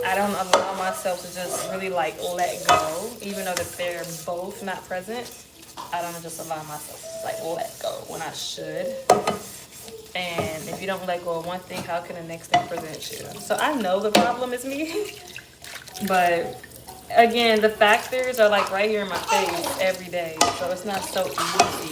I I don't allow myself to just really like let go, even though that they're both not present. I don't just allow myself to just like let go when I should. And if you don't let go of one thing, how can the next thing present you? So I know the problem is me, but again, the factors are like right here in my face every day, so it's not so easy.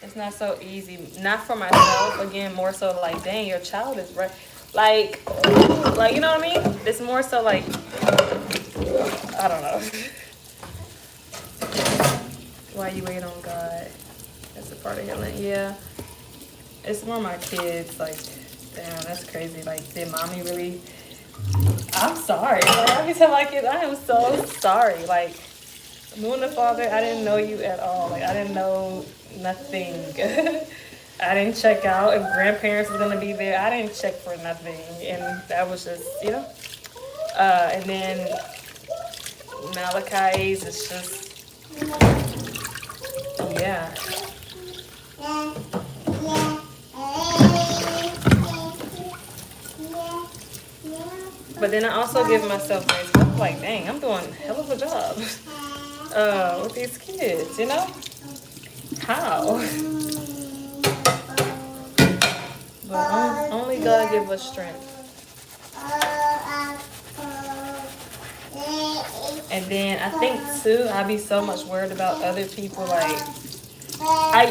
It's not so easy. Not for myself. Again, more so like, dang, your child is right. Like you know what I mean? It's more so like, I don't know. Why you wait on God? That's a part of healing. Yeah. It's more my kids. Like, damn, that's crazy. Like, did mommy really? I'm sorry. Like, I be telling my kids, I am so sorry. Like, Moon the Father, I didn't know you at all. Like, I didn't know nothing. I didn't check out if grandparents was gonna be there. I didn't check for nothing, and that was just, you know. And then Malachi's, it's just, yeah. But then I also give myself grace. I'm like, dang, I'm doing a hell of a job with these kids, you know? How? But only God give us strength. And then I think too, I be so much worried about other people. Like,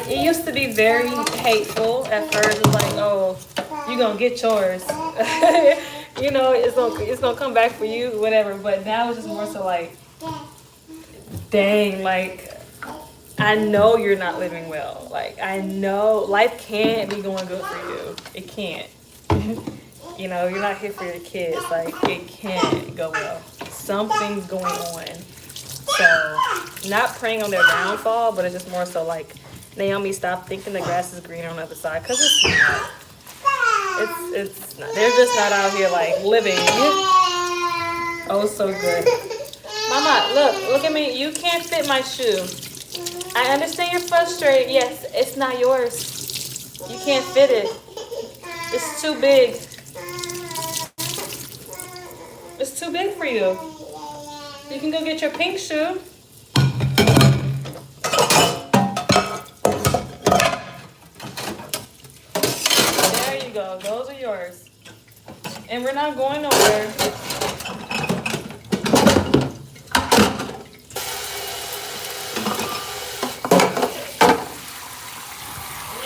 it used to be very hateful at first. It's like, oh, you gonna get yours. You know, it's gonna come back for you, whatever. But now it's just more so like, dang, like, I know you're not living well. Like, I know life can't be going good for you. It can't. You know, you're not here for your kids. Like, it can't go well. Something's going on. So, not praying on their downfall, but it's just more so like, Naomi, stop thinking the grass is greener on the other side, because it's not. It's not. They're just not out here like living. Oh, so good. Mama, look at me. You can't fit my shoe. I understand you're frustrated. Yes, it's not yours. You can't fit it. It's too big. It's too big for you. You can go get your pink shoe. There you go. Those are yours. And we're not going nowhere.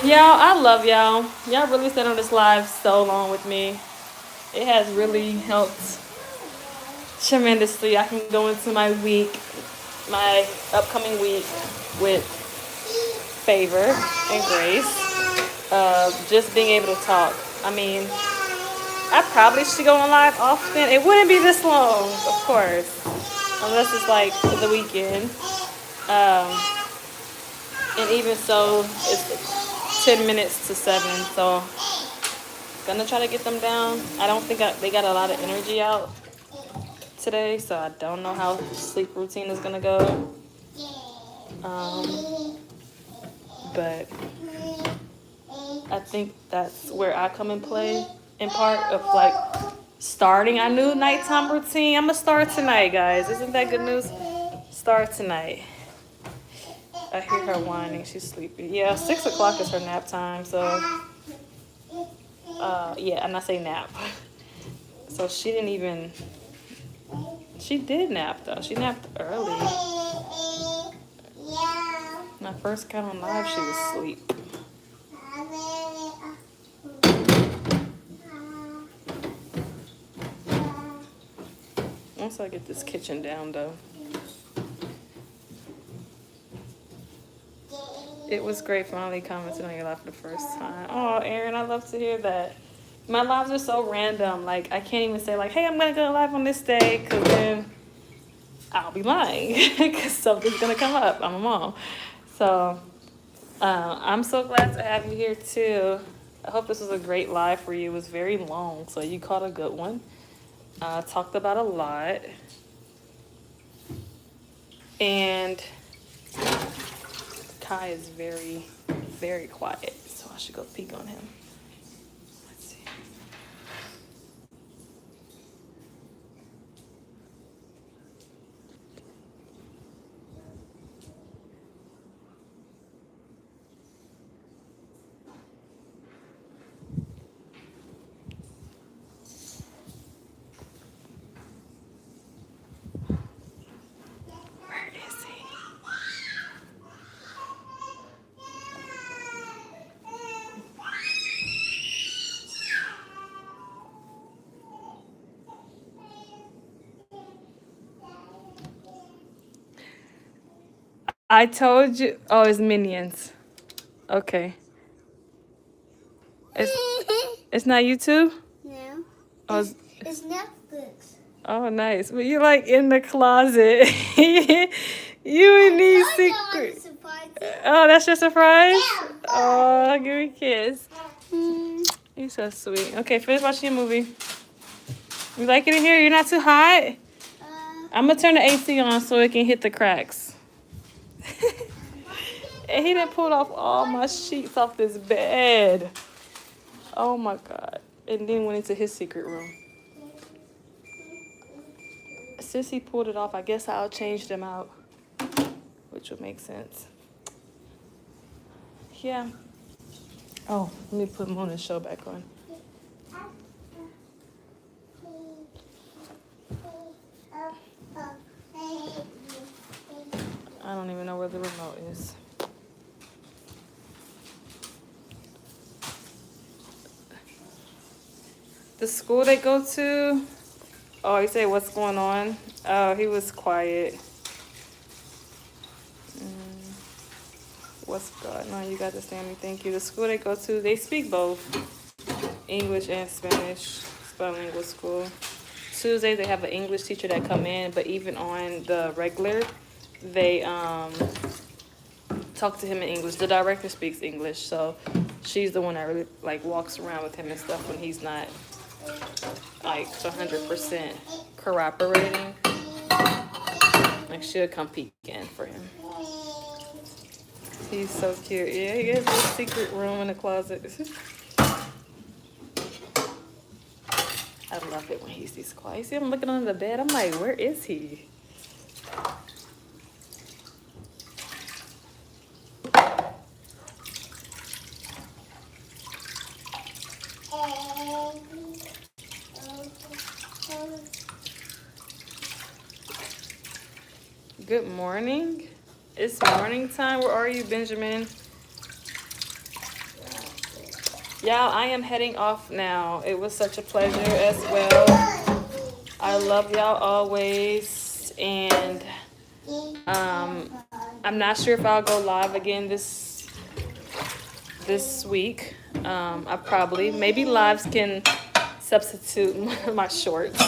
Y'all, I love y'all. Y'all really stayed on this live so long with me. It has really helped tremendously. I can go into my upcoming week with favor and grace. Just being able to talk. I mean, I probably should go on live often. It wouldn't be this long, of course, unless it's like the weekend. And even so, it's 10 minutes to 7, so gonna try to get them down. I don't think they got a lot of energy out today, so I don't know how sleep routine is gonna go. But I think that's where I come in play, in part of like starting a new nighttime routine. I'm gonna start tonight, guys. Isn't that good news? Start tonight. I hear her whining. She's sleepy. Yeah, 6 o'clock is her nap time. So, yeah, and I say nap. So she did nap though. She napped early. When I first got on live, she was asleep. Once I get this kitchen down though. It was great finally commenting on your live for the first time. Oh, Aaron, I love to hear that. My lives are so random. Like, I can't even say, like, hey, I'm going to go live on this day, because then I'll be lying, because something's going to come up. I'm a mom. So, I'm so glad to have you here, too. I hope this was a great live for you. It was very long, so you caught a good one. Talked about a lot. And Kai is very, very quiet, so I should go peek on him. Let's see. Where is he? I told you. Oh, it's Minions. Okay. It's not YouTube? No. Oh, It's Netflix. oh, nice. But you like in the closet. You and these secrets. Oh, that's your surprise? Yeah. Oh, give me a kiss. You're so sweet. Okay, finish watching your movie. You like it in here? You're not too hot? I'm gonna turn the AC on so it can hit the cracks. And he done pulled off all my sheets off this bed. Oh my God. And then went into his secret room. Since he pulled it off, I guess I'll change them out, which would make sense. Yeah. Oh, let me put Mona's show back on. I don't even know where the remote is. The school they go to, oh, you say what's going on? Oh, he was quiet. What's going on? You got to stand me, thank you. The school they go to, they speak both English and Spanish, bilingual school. Tuesday they have an English teacher that come in, but even on the regular, they talk to him in English. The director speaks English, so she's the one that really like walks around with him and stuff when he's not like 100% cooperating. Like she'll come peek in for him. He's so cute. Yeah, he has a secret room in the closet. I love it when he's quiet. You see him looking under the bed? I'm like, where is he? Good morning. It's morning time. Where are you, Benjamin? Y'all, I am heading off now. It was such a pleasure as well. I love y'all always. And I'm not sure if I'll go live again this week. I probably, maybe lives can substitute my shorts.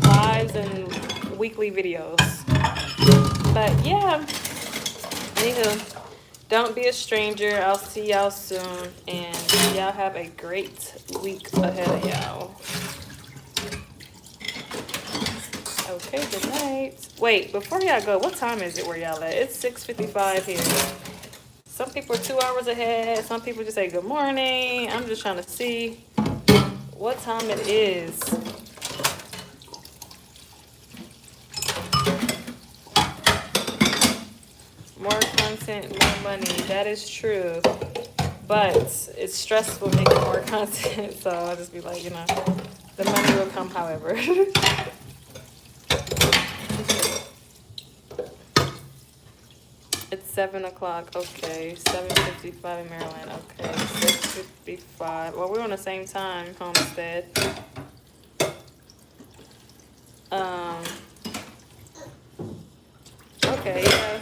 Lives and weekly videos. But yeah, anywho, don't be a stranger. I'll see y'all soon. And y'all have a great week ahead of y'all. Okay, good night. Wait, before y'all go, what time is it where y'all at? It's 6:55 here. Some people are 2 hours ahead. Some people just say good morning. I'm just trying to see what time it is. More content, more money. That is true. But it's stressful making more content. So I'll just be like, you know, the money will come however. It's 7 o'clock. Okay. 7:55 in Maryland. Okay. 6:55. Well, we're on the same time, Homestead. Okay, yeah.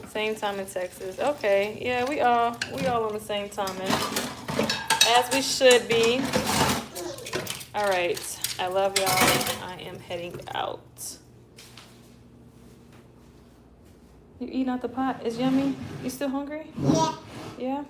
Same time in Texas. Okay, yeah, we all on the same time, as we should be. All right, I love y'all. I am heading out. You eating out the pot? It's yummy. You still hungry? Yeah. Yeah.